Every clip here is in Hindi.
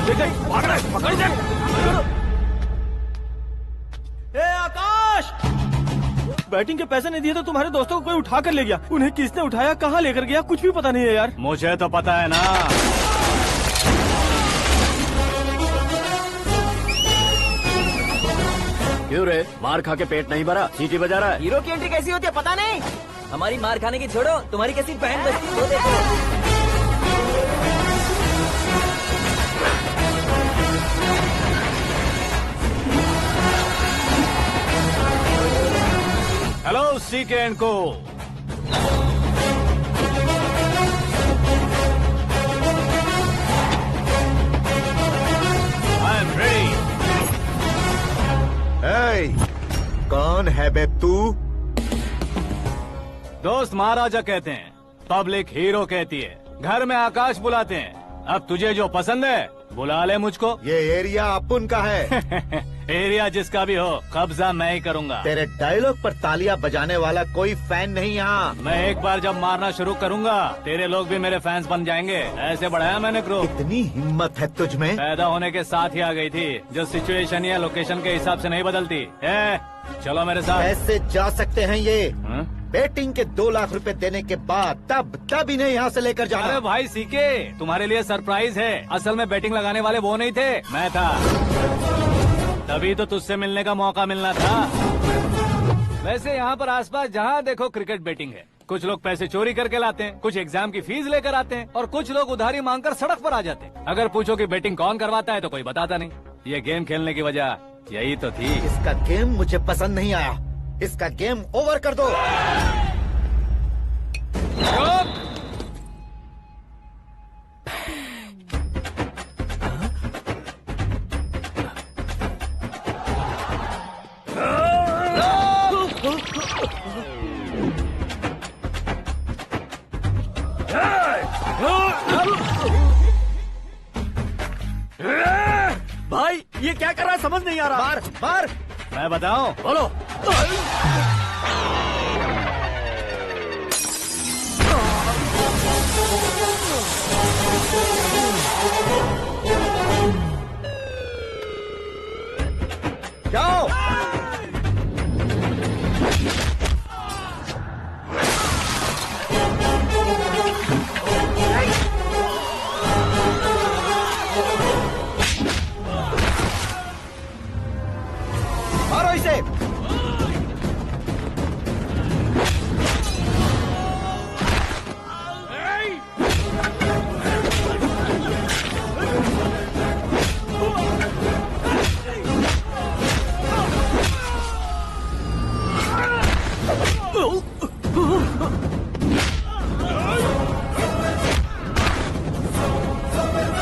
भाग रहा है, पकड़ जा। ए आकाश, बैटिंग के पैसे नहीं दिए तो तुम्हारे दोस्तों को कोई उठा कर ले गया। उन्हें किसने उठाया, कहाँ लेकर गया, कुछ भी पता नहीं है यार। मुझे तो पता है ना। क्यों रे, मार खा के पेट नहीं भरा, सीटी बजा रहा है? हीरो की एंट्री कैसी होती है पता नहीं। हमारी मार खाने की छोड़ो, तुम्हारी कैसी बहन बजती है वो देखो। हेलो सीके एंड को। I am ready. कौन है बे तू? दोस्त महाराजा कहते हैं, पब्लिक हीरो कहती है, घर में आकाश बुलाते हैं। अब तुझे जो पसंद है बुला ले मुझको। ये एरिया अपुन का है। एरिया जिसका भी हो, कब्जा मैं ही करूंगा। तेरे डायलॉग पर तालियां बजाने वाला कोई फैन नहीं यहाँ। मैं एक बार जब मारना शुरू करूंगा, तेरे लोग भी मेरे फैंस बन जाएंगे। ऐसे बढ़ाया मैंने ग्रुप। इतनी हिम्मत है तुझ में? पैदा होने के साथ ही आ गई थी, जो सिचुएशन या लोकेशन के हिसाब से नहीं बदलती। चलो मेरे साथ। कैसे जा सकते हैं ये? हाँ? बेटिंग के 2 लाख रुपए देने के बाद तब इन्हें यहाँ से लेकर जाना। अरे भाई सीके, तुम्हारे लिए सरप्राइज है। असल में बैटिंग लगाने वाले वो नहीं थे, मैं था। तभी तो तुझसे मिलने का मौका मिलना था। वैसे यहाँ पर आसपास जहाँ देखो क्रिकेट बैटिंग है। कुछ लोग पैसे चोरी करके लाते हैं, कुछ एग्जाम की फीस लेकर आते हैं, और कुछ लोग उधारी मांगकर सड़क पर आ जाते हैं। अगर पूछो कि बैटिंग कौन करवाता है तो कोई बताता नहीं। ये गेम खेलने की वजह यही तो थी। इसका गेम मुझे पसंद नहीं आया। इसका गेम ओवर कर दो। भाई ये क्या कर रहा है, समझ नहीं आ रहा। मार मार। मैं बताऊं? बोलो। जाओ। मारो इसे।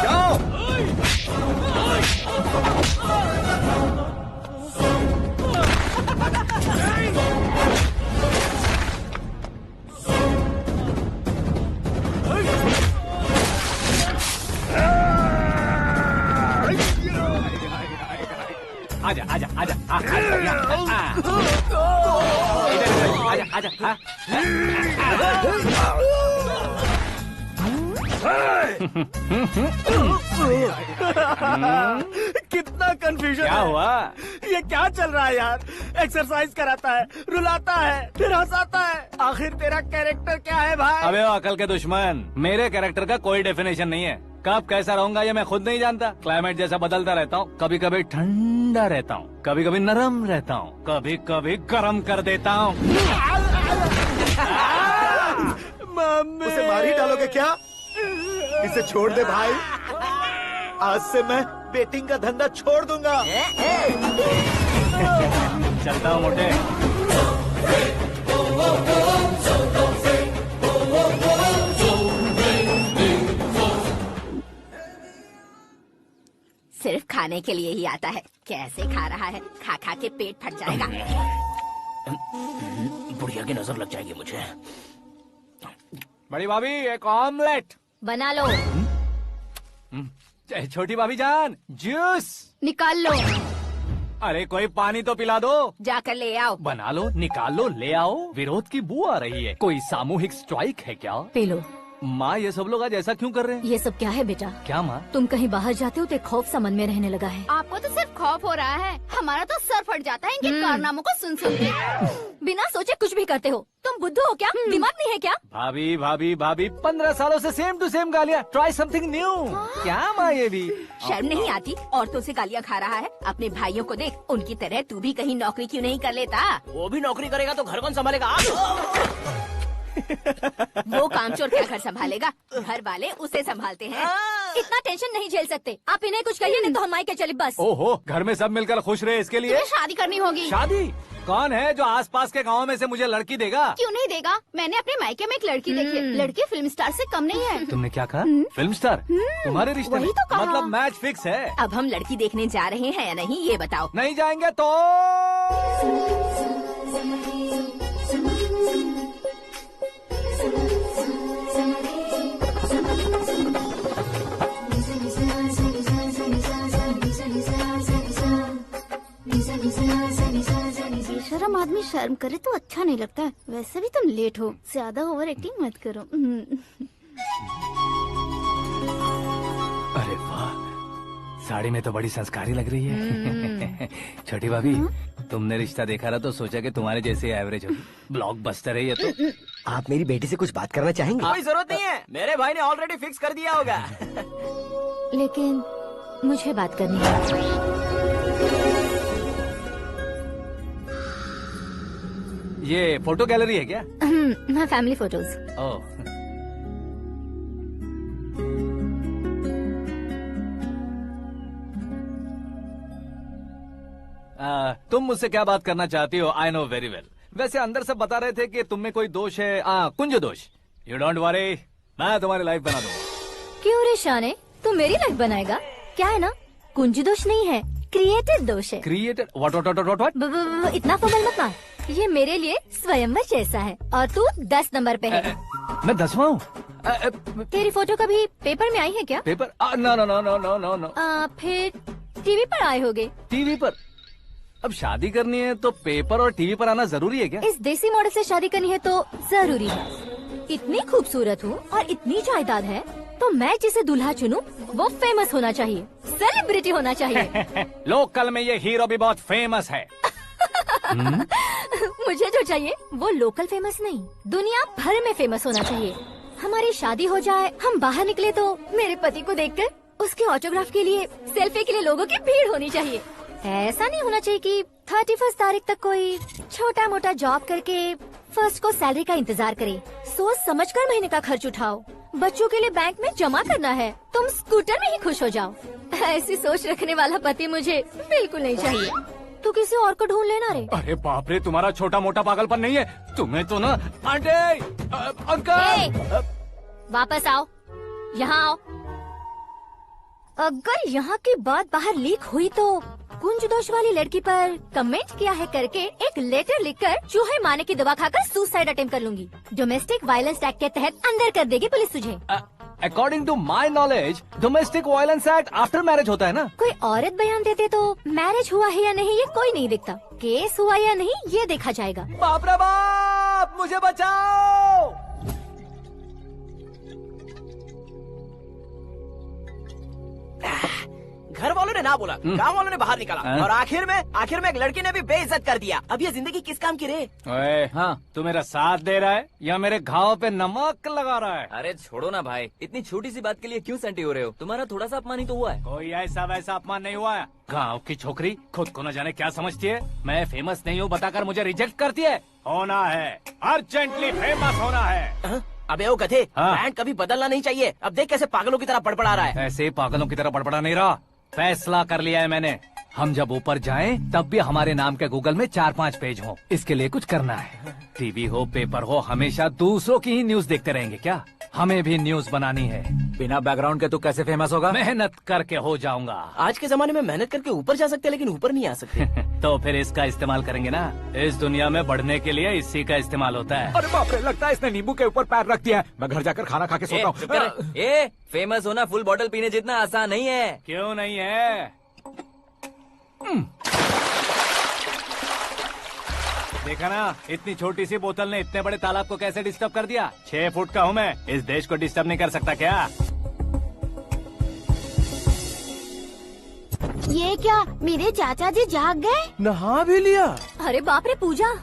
जाओ। आजा आजा आजा आजा आजा आजा। कितना कंफ्यूजन क्या है। हुआ? ये क्या चल रहा है यार? एक्सरसाइज कराता है, रुलाता है, फिर हंसाता है। आखिर तेरा कैरेक्टर क्या है भाई? अबे वो अकल के दुश्मन, मेरे कैरेक्टर का कोई डेफिनेशन नहीं है। कब कैसा रहूंगा ये मैं खुद नहीं जानता। क्लाइमेट जैसा बदलता रहता हूँ। कभी कभी ठंडा रहता हूँ, कभी कभी नरम रहता हूँ, कभी कभी गर्म कर देता हूँ। मम्मी, उसे मार ही डालोगे क्या? इसे छोड़ दे भाई। आज से मैं बेटिंग का धंधा छोड़ दूंगा। चलता हूँ मोटे। सिर्फ खाने के लिए ही आता है। कैसे खा रहा है, खा खा के पेट फट जाएगा। बुढ़िया की नजर लग जाएगी मुझे। बड़ी भाभी एक ऑमलेट बना लो। छोटी भाभी जान जूस निकाल लो। अरे कोई पानी तो पिला दो। जाकर ले आओ। बना लो, निकाल लो, ले आओ। विरोध की बू आ रही है। कोई सामूहिक स्ट्राइक है क्या? P low. माँ ये सब लोग आज ऐसा क्यों कर रहे हैं? ये सब क्या है बेटा? क्या माँ? तुम कहीं बाहर जाते हो तो एक खौफ सा मन में रहने लगा है। आपको तो सिर्फ खौफ हो रहा है, हमारा तो सर फट जाता है इनके कारनामों को सुन सुन के। बिना सोचे कुछ भी करते हो। तुम बुद्धू हो क्या? दिमाग नहीं है क्या? भाभी भाभी भाभी 15 सालों से सेम टू सेम गालियाँ। Try something new. क्या माँ ये भी? शर्म नहीं आती? औरतों से गालियाँ खा रहा है। अपने भाइयों को देख, उनकी तरह तू भी कहीं नौकरी क्यों नहीं कर लेता? वो भी नौकरी करेगा तो घर कौन संभालेगा? वो कामचोर क्या घर संभालेगा? घर वाले उसे संभालते हैं। इतना टेंशन नहीं झेल सकते। आप इन्हें कुछ कहिए नहीं तो हम मायके चले बस। ओहो, घर में सब मिलकर खुश रहे इसके लिए। तुम्हें शादी करनी होगी। शादी? कौन है जो आसपास के गाँव में से मुझे लड़की देगा? क्यों नहीं देगा? मैंने अपने मायके में एक लड़की देखी है। लड़की फिल्म स्टार से कम नहीं है। तुमने क्या कहा? Film star? तुम्हारे रिश्ते में? वही तो कहा। मतलब मैच फिक्स है? अब हम लड़की देखने जा रहे हैं या नहीं, ये बताओ। नहीं जाएंगे तो? बेशरम आदमी शर्म करे तो अच्छा नहीं लगता है। वैसे भी तुम लेट हो, ज्यादा ओवर एक्टिंग मत करो। अरे वाह, साड़ी में तो बड़ी संस्कारी लग रही है। छोटी भाभी, तुमने रिश्ता देखा रहा तो सोचा कि तुम्हारे जैसे एवरेज होगी। ब्लॉकबस्टर है ये तो। आप मेरी बेटी से कुछ बात करना चाहेंगे? कोई जरूरत नहीं है, मेरे भाई ने ऑलरेडी फिक्स कर दिया होगा। लेकिन मुझे बात करनी है। ये फोटो गैलरी है क्या? मैं फैमिली फोटोज। ओह, तुम मुझसे क्या बात करना चाहती हो? I know very well. वैसे अंदर से बता रहे थे कि तुम में कोई दोष है, कुंज दोष। यू डोंट वरी, मैं तुम्हारी लाइफ बना दूंगा। क्यों रे शाने, तू मेरी लाइफ बनाएगा? क्या है ना, कुंज दोष नहीं है, क्रिएटेड दोष है। क्रिएटेड? व्हाट? इतना फॉर्मल मत मार। ये मेरे लिए स्वयंवर जैसा है और तू 10 नंबर पे है। मैं 10वां हूँ? तेरी फोटो कभी पेपर में आई है क्या? Paper? No no no no no no no. फिर टीवी पर आए होगे। टीवी पर? अब शादी करनी है तो पेपर और टीवी पर आना जरूरी है क्या? इस देसी मॉडल से शादी करनी है तो जरूरी है। इतनी खूबसूरत हूँ और इतनी जायदाद है तो मैं जिसे दूल्हा चुनूं वो फेमस होना चाहिए, सेलिब्रिटी होना चाहिए। लोकल में ये हीरो भी बहुत फेमस है। मुझे जो चाहिए वो लोकल फेमस नहीं, दुनिया भर में फेमस होना चाहिए। हमारी शादी हो जाए, हम बाहर निकले तो मेरे पति को देखकर उसके ऑटोग्राफ के लिए, सेल्फी के लिए लोगों की भीड़ होनी चाहिए। ऐसा नहीं होना चाहिए कि 31 तारीख तक कोई छोटा मोटा जॉब करके फर्स्ट को सैलरी का इंतजार करे। सोच समझकर महीने का खर्च उठाओ। बच्चों के लिए बैंक में जमा करना है, तुम स्कूटर में ही खुश हो जाओ। ऐसी सोच रखने वाला पति मुझे बिल्कुल नहीं चाहिए। तू किसी और को ढूंढ लेना रे। अरे बाप रे, तुम्हारा छोटा मोटा पागलपन नहीं है? तुम्हें तो ना आंटी, अंकल। वापस आओ, यहाँ आओ। अगर यहाँ की बात बाहर लीक हुई तो कुंज दोष वाली लड़की पर कमेंट किया है करके एक लेटर लिखकर चूहे मारने की दवा खाकर सुसाइड अटेम्प्ट कर लूंगी। डोमेस्टिक वायलेंस एक्ट के तहत अंदर कर देगी पुलिस तुझे। According to my knowledge domestic violence act after marriage होता है ना? कोई औरत बयान देते तो मैरिज हुआ है या नहीं ये कोई नहीं दिखता, केस हुआ या नहीं ये देखा जाएगा। बाप रे बाप, मुझे बचाओ। घर वालों ने ना बोला, गाँव वालों ने बाहर निकाला और आखिर में एक लड़की ने भी बेइज्जत कर दिया। अब ये जिंदगी किस काम की रे? ओए, हाँ, तू मेरा साथ दे रहा है या मेरे घाव पे नमक लगा रहा है? अरे छोड़ो ना भाई, इतनी छोटी सी बात के लिए क्यों सैंटी हो रहे हो? तुम्हारा थोड़ा सा अपमान ही तो हुआ है। कोई ऐसा वैसा अपमान नहीं हुआ है। गाँव की छोकरी खुद को न जाने क्या समझती है। मैं फेमस नहीं हूँ बताकर मुझे रिजेक्ट करती है। होना है, अर्जेंटली फेमस होना है। अबे ओ गधे, हाँ। ब्रांड कभी बदलना नहीं चाहिए। अब देख कैसे पागलों की तरह बड़बड़ा रहा है। ऐसे पागलों की तरह बड़बड़ा नहीं रहा, फैसला कर लिया है मैंने। हम जब ऊपर जाएं तब भी हमारे नाम के गूगल में 4-5 पेज हो। इसके लिए कुछ करना है। टीवी हो, पेपर हो, हमेशा दूसरों की ही न्यूज देखते रहेंगे क्या? हमें भी न्यूज बनानी है। बिना बैकग्राउंड के तू कैसे फेमस होगा? मेहनत करके हो जाऊंगा। आज के जमाने में मेहनत करके ऊपर जा सकते हैं लेकिन ऊपर नहीं आ सकते। तो फिर इसका इस्तेमाल करेंगे ना। इस दुनिया में बढ़ने के लिए इसी का इस्तेमाल होता है। अरे बाप रे, लगता है इसने नींबू के ऊपर पैर रख दिया है। मैं घर जाकर खाना खा के सोता चुप कर। हूँ। फेमस होना फुल बॉटल पीने जितना आसान नहीं है। क्यों नहीं है? देखा ना, इतनी छोटी सी बोतल ने इतने बड़े तालाब को कैसे डिस्टर्ब कर दिया। 6 फुट का हूँ मैं, इस देश को डिस्टर्ब नहीं कर सकता क्या? ये क्या, मेरे चाचा जी जाग गए? नहा भी लिया। अरे बाप रे पूजा,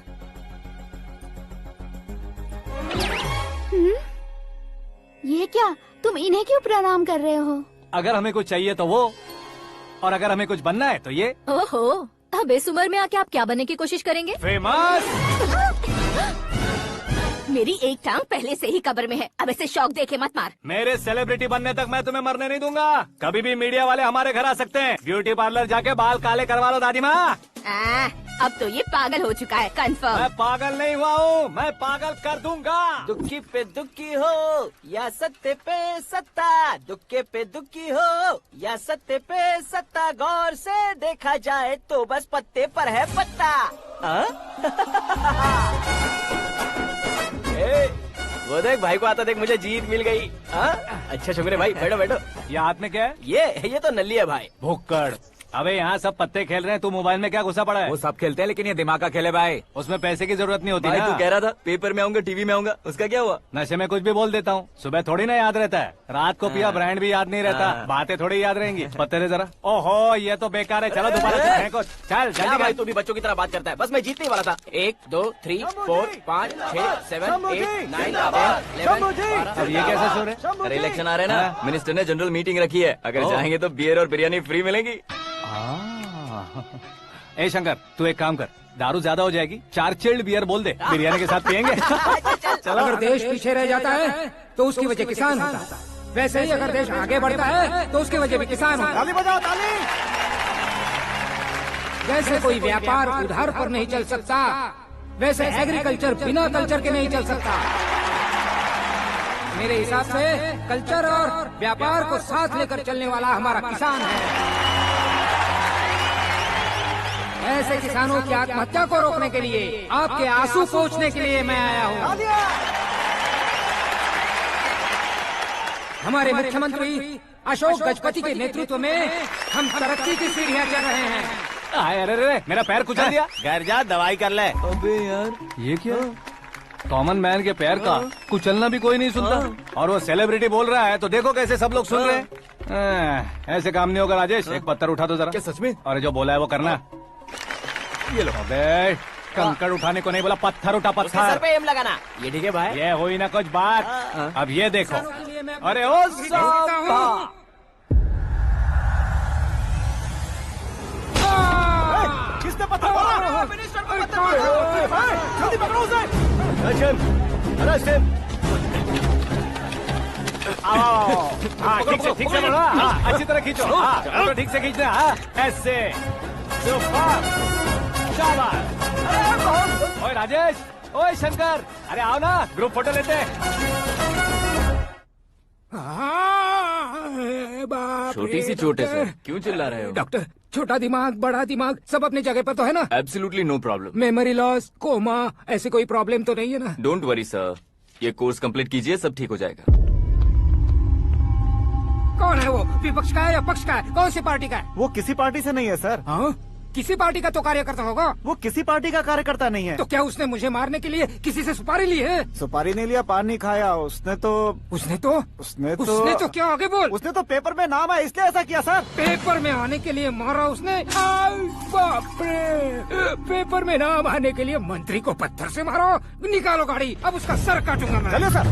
ये क्या, तुम इन्हें क्यों प्रणाम कर रहे हो? अगर हमें कुछ चाहिए तो वो, और अगर हमें कुछ बनना है तो ये। ओहो, अब इस उम्र में आके आप क्या बनने की कोशिश करेंगे? फेमस। मेरी एक टांग पहले से ही कब्र में है, अब ऐसे शौक देके मत मार। मेरे सेलिब्रिटी बनने तक मैं तुम्हें मरने नहीं दूंगा। कभी भी मीडिया वाले हमारे घर आ सकते हैं। ब्यूटी पार्लर जाके बाल काले करवा लो दादी माँ। अब तो ये पागल हो चुका है, कंफर्म। मैं पागल नहीं हुआ हूँ, मैं पागल कर दूंगा। दुखी पे दुखी हो या सत्य पे सत्ता, दुखे पे दुखी हो या सत्य पे सत्ता, गौर से देखा जाए तो बस पत्ते पर है पत्ता। वो देख भाई को आता देख, मुझे जीत मिल गई। अच्छा शुक्र है भाई, बैठो बैठो। ये हाथ में क्या है? ये तो नल्ली है भाई। भुक्कड़। अबे यहाँ सब पत्ते खेल रहे हैं, तू मोबाइल में क्या घुसा पड़ा है? वो सब खेलते हैं लेकिन ये दिमाग का खेल है भाई। उसमें पैसे की जरूरत नहीं होती भाई ना। तू कह रहा था पेपर में आऊंगा, टीवी में आऊंगा, उसका क्या हुआ? नशे में कुछ भी बोल देता हूँ, सुबह थोड़ी ना याद रहता है। रात को पिया ब्रांड भी याद नहीं रहता, बातें थोड़ी याद रहेंगी। पत्ते दे जरा। ओहो, ये तो बेकार है, चलो दोबारा से फेंको। चल क्या जल्दी भाई, कर। तू भी बच्चों की तरह बात करता है। बस मैं जीतने वाला था। 1 2 3 4 5 6 7 8 9 10 11 अब ये कैसे सो रहे? अरे इलेक्शन आ रहे हैं ना, मिनिस्टर ने जनरल मीटिंग रखी है, अगर जाएंगे तो बियर और बिरयानी फ्री मिलेगी। ए शंकर, तू एक काम कर, दारू ज्यादा हो जाएगी, 4 चिल्ड बियर बोल दे, बिरयानी के साथ पियेंगे। चलो। अगर देश पीछे रह जाता है तो उसकी वजह किसान होता है, वैसे ही अगर देश आगे बढ़ता है तो उसकी वजह भी किसान होता है। ताली बजाओ, ताली। जैसे कोई व्यापार उधार पर नहीं चल सकता, वैसे एग्रीकल्चर बिना कल्चर के नहीं चल सकता। मेरे हिसाब से कल्चर और व्यापार को साथ लेकर चलने वाला हमारा किसान है। ऐसे किसानों की आत्महत्या को रोकने के लिए, आपके आंसू पोंछने के लिए मैं आया हूँ। हमारे मुख्यमंत्री अशोक गजपति के नेतृत्व में हम तरक्की की सीढ़ियाँ चढ़ रहे हैं। अरे अरे, मेरा पैर कुचल दिया। घर जा, दवाई कर ले। अबे यार, ये क्या? कॉमन मैन के पैर का कुचलना भी कोई नहीं सुनता, और वो सेलिब्रिटी बोल रहा है तो देखो कैसे सब लोग सुन रहे हैं। ऐसे काम नहीं होगा राजेश, एक पत्थर उठा दो जरा। क्या सच में? और जो बोला है वो करना। ये लो। अबे कंकड़ उठाने को नहीं बोला, पत्थर उठा, उसके सर पत्थर। पे एम लगाना। ये ठीक है भाई। ये हुई ना कुछ बात। अब ये देखो। अरे ओ साहब, किसने पत्थर मारा? मिनिस्टर को पत्थर मारा। जल्दी पकड़ो उसे। हाँ ठीक से पकड़ो। हाँ अच्छी तरह खींचो। हाँ तो ठीक से खींचना। हाँ ऐसे। सुपर। शाबाश। ओए राजेश, ओए शंकर, अरे आओ ना, ग्रुप फोटो लेते हैं। छोटी सी चोट है सर, क्यों चिल्ला रहे हो? डॉक्टर, छोटा दिमाग बड़ा दिमाग सब अपनी जगह पर तो है ना? Absolutely no problem. Memory loss, coma, ऐसी कोई प्रॉब्लम तो नहीं है ना? डोंट वरी सर, ये कोर्स कंप्लीट कीजिए, सब ठीक हो जाएगा। कौन है वो? विपक्ष का है या पक्ष का है? कौन सी पार्टी का है? वो किसी पार्टी से नहीं है सर। हाँ? किसी पार्टी का तो कार्यकर्ता होगा। वो किसी पार्टी का कार्यकर्ता नहीं है। तो क्या उसने मुझे मारने के लिए किसी से सुपारी ली है? सुपारी नहीं लिया, पान नहीं खाया। उसने तो क्या आगे बोल? उसने तो पेपर में नाम है इसलिए ऐसा किया सर। पेपर में आने के लिए मारा उसने? बाप रे! पेपर में नाम आने के लिए मंत्री को पत्थर से मारो? निकालो गाड़ी, अब उसका सर काटूंगा मैं। चलो सर।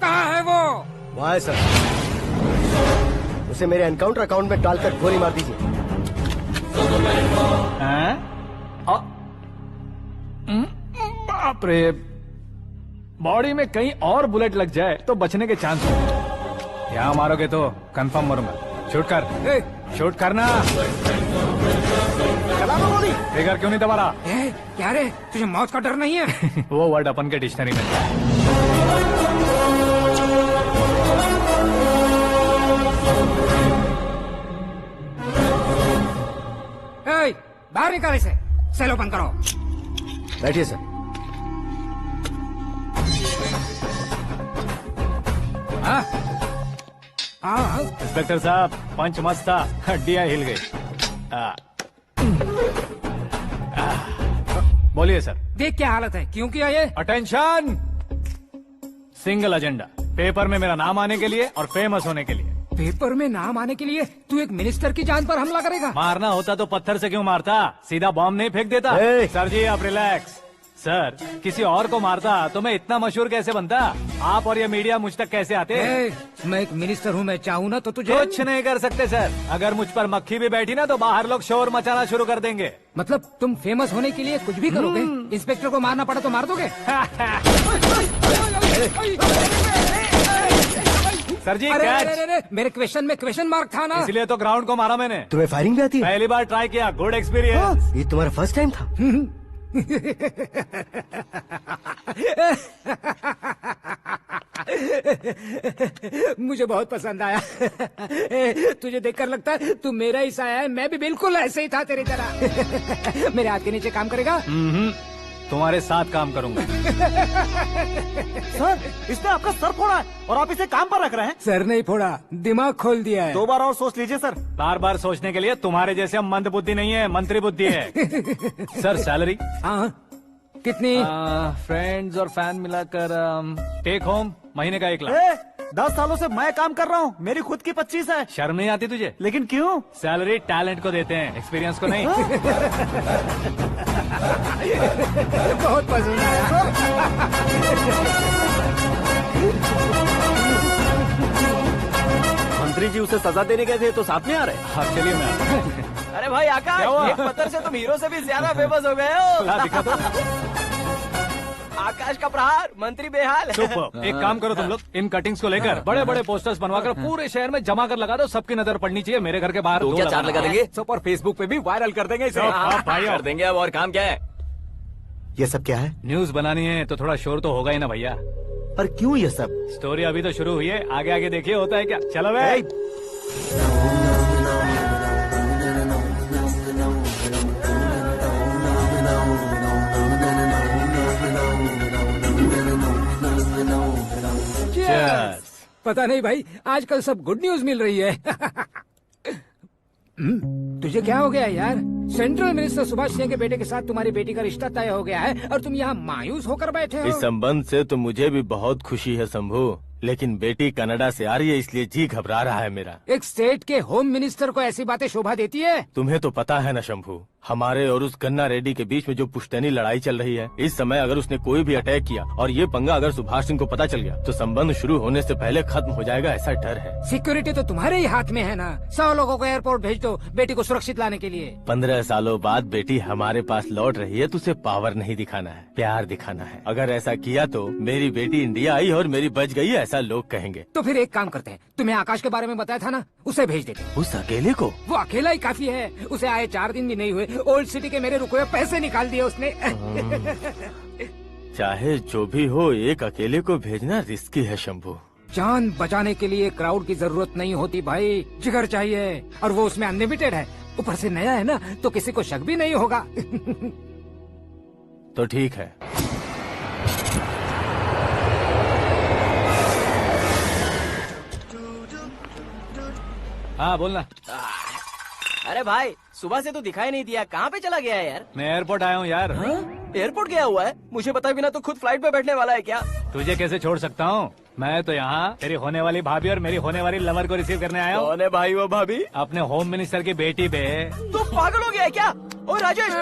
कहाँ है वो? वहाँ है सर, उसे मेरे एनकाउंटर अकाउंट में डालकर गोली मार दीजिए। बाप रे, बॉडी में कहीं और बुलेट लग जाए तो बचने के चांस हो। यहाँ मारोगे तो कंफर्म मरूंगा। शूट कर, शूट करना। चला दो गोली। फिगर क्यों नहीं दबा रहा? क्या रे, तुझे मौत का डर नहीं है? वो वर्ड अपन के डिक्शनरी में है। बाहर निकाल इसे, सेल ओपन करो। बैठिए सर। हाँ हाँ इंस्पेक्टर साहब, पंच मस्त था, हड्डियां हिल गई। बोलिए सर। देख क्या हालत है, क्यों किया ये? अटेंशन, सिंगल एजेंडा, पेपर में मेरा नाम आने के लिए और फेमस होने के लिए। पेपर में नाम आने के लिए तू एक मिनिस्टर की जान पर हमला करेगा? मारना होता तो पत्थर से क्यों मारता, सीधा बॉम्ब नहीं फेंक देता। सर जी आप रिलैक्स। सर, किसी और को मारता तो मैं इतना मशहूर कैसे बनता? आप और ये मीडिया मुझ तक कैसे आते? मैं एक मिनिस्टर हूँ, मैं चाहूँ ना तो तुझे कुछ नहीं कर सकते सर। अगर मुझ पर मक्खी भी बैठी ना तो बाहर लोग शोर मचाना शुरू कर देंगे। मतलब तुम फेमस होने के लिए कुछ भी करोगे? इंस्पेक्टर को मारना पड़ा तो मार दोगे? सर जी अरे, मेरे क्वेश्चन में क्वेश्चन मार्क था ना, इसलिए तो ग्राउंड को मारा मैंने। तुम्हें फायरिंग भी आती है? पहली बार ट्राई किया, गुड एक्सपीरियंस। ये तुम्हारा फर्स्ट टाइम था? मुझे बहुत पसंद आया। तुझे देखकर लगता है तू मेरा ही साया है, मैं भी बिल्कुल ऐसे ही था तेरी तरह। मेरे हाथ के नीचे काम करेगा? तुम्हारे साथ काम करूंगा। सर, इसने आपका सर फोड़ा है और आप इसे काम पर रख रहे हैं। सर नहीं फोड़ा, दिमाग खोल दिया है। 2 बार और सोच लीजिए सर। बार बार सोचने के लिए तुम्हारे जैसे मंद बुद्धि नहीं है, मंत्री बुद्धि है। Sir salary? हाँ कितनी? फ्रेंड्स और फैन मिलाकर टेक होम महीने का 1 लाख। 10 सालों से मैं काम कर रहा हूँ, मेरी खुद की 25 है। शर्म नहीं आती तुझे? लेकिन क्यों? सैलरी टैलेंट को देते हैं, एक्सपीरियंस को नहीं। बहुत पसंद आया। मंत्री जी उसे सजा देने गए थे तो साथ में आ रहे। हाँ चलिए मैं। अरे भाई आकाश, एक पत्थर से तुम हीरो से भी ज्यादा फेमस हो गए हो। दिखा दो। आकाश का प्रहार, मंत्री बेहाल। सुपर। एक काम करो तुम लोग, इन कटिंग्स को लेकर बड़े बड़े पोस्टर्स बनवाकर पूरे शहर में जमा कर लगा दो, सबकी नजर पड़नी चाहिए। मेरे घर के बाहर तो क्या 4 लगा देंगे? सुपर, फेसबुक पे भी वायरल कर देंगे इसे। भाई कर देंगे। अब और काम क्या है? ये सब क्या है? न्यूज बनानी है तो थोड़ा शोर तो होगा ही ना भैया। पर क्यों ये सब? स्टोरी अभी तो शुरू हुई है, आगे आगे देखिए होता है क्या। चलो भाई। पता नहीं भाई, आजकल सब गुड न्यूज मिल रही है। तुझे क्या हो गया यार? सेंट्रल मिनिस्टर सुभाष सिंह के बेटे के साथ तुम्हारी बेटी का रिश्ता तय हो गया है और तुम यहाँ मायूस होकर बैठे हो। इस संबंध से तो मुझे भी बहुत खुशी है शंभू, लेकिन बेटी कनाडा से आ रही है इसलिए जी घबरा रहा है मेरा। एक स्टेट के होम मिनिस्टर को ऐसी बातें शोभा देती है? तुम्हें तो पता है ना शंभू, हमारे और उस गन्ना रेड्डी के बीच में जो पुश्तैनी लड़ाई चल रही है, इस समय अगर उसने कोई भी अटैक किया और ये पंगा अगर सुभाष सिंह को पता चल गया तो संबंध शुरू होने से पहले खत्म हो जाएगा, ऐसा डर है। सिक्योरिटी तो तुम्हारे ही हाथ में है ना। 100 लोगों को एयरपोर्ट भेज दो बेटी को सुरक्षित लाने के लिए। 15 सालों बाद बेटी हमारे पास लौट रही है तो उसे पावर नहीं दिखाना है, प्यार दिखाना है। अगर ऐसा किया तो मेरी बेटी इंडिया आई और मेरी बच गई, ऐसा लोग कहेंगे। तो फिर एक काम करते हैं, तुम्हें आकाश के बारे में बताया था ना, उसे भेज देते। उस अकेले को? वो अकेला ही काफी है, उसे आए 4 दिन भी नहीं हुए, ओल्ड सिटी के मेरे रुके हुए पैसे निकाल दिए उसने। चाहे जो भी हो, एक अकेले को भेजना रिस्की है शंभू। जान बचाने के लिए क्राउड की जरूरत नहीं होती भाई, जिगर चाहिए, और वो उसमें अनलिमिटेड है। ऊपर से नया है ना तो किसी को शक भी नहीं होगा। तो ठीक है। हाँ बोलना। अरे भाई, सुबह से तो दिखाई नहीं दिया, कहाँ पे चला गया है यार? मैं एयरपोर्ट आया हूँ यार। एयरपोर्ट गया हुआ है? मुझे बताए बिना तो खुद फ्लाइट पे बैठने वाला है क्या? तुझे कैसे छोड़ सकता हूँ? मैं तो यहाँ तेरी होने वाली भाभी और मेरी होने वाली लवर को रिसीव करने आया हूँ। कौन है भाई वो भाभी? अपने होम मिनिस्टर की बेटी पे। तू पागल हो गया है क्या? ओए राजेश,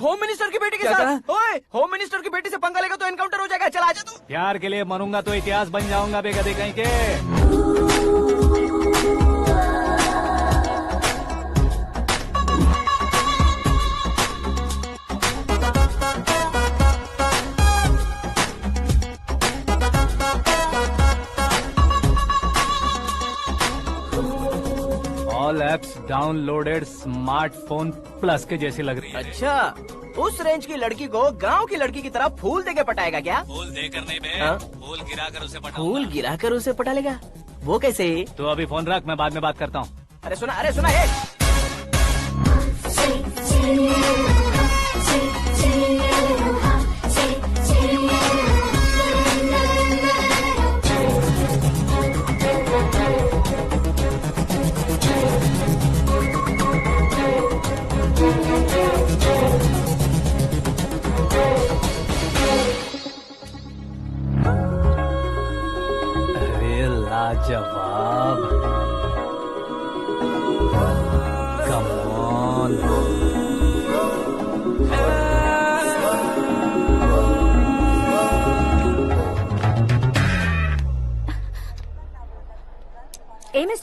होम मिनिस्टर की बेटी के साथ? ओए, होम मिनिस्टर की बेटी से पंगा लेगा तो एनकाउंटर हो जाएगा। चल आजा तू। प्यार के लिए मरूंगा तो इतिहास बन जाऊंगा बेगदे कहीं के। All apps downloaded smartphone plus के जैसी लग रही है। अच्छा, उस रेंज की लड़की को गांव की लड़की की तरह फूल देके पटाएगा क्या? फूल देकर नहीं बे, हाँ? फूल गिराकर उसे पटा। फूल गिराकर उसे पटा लेगा? वो कैसे? तो अभी फोन रख, मैं बाद में बात करता हूँ। अरे सुना ये।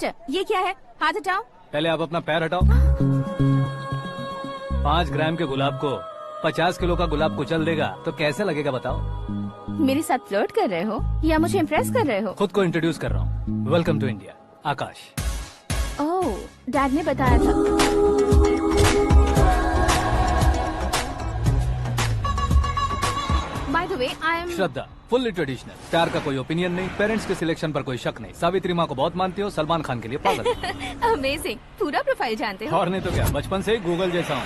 मिस्टर, ये क्या है? हाथ हटाओ। पहले आप अपना पैर हटाओ। 5 ग्राम के गुलाब को 50 किलो का गुलाब कुचल देगा तो कैसे लगेगा बताओ? मेरे साथ फ्लर्ट कर रहे हो या मुझे इम्प्रेस कर रहे हो? खुद को इंट्रोड्यूस कर रहा हूँ। Welcome to India, Aakash. Oh, dad ने बताया था। By the way, I am Shraddha, fully traditional. प्यार का कोई ओपिनियन नहीं, पेरेंट्स के सिलेक्शन पर कोई शक नहीं। सावित्री माँ को बहुत मानती हो, सलमान खान के लिए पागल। अमेजिंग, पूरा प्रोफाइल जानते हो। और नहीं तो क्या, बचपन से ही गूगल जैसा हूँ।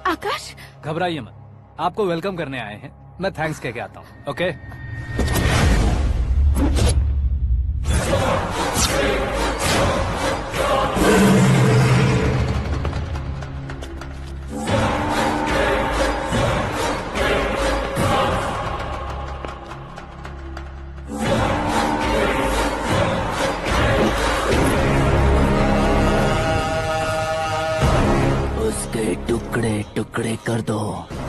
आकाश, घबराइए मत, आपको वेलकम करने आए हैं। मैं थैंक्स कह के आता हूँ। ओके? उसके टुकड़े टुकड़े कर दो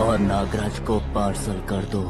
और नागराज को पार्सल कर दो।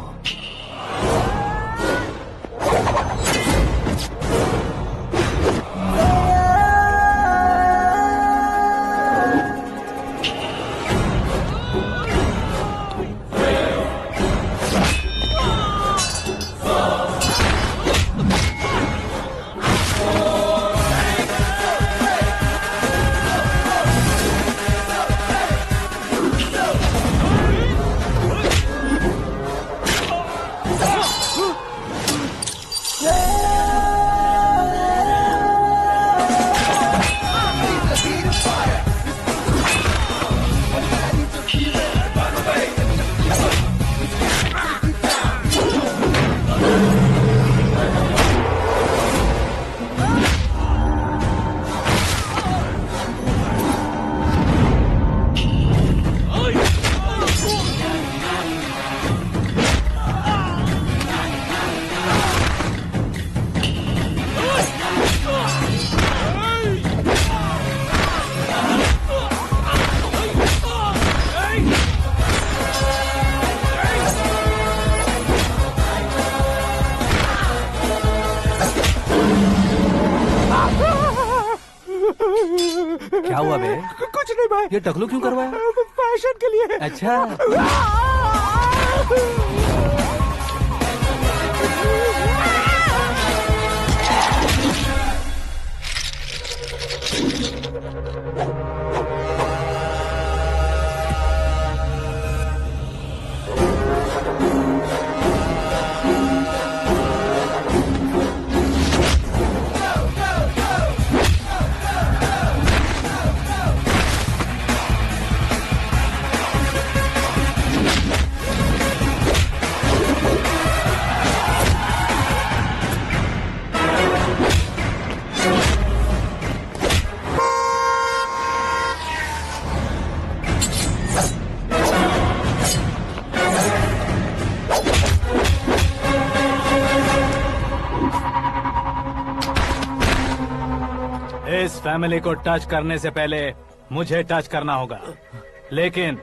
क्या हुआ बे? कुछ नहीं भाई। ये टकलू क्यों करवाया? फैशन के लिए। अच्छा। इस फैमिली को टच करने से पहले मुझे टच करना होगा, लेकिन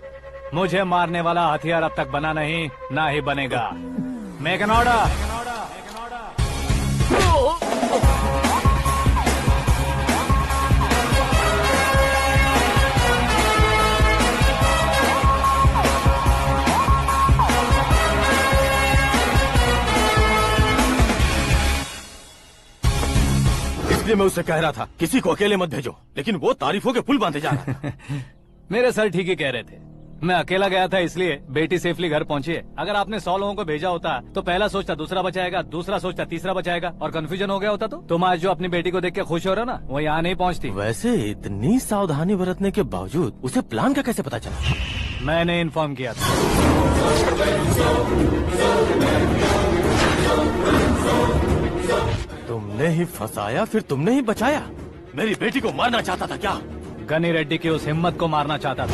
मुझे मारने वाला हथियार अब तक बना नहीं, ना ही बनेगा। Make an order. इसलिए मैं उससे कह रहा था किसी को अकेले मत भेजो, लेकिन वो तारीफों के पुल बांधे जा रहा है। मेरे सर ठीक ही कह रहे थे। मैं अकेला गया था इसलिए बेटी सेफली घर पहुंची है। अगर आपने 100 लोगों को भेजा होता तो पहला सोचता दूसरा बचाएगा, दूसरा सोचता तीसरा बचाएगा, और कंफ्यूजन हो गया होता तो तुम आज जो अपनी बेटी को देख के खुश हो रहे हो ना, वो यहाँ नहीं पहुँचती। वैसे इतनी सावधानी बरतने के बावजूद उसे प्लान का कैसे पता चला? मैंने इन्फॉर्म किया था। तुमने ही फंसाया, फिर तुमने ही बचाया। मेरी बेटी को मारना चाहता था क्या? गनी रेड्डी की उस हिम्मत को मारना चाहता था।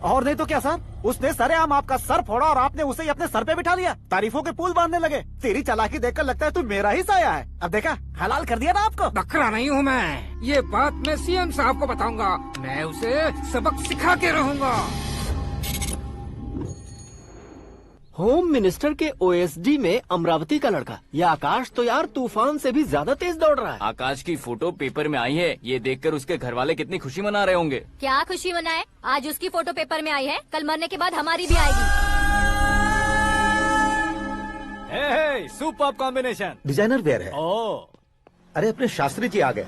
और नहीं तो क्या सर, उसने सरेआम आपका सर फोड़ा और आपने उसे ही अपने सर पे बिठा लिया। तारीफों के पुल बांधने लगे। तेरी चालाकी देखकर लगता है तू मेरा ही साया है। अब देखा, हलाल कर दिया ना आपको। बकरा नहीं हूँ मैं, ये बात मैं सीएम साहब को बताऊंगा। मैं उसे सबक सिखा के रहूंगा। होम मिनिस्टर के ओएसडी में अमरावती का लड़का, ये आकाश तो यार तूफान से भी ज्यादा तेज दौड़ रहा है। आकाश की फोटो पेपर में आई है, ये देखकर उसके घर वाले कितनी खुशी मना रहे होंगे। क्या खुशी मनाए? आज उसकी फोटो पेपर में आई है, कल मरने के बाद हमारी भी आएगी। Superb combination. डिजाइनर वेयर है। ओह, अरे अपने शास्त्री जी आ गए।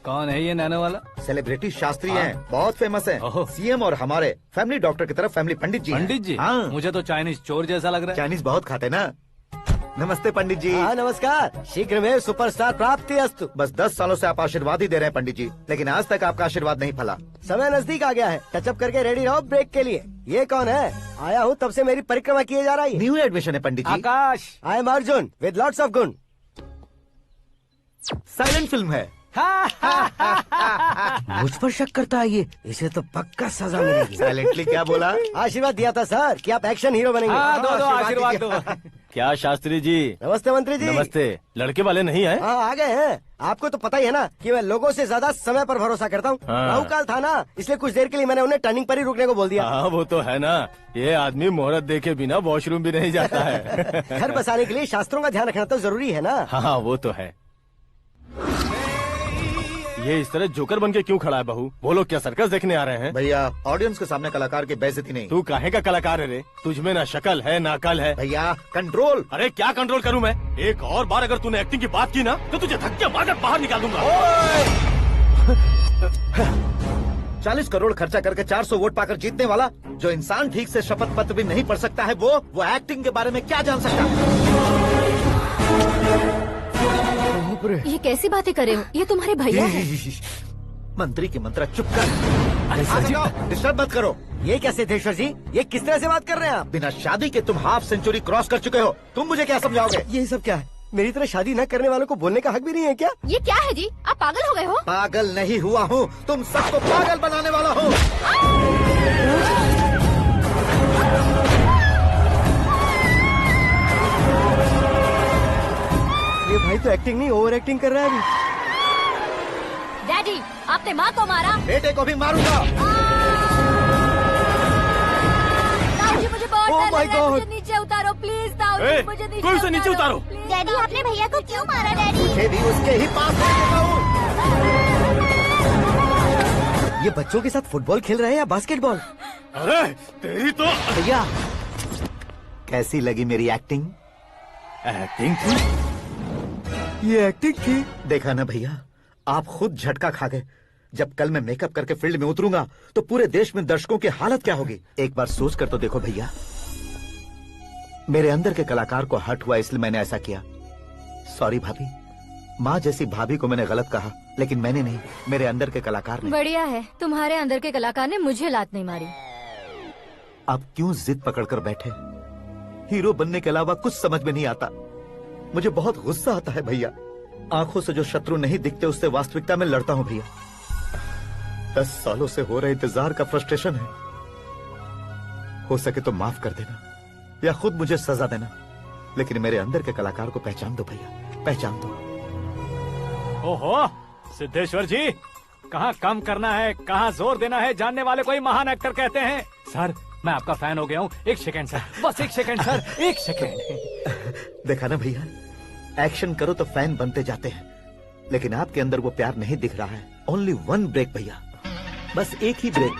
कौन है ये नैनो वाला? सेलिब्रिटी शास्त्री हैं, बहुत फेमस हैं। सीएम और हमारे फैमिली डॉक्टर की तरफ फैमिली पंडित जी हैं। पंडित जी? हाँ। मुझे तो चाइनीज चोर जैसा लग रहा है। चाइनीज बहुत खाते ना। नमस्ते पंडित जी। हाँ नमस्कार, शीघ्र में सुपरस्टार प्राप्ति अस्तु। बस 10 सालों से आप आशीर्वाद ही दे रहे हैं पंडित जी, लेकिन आज तक आपका आशीर्वाद नहीं फला। समय नजदीक आ गया है, टचअप करके रेडी रहो ब्रेक के लिए। ये कौन है? आया हूँ तब से मेरी परिक्रमा किए जा रही है। न्यू एडमिशन है Pandit ji. Akash. I am Arjun with lots of गुण। साइलेंट फिल्म है। मुझ पर शक करता है ये, इसे तो पक्का सजा मिलेगी। साइलेंटली क्या बोला? आशीर्वाद दिया था सर कि आप एक्शन हीरो बनेंगे। हाँ, दो आशीर्वाद दो। क्या शास्त्री जी? नमस्ते मंत्री जी। नमस्ते। लड़के वाले नहीं है? हाँ आ गए हैं। आपको तो पता ही है ना कि मैं लोगों से ज्यादा समय पर भरोसा करता हूँ। हाँ। राहु काल था ना, इसलिए कुछ देर के लिए मैंने उन्हें टर्निंग पर ही रुकने को बोल दिया। हाँ वो तो है ना, ये आदमी मुहूर्त देखे बिना वॉशरूम भी नहीं जाता है। घर बसाने के लिए शास्त्रों का ध्यान रखना तो जरूरी है ना। हाँ वो तो है। ये इस तरह जोकर बन के क्यों खड़ा है बहू? वो लोग क्या सर्कस देखने आ रहे हैं? भैया ऑडियंस के सामने कलाकार की बेइज्जती नहीं। तू काहे का कलाकार है रे? तुझमें ना शक्ल है ना अकल है। भैया कंट्रोल। अरे क्या कंट्रोल करूं मैं? एक और बार अगर तूने एक्टिंग की बात की ना तो तुझे धक्के मारकर बाहर निकाल दूंगा। 40 करोड़ खर्चा करके 400 वोट पाकर जीतने वाला, जो इंसान ठीक से शपथ पत्र भी नहीं पढ़ सकता है, वो एक्टिंग के बारे में क्या जान सकता है? ये कैसी बातें करे हो? ये तुम्हारे भैया हैं। मंत्री की मंत्रा चुप कर। अरे सर जी डिस्टर्ब मत करो। ये क्या सिद्धेश्वर जी, ये किस तरह से बात कर रहे हैं आप? बिना शादी के तुम हाफ सेंचुरी क्रॉस कर चुके हो, तुम मुझे क्या समझाओगे? ये सब क्या है? मेरी तरह शादी न करने वालों को बोलने का हक भी नहीं है क्या? ये क्या है जी? आप पागल हो गए हो? पागल नहीं हुआ हूँ, तुम सबको पागल बनाने वाला हूँ। ये भाई तो एक्टिंग नहीं ओवर एक्टिंग कर रहा है अभी। डैडी, आपने माँ को मारा। बेटे को भी मारूंगा। ताऊजी मुझे बहुत Oh डर my लग रहा है, God! मुझे नीचे उतारो प्लीज। ताऊजी मुझे नीचे कोई उसे नीचे उतारो। डैडी आपने भैया को क्यों मारा डैडी? मुझे भी उसके ही पास लेके जाऊं। ये बच्चों के साथ फुटबॉल खेल रहे हैं या बास्केटबॉल? अरे तेरी तो भैया कैसी लगी मेरी एक्टिंग? एक्टिंग थी? ये एक्टिंग थी। देखा ना भैया, आप खुद झटका खा गए। जब कल मैं मेकअप करके फील्ड में उतरूंगा तो पूरे देश में दर्शकों की हालत क्या होगी? एक बार सोच कर तो देखो भैया। मेरे अंदर के कलाकार को हर्ट हुआ इसलिए मैंने ऐसा किया। सॉरी भाभी। माँ जैसी भाभी को मैंने गलत कहा, लेकिन मैंने नहीं, मेरे अंदर के कलाकार ने। बढ़िया है, तुम्हारे अंदर के कलाकार ने मुझे लात नहीं मारी। आप क्यों जिद पकड़कर बैठे? हीरो बनने के अलावा कुछ समझ में नहीं आता। मुझे बहुत गुस्सा आता है भैया। आंखों से जो शत्रु नहीं दिखते उससे वास्तविकता में लड़ता हूँ भैया। 10 सालों से हो रहे इंतजार का फ्रस्ट्रेशन है। हो सके तो माफ कर देना या खुद मुझे सजा देना, लेकिन मेरे अंदर के कलाकार को पहचान दो भैया, पहचान दो। ओहो सिद्धेश्वर जी, कहाँ कम करना है कहाँ जोर देना है, जानने वाले को ही महान एक्टर कहते हैं। सर मैं आपका फैन हो गया हूँ। एक सेकंड सर, बस एक सेकंड सर, एक सेकंड। देखा ना भैया, एक्शन करो तो फैन बनते जाते हैं, लेकिन आपके अंदर वो प्यार नहीं दिख रहा है। ओनली 1 ब्रेक भैया, बस एक ही ब्रेक।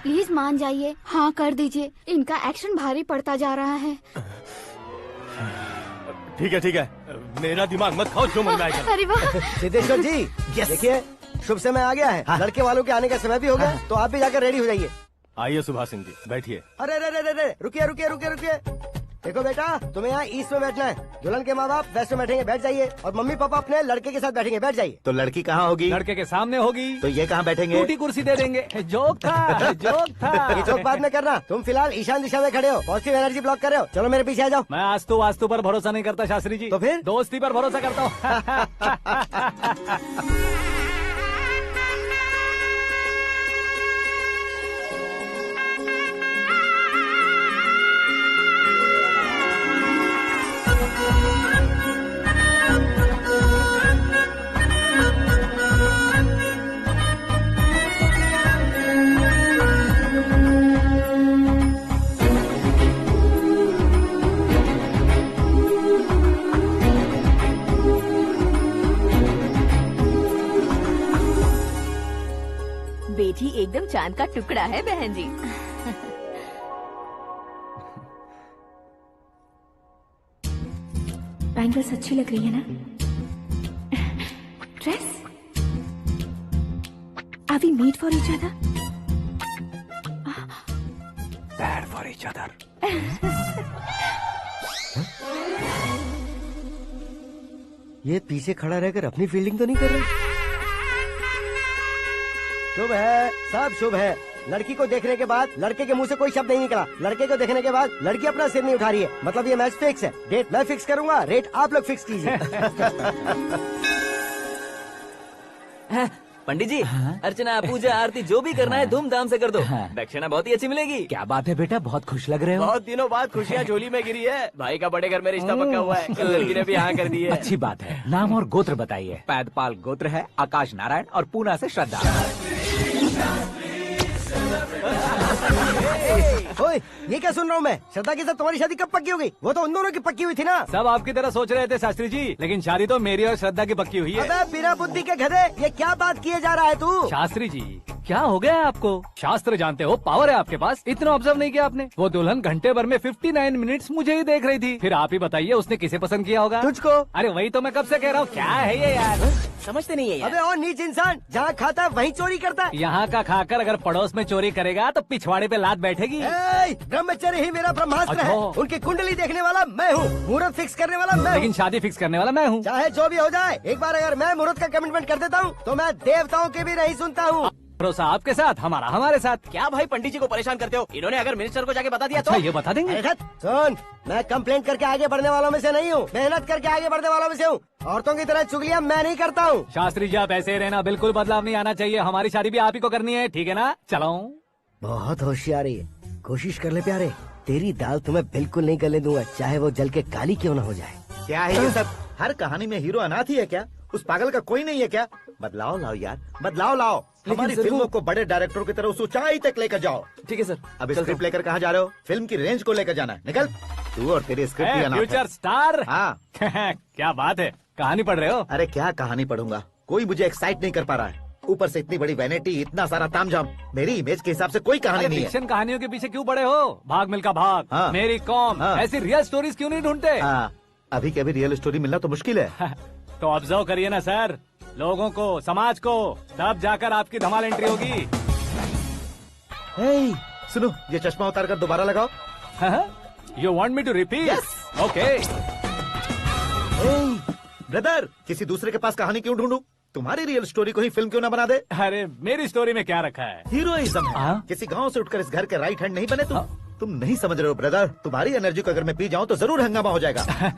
प्लीज मान जाइए, हाँ कर दीजिए। इनका एक्शन भारी पड़ता जा रहा है। ठीक है, मेरा दिमाग मत खाओ, जो मन में आएगा। अरे वाह सिद्धेश्वर जी, देखिए शुभ समय आ गया है। हाँ। लड़के वालों के आने का समय भी हो गया, तो आप भी जाकर रेडी हो जाइए। आइए सुभाष सिंह जी, बैठिए। अरे रे रे रे रे, रुकिए रुकिए रुकिए रुकिए। देखो बेटा, तुम्हें यहाँ ईस्ट में बैठना है। दुल्हन के माँ बाप वेस्ट में बैठेंगे, बैठ जाइए। और मम्मी पापा अपने लड़के के साथ बैठेंगे, बैठ जाइए। तो लड़की कहाँ होगी? लड़के के सामने होगी। तो ये कहाँ बैठेंगे? टूटी कुर्सी दे देंगे। जोक था, जोक था। ये जोक बाद में करना। तुम फिलहाल ईशान दिशा में खड़े हो, पॉजिटिव एनर्जी ब्लॉक कर रहे हो। चलो मेरे पीछे आ जाओ। मैं वास्तु पर भरोसा नहीं करता शास्त्री जी। तो फिर? दोस्ती पर भरोसा करता हूँ। बेटी एकदम चांद का टुकड़ा है बहन जी। बैंगल्स अच्छी लग रही है ना? Dress? Are we made for each other? Bad for each other. ये पीछे खड़ा रहकर अपनी फील्डिंग तो नहीं कर रहा? शुभ है, सब शुभ है। लड़की को देखने के बाद लड़के के मुंह से कोई शब्द नहीं निकला। लड़के को देखने के बाद लड़की अपना सिर नहीं उठा रही है। मतलब ये मैच फिक्स है। डेट मैं फिक्स करूंगा, रेट आप लोग फिक्स कीजिए। पंडित जी, अर्चना पूजा आरती जो भी करना है धूमधाम से कर दो। दक्षिणा बहुत ही अच्छी मिलेगी। क्या बात है बेटा, बहुत खुश लग रहे हो। बहुत दिनों बाद खुशियाँ झोली में गिरी है। भाई का बड़े घर में रिश्ता पक्का हुआ है। कल लड़की ने भी हाँ कर दी है। अच्छी बात है। नाम और गोत्र बताइए। पैदपाल गोत्र है, आकाश नारायण, और पूना से श्रद्धा। ओए, ये क्या सुन रहा हूँ मैं? श्रद्धा के साथ तुम्हारी शादी कब पक्की हो गई? वो तो उन दोनों की पक्की हुई थी ना। सब आपकी तरह सोच रहे थे शास्त्री जी, लेकिन शादी तो मेरी और श्रद्धा की पक्की हुई है। अबे बिना बुद्धि के गधे, ये क्या बात किए जा रहा है तू? शास्त्री जी, क्या हो गया है आपको? शास्त्र जानते हो, पावर है आपके पास। इतना ऑब्जर्व नहीं किया आपने? वो दुल्हन घंटे भर में 59 मिनट्स मुझे ही देख रही थी। फिर आप ही बताइए उसने किसे पसंद किया होगा? तुझको। अरे वही तो मैं कब से कह रहा हूँ, क्या है ये यार? समझते नहीं है यार। अबे और नीच इंसान, जहाँ खाता है वहीं चोरी करता है। यहाँ का खाकर अगर पड़ोस में चोरी करेगा तो पिछवाड़े पे लात बैठेगी। ब्रह्मचर्य ही मेरा ब्रह्मास्त्र है। अच्छा। उनकी कुंडली देखने वाला मैं हूँ, मुहूर्त फिक्स करने वाला मैं लेकिन हूँ। शादी फिक्स करने वाला मैं हूँ। चाहे जो भी हो जाए, एक बार अगर मैं मुहूर्त का कमिटमेंट कर देता हूँ तो मैं देवताओं के भी नहीं सुनता हूँ। भरोसा आपके साथ, हमारा हमारे साथ। क्या भाई पंडित जी को परेशान करते हो? इन्होंने अगर मिनिस्टर को जाके बता दिया अच्छा, तो ये बता देंगे। अरे धत, सुन, मैं कंप्लेंट करके आगे बढ़ने वालों में से नहीं हूँ, मेहनत करके आगे बढ़ने वालों में से हूँ। औरतों की तरह चुगलियाँ मैं नहीं करता हूँ। शास्त्री जी आप ऐसे ही रहना, बिल्कुल बदलाव नहीं आना चाहिए। हमारी शादी भी आप ही को करनी है, ठीक है ना? चलो। बहुत होशियारी है, कोशिश कर ले प्यारे। तेरी दाल तुम्हें बिल्कुल नहीं गलने दूंगा, चाहे वो जल के काली क्यों न हो जाए। क्या है ये सब? हर कहानी में हीरो अनाथ ही है क्या? उस पागल का कोई नहीं है क्या? बदलाव लाओ यार, बदलाव लाओ। हमारी फिल्मों को बड़े डायरेक्टरों की तरह उस ऊंचाई तक लेकर जाओ। ठीक है सर। अब स्क्रिप्ट लेकर कहाँ जा रहे हो? फिल्म की रेंज को लेकर जाना है। निकल तू और तेरे स्क्रिप्ट भी अनाथ है। Future star. हाँ। क्या बात है, कहानी पढ़ रहे हो? अरे क्या कहानी पढ़ूंगा, कोई मुझे एक्साइट नहीं कर पा रहा है। ऊपर से इतनी बड़ी वैनिटी, इतना सारा तामझाम। मेरी इमेज के हिसाब से कोई कहानी नहीं है। फिक्शन कहानियों के पीछे क्यों पड़े हो? भाग मिल्खा भाग, हाँ। मेरी कॉम, हाँ। ऐसी रियल स्टोरीज क्यों नहीं ढूंढते? हाँ, अभी के अभी रियल स्टोरी मिलना तो मुश्किल है। तो ऑब्जर्व करिए ना सर, लोगों को, समाज को, तब जाकर आपकी धमाल एंट्री होगी। सुनो, ये चश्मा उतार कर दोबारा लगाओ। You want me to repeat? Okay. Brother, किसी दूसरे के पास कहानी क्यों ढूंढूं? तुम्हारी रियल स्टोरी को ही फिल्म क्यों ना बना दे? अरे मेरी स्टोरी में क्या रखा है? हीरोइज्म है। किसी गांव से उठकर इस घर के राइट हैंड नहीं बने तुम नहीं समझ रहे हो ब्रदर। तुम्हारी एनर्जी को अगर मैं पी जाऊं तो जरूर हंगामा हो जाएगा।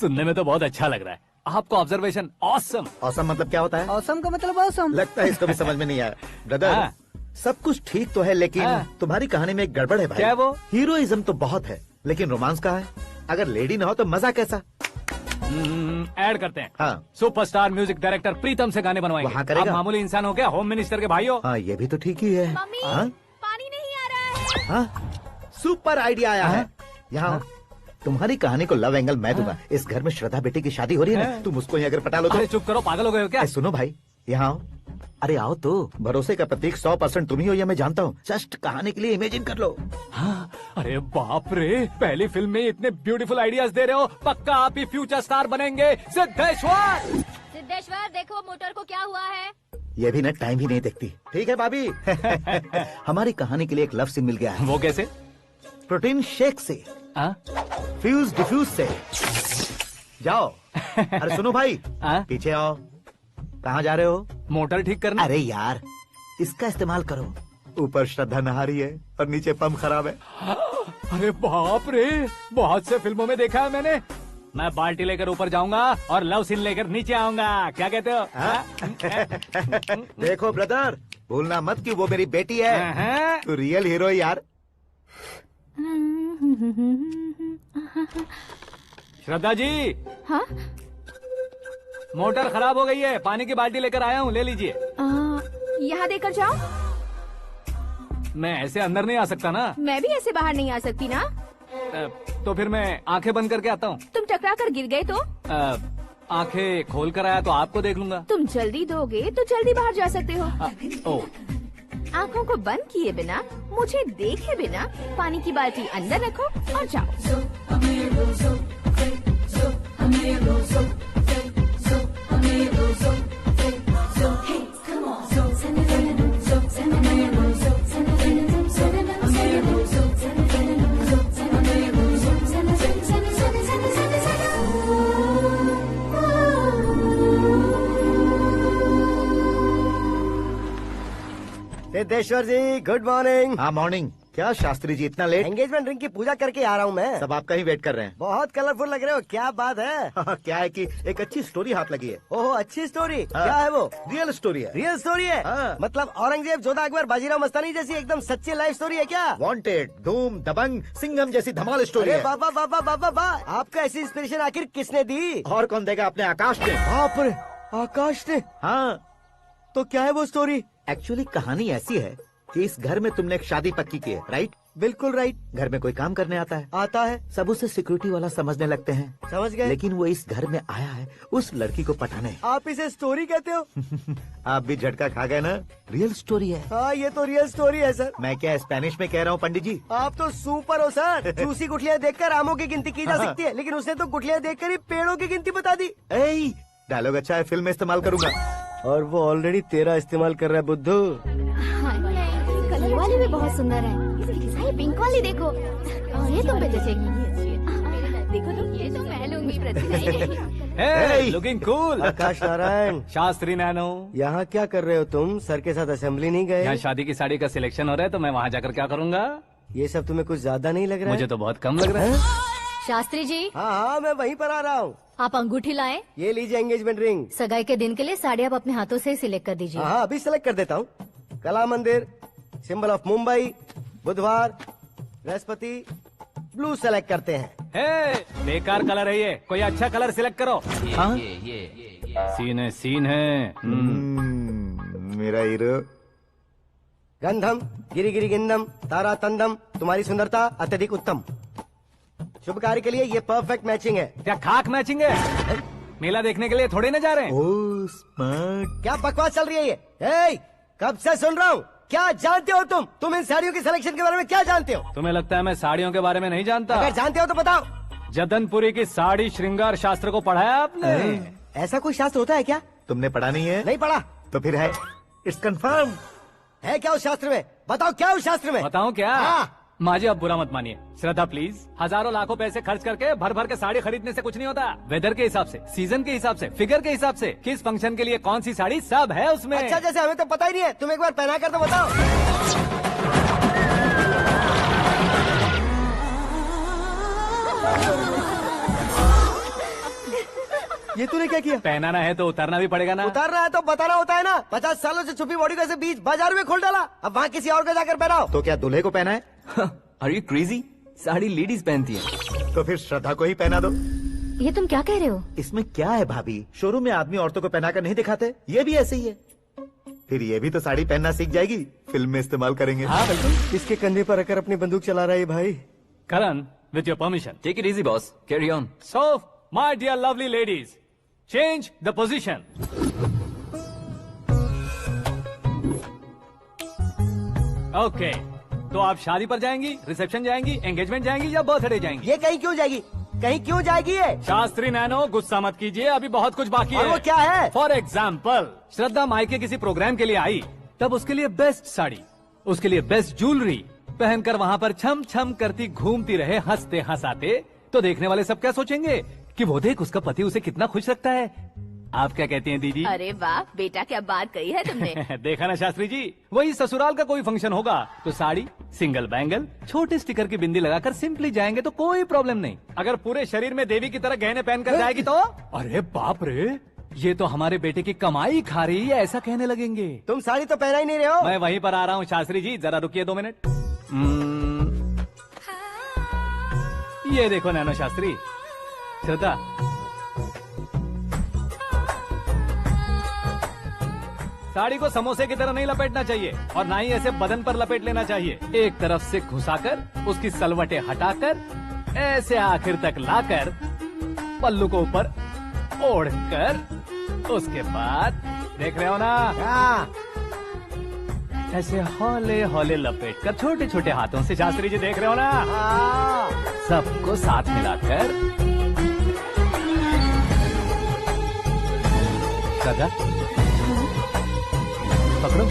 सुनने में तो बहुत अच्छा लग रहा है आपको। Observation awesome. ऑसम मतलब क्या होता है? औसम का मतलब औसम। लगता है इसको भी समझ में नहीं आया। ब्रदर, सब कुछ ठीक तो है, लेकिन तुम्हारी कहानी में एक गड़बड़ है भाई। क्या वो? हीरोइज्म तो बहुत है, लेकिन रोमांस कहाँ है? अगर लेडी ना हो तो मजा कैसा? ऐड करते हैं। हाँ। सुपरस्टार म्यूजिक डायरेक्टर प्रीतम से गाने बनवाएंगे। वहाँ करेगा? आप मामूली इंसान हो क्या, होम मिनिस्टर के भाई हो? हाँ, ये भी तो ठीक ही है। हाँ? पानी नहीं आ रहा है। हाँ? सुपर आइडिया आया है। यहाँ तुम्हारी कहानी को लव एंगल मैं दूंगा। इस घर में श्रद्धा बेटी की शादी हो रही है ना, तुम उसको ही अगर पटा लो तो। अरे चुप करो, पागल हो गए हो क्या? सुनो भाई, यहाँ आओ। अरे आओ तो, भरोसे का प्रतीक 100% तुम ही हो, ये मैं जानता हूँ। जस्ट कहानी के लिए इमेजिन कर लो। हाँ, अरे बाप रे, पहली फिल्म में इतने ब्यूटीफुल आइडियाज दे रहे हो, पक्का आप ही फ्यूचर स्टार बनेंगे। सिद्धेश्वर, सिद्धेश्वर देखो मोटर को क्या हुआ है। ये भी ना टाइम ही नहीं देखती। ठीक है भाभी। हमारी कहानी के लिए एक लव सीन मिल गया है। वो कैसे? प्रोटीन शेक से फ्यूज डिफ्यूज से जाओ। अरे सुनो भाई, पीछे आओ। कहाँ जा रहे हो? मोटर ठीक करना। अरे यार, इसका इस्तेमाल करो। ऊपर श्रद्धा नहा रही है और नीचे पंप खराब है। अरे बाप रे, बहुत से फिल्मों में देखा है मैंने। मैं बाल्टी लेकर ऊपर जाऊंगा और लव सीन लेकर नीचे आऊंगा। क्या कहते हो? देखो ब्रदर, भूलना मत कि वो मेरी बेटी है। तू रियल हीरो यार। श्रद्धा जी। हाँ? मोटर खराब हो गई है, पानी की बाल्टी लेकर आया हूँ, ले लीजिए। यहाँ देकर जाओ। मैं ऐसे अंदर नहीं आ सकता ना। मैं भी ऐसे बाहर नहीं आ सकती ना। तो फिर मैं आंखें बंद करके आता हूँ। तुम टकरा कर गिर गए तो? आंखें खोल कर आया तो आपको देख लूंगा। तुम जल्दी दोगे तो जल्दी बाहर जा सकते हो। आँखों को बंद किए बिना, मुझे देखे बिना पानी की बाल्टी अंदर रखो और जाओ। सिद्धेश्वर जी, गुड मॉर्निंग। हाँ मॉर्निंग। क्या शास्त्री जी इतना लेट? एंगेजमेंट रिंग की पूजा करके आ रहा हूँ मैं। सब आपका ही वेट कर रहे हैं। बहुत कलरफुल लग रहे हो, क्या बात है? क्या है कि एक अच्छी स्टोरी हाथ लगी है। ओहो, अच्छी स्टोरी। क्या है वो? रियल स्टोरी है। रियल स्टोरी है? मतलब औरंगजेब, जोधा अकबर, बाजीराव मस्तानी जैसी एकदम सच्ची लाइफ स्टोरी है क्या? वांटेड, धूम, दबंग, सिंघम जैसी धमाल स्टोरी है। बाबा बाबा बाबा बा, आपको ऐसी इंस्पिरेशन आखिर किसने दी? और कौन देगा? अपने आकाश ने। बाप रे, आकाश ने? हाँ। तो क्या है वो स्टोरी? एक्चुअली कहानी ऐसी है कि इस घर में तुमने एक शादी पक्की की है, राइट? बिल्कुल राइट। घर में कोई काम करने आता है? आता है। सब उसे सिक्योरिटी वाला समझने लगते हैं। समझ गए। लेकिन वो इस घर में आया है उस लड़की को पटाने। आप इसे स्टोरी कहते हो? आप भी झटका खा गए ना? रियल स्टोरी है। हाँ, ये तो रियल स्टोरी है सर। मैं क्या स्पेनिश में कह रहा हूँ पंडित जी? आप तो सुपर हो सर। चूसी गुठलियाँ देखकर आमों की गिनती की जा सकती है, लेकिन उसने तो गुठलियाँ देखकर ही पेड़ों की गिनती बता दी। डायलॉग अच्छा है, फिल्म में इस्तेमाल करूंगा। और वो ऑलरेडी तेरा इस्तेमाल कर रहा है बुद्धू। ये वाली भी बहुत सुंदर है। ये पिंक वाली देखो, ये तुम पे जचेगी। देखो तुम, ये तो मैं लूंगी। Looking cool. Akash Narayan. Shastri nano. यहाँ क्या कर रहे हो तुम? सर के साथ असेंबली नहीं गए? यहाँ शादी की साड़ी का सिलेक्शन हो रहा है, तो मैं वहाँ जाकर क्या करूँगा? ये सब तुम्हें कुछ ज्यादा नहीं लग रहा है? मुझे तो बहुत कम लग रहा है। शास्त्री जी। हाँ, मैं वहीं पर आ रहा हूँ। आप अंगूठी लाएं। ये लीजिए एंगेजमेंट रिंग। सगाई के दिन के लिए साड़ी आप अपने हाथों से सिलेक्ट कर दीजिए। हाँ, अभी सिलेक्ट कर देता हूँ। कला मंदिर, सिंबल ऑफ मुंबई, बुधवार, बृहस्पति, ब्लू सेलेक्ट करते हैं। बेकार कलर है ये, कोई अच्छा कलर सिलेक्ट करो। सीन है। मेरा हीरो। गंधम, गिरी गिरी गिंदम, तारा तंदम, तुम्हारी सुंदरता अत्यधिक उत्तम। शुभ कार्य के लिए ये परफेक्ट मैचिंग है। क्या खाक मैचिंग है? मेला देखने के लिए थोड़े न जा रहे हैं। Oh smart. क्या बकवास चल रही है ये? ए, कब से सुन रहा हूँ। क्या जानते हो तुम? तुम इन साड़ियों की सिलेक्शन के बारे में क्या जानते हो? तुम्हें लगता है मैं साड़ियों के बारे में नहीं जानता? अगर जानते हो तो बताओ। जदनपुरी की साड़ी श्रृंगार शास्त्र को पढ़ा है आपने? ऐसा कोई शास्त्र होता है क्या? तुमने पढ़ा नहीं है? नहीं पढ़ा। तो फिर है। It's confirm. है क्या उस शास्त्र में? बताओ क्या उस शास्त्र में? बताऊं क्या? हाँ। माँ जी, अब बुरा मत मानिए। श्रद्धा प्लीज, हजारों लाखों पैसे खर्च करके भर भर के साड़ी खरीदने से कुछ नहीं होता। वेदर के हिसाब से, सीजन के हिसाब से, फिगर के हिसाब से, किस फंक्शन के लिए कौन सी साड़ी, सब है उसमें। अच्छा, जैसे हमें तो पता ही नहीं है, तुम एक बार पहना कर तो बताओ। ये तूने क्या किया? पहनाना है तो उतारना भी पड़ेगा ना। उतारना है तो बताना होता है ना। 50 सालों से छुपी बॉडी को ऐसे बीच बाजार में खोल डाला, अब वहाँ किसी और को जाकर पहनाओ। तो क्या दूल्हे को पहना है? Are you crazy? Sari ladies पहनती है। तो फिर श्रद्धा को ही पहना दो। ये तुम क्या कह रहे हो? इसमें क्या है भाभी? शोरूम में आदमी औरतों को पहनाकर नहीं दिखाते? ये भी ऐसे ही है। फिर ये भी तो साड़ी पहनना सीख जाएगी, फिल्म में इस्तेमाल करेंगे। हाँ बिल्कुल। इसके कंधे पर रखकर अपनी बंदूक चला रहा है भाई। करण, with your permission. Take it easy, boss. Carry on. So, my dear lovely ladies, change the position. Okay. तो आप शादी पर जाएंगी, रिसेप्शन जाएंगी, एंगेजमेंट जाएंगी या बर्थडे जाएंगी? ये कहीं क्यों जाएगी? कहीं क्यों जाएगी ये? शास्त्री नैनो, गुस्सा मत कीजिए, अभी बहुत कुछ बाकी और है। वो क्या है? फॉर एग्जाम्पल, श्रद्धा मायके किसी प्रोग्राम के लिए आई, तब उसके लिए बेस्ट साड़ी, उसके लिए बेस्ट ज्वेलरी, पहनकर वहाँ पर छम छम करती घूमती रहे हंसते हंसाते, तो देखने वाले सब क्या सोचेंगे कि वो देख उसका पति उसे कितना खुश रखता है। आप क्या कहती हैं दीदी? अरे वाह बेटा, क्या बात कही है तुमने। देखा ना शास्त्री जी, वही ससुराल का कोई फंक्शन होगा तो साड़ी, सिंगल बैंगल, छोटे स्टिकर की बिंदी लगाकर सिंपली जाएंगे तो कोई प्रॉब्लम नहीं। अगर पूरे शरीर में देवी की तरह गहने पहनकर जाएगी तो अरे बाप रे, ये तो हमारे बेटे की कमाई खा रही है, ऐसा कहने लगेंगे। तुम साड़ी तो पहना ही नहीं रहे हो। मैं वहीं पर आ रहा हूँ शास्त्री जी, जरा रुकिए 2 मिनट। ये देखो नैनो शास्त्री, श्रद्धा, साड़ी को समोसे की तरह नहीं लपेटना चाहिए और ना ही ऐसे बदन पर लपेट लेना चाहिए। एक तरफ से घुसाकर उसकी सलवटें हटाकर ऐसे आखिर तक लाकर पल्लू को ऊपर ओढ़कर उसके बाद देख रहे हो ना, ऐसे हौले हौले लपेट कर छोटे छोटे हाथों से, शास्त्री जी देख रहे हो ना, सबको साथ मिलाकर सदा पकड़ो।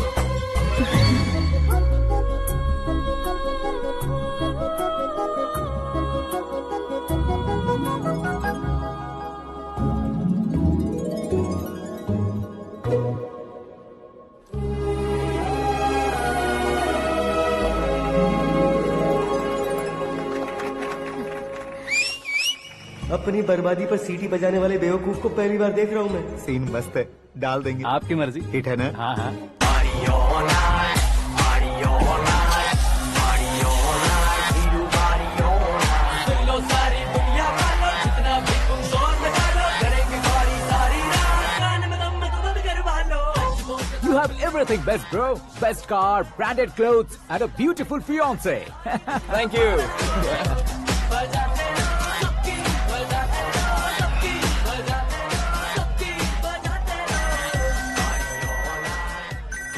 अपनी बर्बादी पर सीटी बजाने वाले बेवकूफ को पहली बार देख रहा हूँ मैं। सीन मस्त है, डाल देंगे। आपकी मर्जी। हिट है ना? हाँ हाँ। You have everything best, bro. Best car, branded clothes, and a beautiful fiance. Thank you.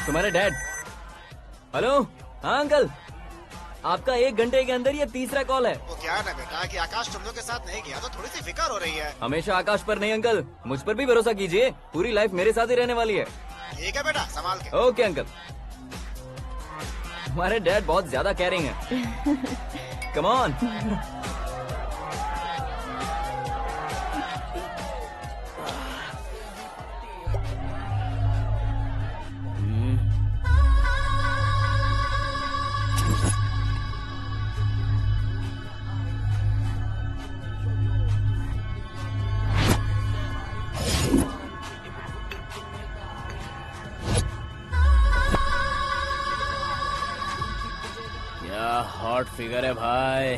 तुम्हारे डैड। हेलो, हाँ अंकल, आपका 1 घंटे के अंदर ये तीसरा कॉल है। वो क्या है ना बेटा कि आकाश तुम लोग के साथ नहीं गया तो थोड़ी सी फिक्र हो रही है। हमेशा आकाश पर नहीं अंकल, मुझ पर भी भरोसा कीजिए, पूरी लाइफ मेरे साथ ही रहने वाली है। ठीक है बेटा, संभाल के। Okay uncle. हमारे डैड बहुत ज्यादा केयरिंग है। Come on. हॉट फिगर है भाई।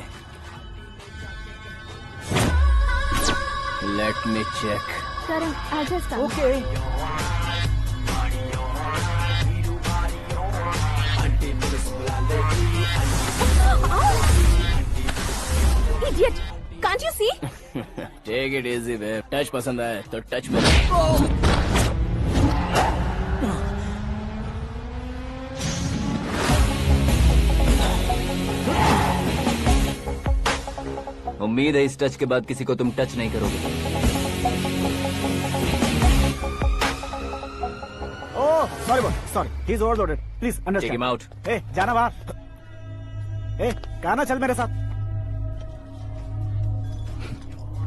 Let me check. Karan, I'll just come. Okay. Idiot! Can't you see? Take it easy, babe. Touch पसंद आए तो टच में। उम्मीद है इस टच के बाद किसी को तुम टच नहीं करोगे। Oh sorry boy, sorry, he is overloaded, please understand. Take him out. ए जाना बाहर। ए गाना चल मेरे साथ।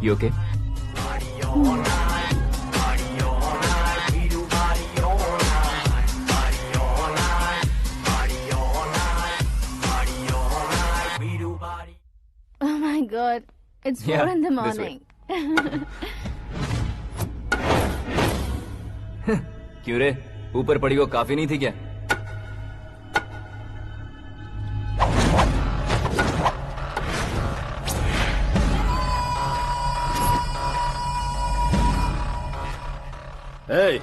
You okay? Oh my God, it's 4 in the morning. क्यों रे, ऊपर पड़ी वो काफी नहीं थी क्या? Hey,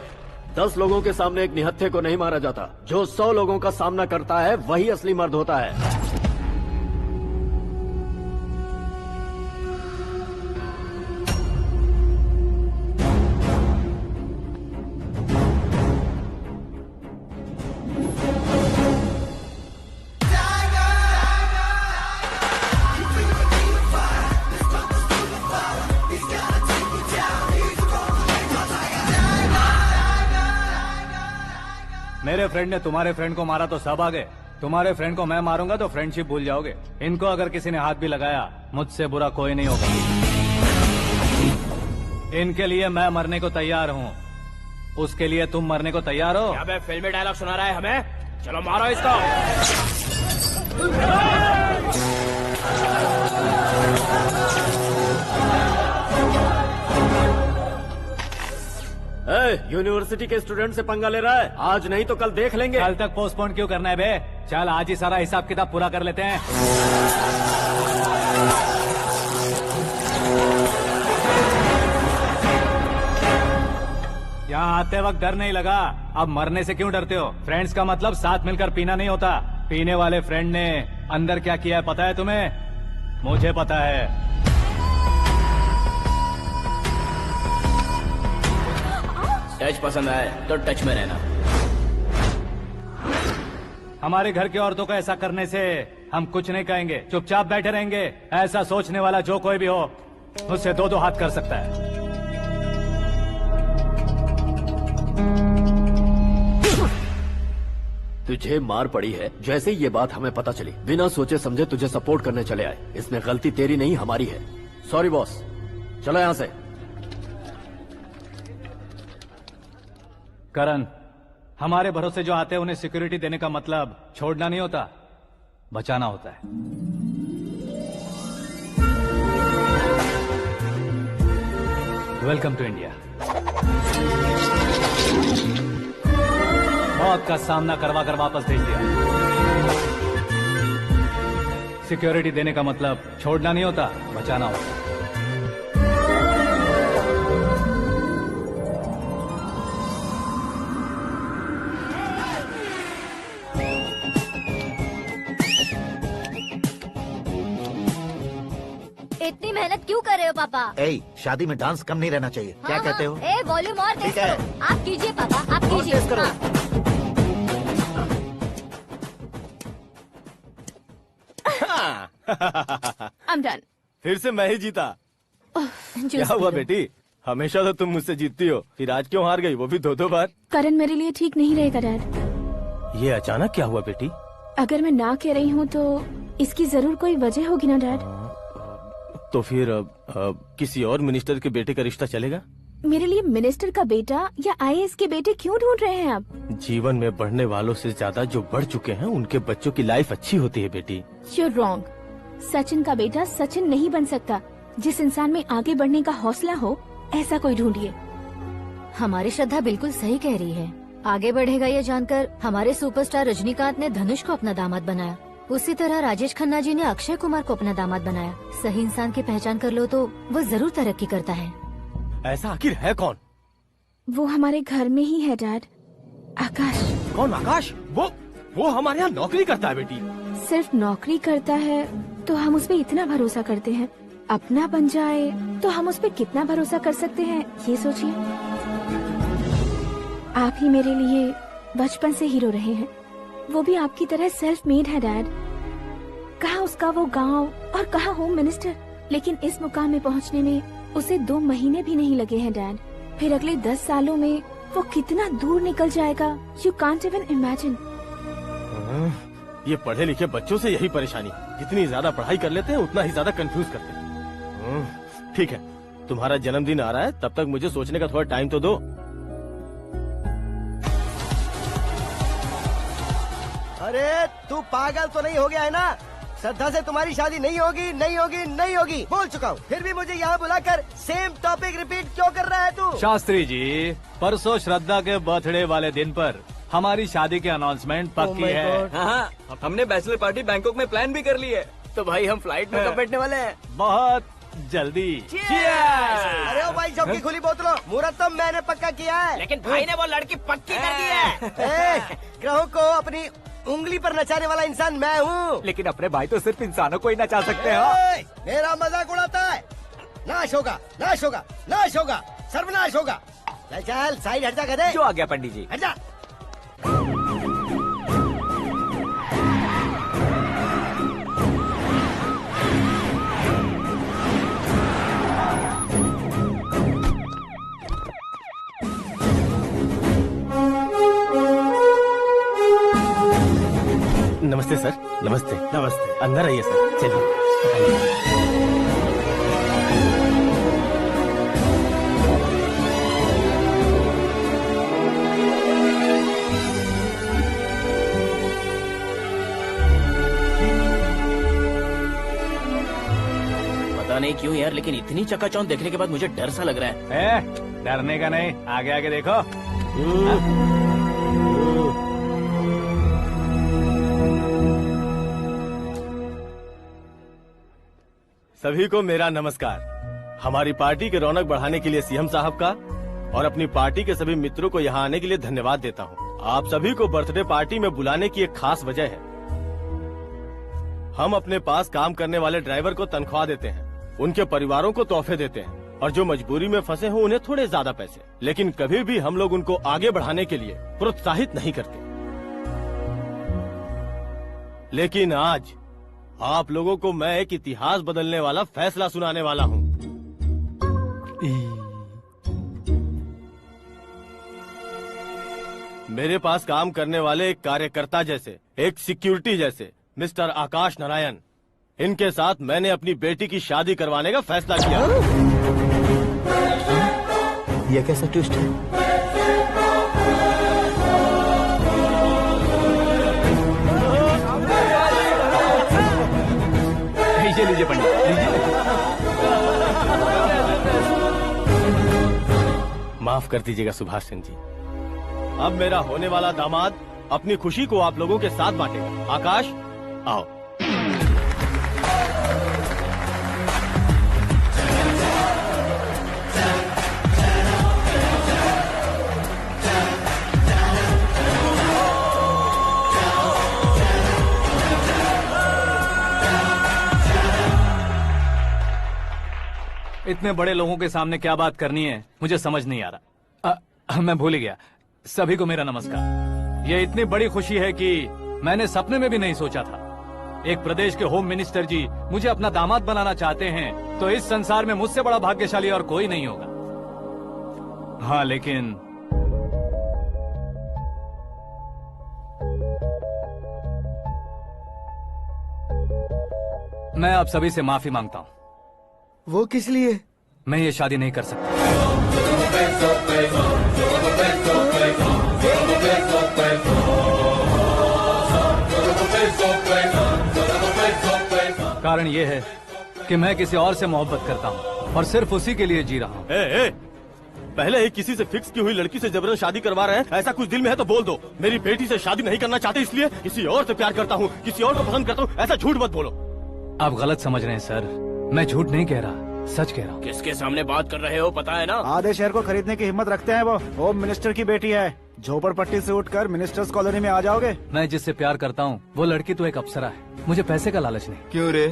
10 लोगों के सामने एक निहत्थे को नहीं मारा जाता। जो 100 लोगों का सामना करता है वही असली मर्द होता है। मेरे फ्रेंड ने तुम्हारे फ्रेंड को मारा तो सब आ गए, तुम्हारे फ्रेंड को मैं मारूंगा तो फ्रेंडशिप भूल जाओगे। इनको अगर किसी ने हाथ भी लगाया, मुझसे बुरा कोई नहीं होगा। इनके लिए मैं मरने को तैयार हूँ, उसके लिए तुम मरने को तैयार हो? अबे फिल्मी डायलॉग सुना रहा है हमें? चलो मारो इसको। यूनिवर्सिटी के स्टूडेंट से पंगा ले रहा है, आज नहीं तो कल देख लेंगे। कल तक पोस्टपोन क्यों करना है बे? चल आज ही सारा हिसाब किताब पूरा कर लेते हैं। यहाँ आते वक्त डर नहीं लगा, अब मरने से क्यों डरते हो? फ्रेंड्स का मतलब साथ मिलकर पीना नहीं होता। पीने वाले फ्रेंड ने अंदर क्या किया है पता है तुम्हें? मुझे पता है। टच पसंद आए तो टच में रहना। हमारे घर की औरतों को ऐसा करने से हम कुछ नहीं कहेंगे, चुपचाप बैठे रहेंगे। ऐसा सोचने वाला जो कोई भी हो, उससे दो हाथ कर सकता है। तुझे मार पड़ी है, जैसे ये बात हमें पता चली, बिना सोचे समझे तुझे सपोर्ट करने चले आए। इसमें गलती तेरी नहीं हमारी है। सॉरी बॉस, चलो यहाँ से। करण, हमारे भरोसे जो आते हैं उन्हें सिक्योरिटी देने का मतलब छोड़ना नहीं होता, बचाना होता है। Welcome to India. मौत का सामना करवा कर वापस भेज दिया। सिक्योरिटी देने का मतलब छोड़ना नहीं होता, बचाना होता है। इतनी मेहनत क्यों कर रहे हो पापा? ए, शादी में डांस कम नहीं रहना चाहिए। क्या कहते हो? ए वॉल्यूम और तेज ठीक है। करो। आप कीजिए पापा, आप कीजिए। तेज करो। I'm done. फिर से मैं ही जीता। क्या हुआ बेटी? हमेशा तो तुम मुझसे जीतती हो, फिर आज क्यों हार गई, वो भी दो बार? करण मेरे लिए ठीक नहीं रहेगा डैड। ये अचानक क्या हुआ बेटी? अगर मैं ना कह रही हूँ तो इसकी जरूर कोई वजह होगी ना डैड। तो फिर किसी और मिनिस्टर के बेटे का रिश्ता चलेगा? मेरे लिए मिनिस्टर का बेटा या IAS के बेटे क्यों ढूंढ रहे हैं आप? जीवन में बढ़ने वालों से ज्यादा जो बढ़ चुके हैं उनके बच्चों की लाइफ अच्छी होती है बेटी। You're wrong. सचिन का बेटा सचिन नहीं बन सकता। जिस इंसान में आगे बढ़ने का हौसला हो, ऐसा कोई ढूंढिए। हमारी श्रद्धा बिल्कुल सही कह रही है। आगे बढ़ेगा ये जानकर हमारे सुपरस्टार रजनीकांत ने धनुष को अपना दामाद बनाया। उसी तरह राजेश खन्ना जी ने अक्षय कुमार को अपना दामाद बनाया। सही इंसान की पहचान कर लो तो वो जरूर तरक्की करता है। ऐसा आखिर है कौन? वो हमारे घर में ही है डैड, आकाश। कौन आकाश? वो हमारे यहाँ नौकरी करता है बेटी। सिर्फ नौकरी करता है तो हम उस पर इतना भरोसा करते हैं, अपना बन जाए तो हम उस पर कितना भरोसा कर सकते हैं, ये सोचिए। आप ही मेरे लिए बचपन से हीरो रहे हैं, वो भी आपकी तरह सेल्फ मेड है डैड। कहाँ उसका वो गांव और कहाँ होम मिनिस्टर, लेकिन इस मुकाम में पहुँचने में उसे 2 महीने भी नहीं लगे हैं डैड। फिर अगले 10 सालों में वो कितना दूर निकल जाएगा, यू कांट इवन इमेजिन। ये पढ़े लिखे बच्चों से यही परेशानी, जितनी ज्यादा पढ़ाई कर लेते हैं उतना ही ज्यादा कंफ्यूज करते हैं। ठीक है, तुम्हारा जन्मदिन आ रहा है, तब तक मुझे सोचने का थोड़ा टाइम तो दो। अरे तू पागल तो नहीं हो गया है ना? श्रद्धा से तुम्हारी शादी नहीं होगी, नहीं होगी, नहीं होगी, बोल चुका हूँ। फिर भी मुझे यहाँ बुलाकर सेम टॉपिक रिपीट क्यों कर रहा है तू? शास्त्री जी, परसों श्रद्धा के बर्थडे वाले दिन पर हमारी शादी की अनाउंसमेंट पक्की है। हाँ, हमने बैचलर पार्टी बैंकॉक में प्लान भी कर ली है। तो भाई हम फ्लाइट में कब बैठने वाले हैं? बहुत जल्दी। अरे ओ भाई, सबकी खुली बोतलों, मुहूर्त तो मैंने पक्का किया है। लेकिन भाई ने वो लड़की पक्की कर दी है। ग्रहों को अपनी उंगली पर नचाने वाला इंसान मैं हूँ। लेकिन अपने भाई तो सिर्फ इंसानों को ही नचा सकते हैं। मेरा मजाक उड़ाता है? नाश होगा, नाश होगा, नाश होगा, सर्वनाश होगा। चल साइड हट जा गधे। जो आ गया पंडित जी। हट जा। नमस्ते सर। नमस्ते। नमस्ते। अंदर आइए सर। चलिए। पता नहीं क्यों यार, लेकिन इतनी चकाचौंध देखने के बाद मुझे डर सा लग रहा है। डरने का नहीं, आगे आगे देखो। सभी को मेरा नमस्कार। हमारी पार्टी की रौनक बढ़ाने के लिए सीएम साहब का और अपनी पार्टी के सभी मित्रों को यहाँ आने के लिए धन्यवाद देता हूँ। आप सभी को बर्थडे पार्टी में बुलाने की एक खास वजह है। हम अपने पास काम करने वाले ड्राइवर को तनख्वाह देते हैं, उनके परिवारों को तोहफे देते हैं और जो मजबूरी में फंसे हो उन्हें थोड़े ज्यादा पैसे। लेकिन कभी भी हम लोग उनको आगे बढ़ाने के लिए प्रोत्साहित नहीं करते। लेकिन आज आप लोगों को मैं एक इतिहास बदलने वाला फैसला सुनाने वाला हूँ। मेरे पास काम करने वाले एक कार्यकर्ता जैसे, एक सिक्योरिटी जैसे मिस्टर आकाश नारायण, इनके साथ मैंने अपनी बेटी की शादी करवाने का फैसला किया। यह कैसा ट्विस्ट है? लीजिए पंडित, लीजिए। माफ कर दीजिएगा सुभाष सिंह जी। अब मेरा होने वाला दामाद अपनी खुशी को आप लोगों के साथ बांटेगा। आकाश, आओ। इतने बड़े लोगों के सामने क्या बात करनी है मुझे समझ नहीं आ रहा। मैं भूल ही गया। सभी को मेरा नमस्कार। ये इतनी बड़ी खुशी है कि मैंने सपने में भी नहीं सोचा था। एक प्रदेश के होम मिनिस्टर जी मुझे अपना दामाद बनाना चाहते हैं तो इस संसार में मुझसे बड़ा भाग्यशाली और कोई नहीं होगा। हाँ, लेकिन मैं आप सभी से माफी मांगता हूँ। वो किस लिए? मैं ये शादी नहीं कर सकता। कारण ये है कि मैं किसी और से मोहब्बत करता हूँ और सिर्फ उसी के लिए जी रहा हूँ। पहले ही किसी से फिक्स की हुई लड़की से जबरन शादी करवा रहे हैं। ऐसा कुछ दिल में है तो बोल दो। मेरी बेटी से शादी नहीं करना चाहते इसलिए किसी और से प्यार करता हूँ, किसी और को पसंद करता हूँ, ऐसा झूठ मत बोलो। आप गलत समझ रहे हैं सर। मैं झूठ नहीं कह रहा, सच कह रहा हूँ। किसके सामने बात कर रहे हो पता है ना? आधे शहर को खरीदने की हिम्मत रखते हैं वो। होम मिनिस्टर की बेटी है। झोपड़पट्टी से उठकर मिनिस्टर्स कॉलोनी में आ जाओगे। मैं जिससे प्यार करता हूँ वो लड़की तो एक अप्सरा है। मुझे पैसे का लालच नहीं। क्यों रे,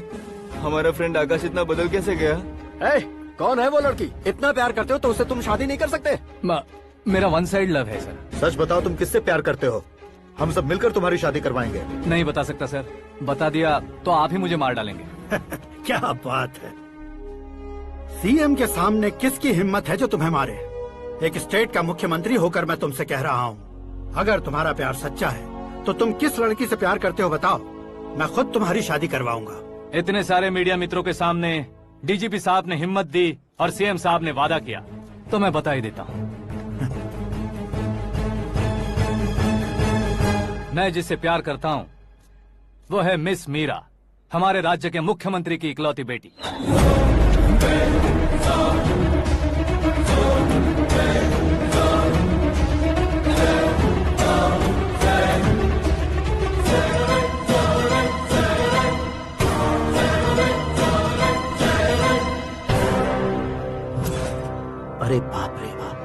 हमारा फ्रेंड आकाश इतना बदल कैसे गया? कौन है वो लड़की? इतना प्यार करते हो तो उससे तुम शादी नहीं कर सकते? मेरा वन साइड लव है सर। सच बताओ, तुम किससे प्यार करते हो? हम सब मिलकर तुम्हारी शादी करवाएंगे। नहीं बता सकता सर। बता दिया तो आप ही मुझे मार डालेंगे। क्या बात है। सीएम के सामने किसकी हिम्मत है जो तुम्हें मारे? एक स्टेट का मुख्यमंत्री होकर मैं तुमसे कह रहा हूँ, अगर तुम्हारा प्यार सच्चा है तो तुम किस लड़की से प्यार करते हो बताओ। मैं खुद तुम्हारी शादी करवाऊंगा। इतने सारे मीडिया मित्रों के सामने डीजीपी साहब ने हिम्मत दी और सीएम साहब ने वादा किया तो मैं बता ही देता हूँ। मैं जिससे प्यार करता हूँ वो है मिस मीरा, हमारे राज्य के मुख्यमंत्री की इकलौती बेटी। अरे बाप रे बाप,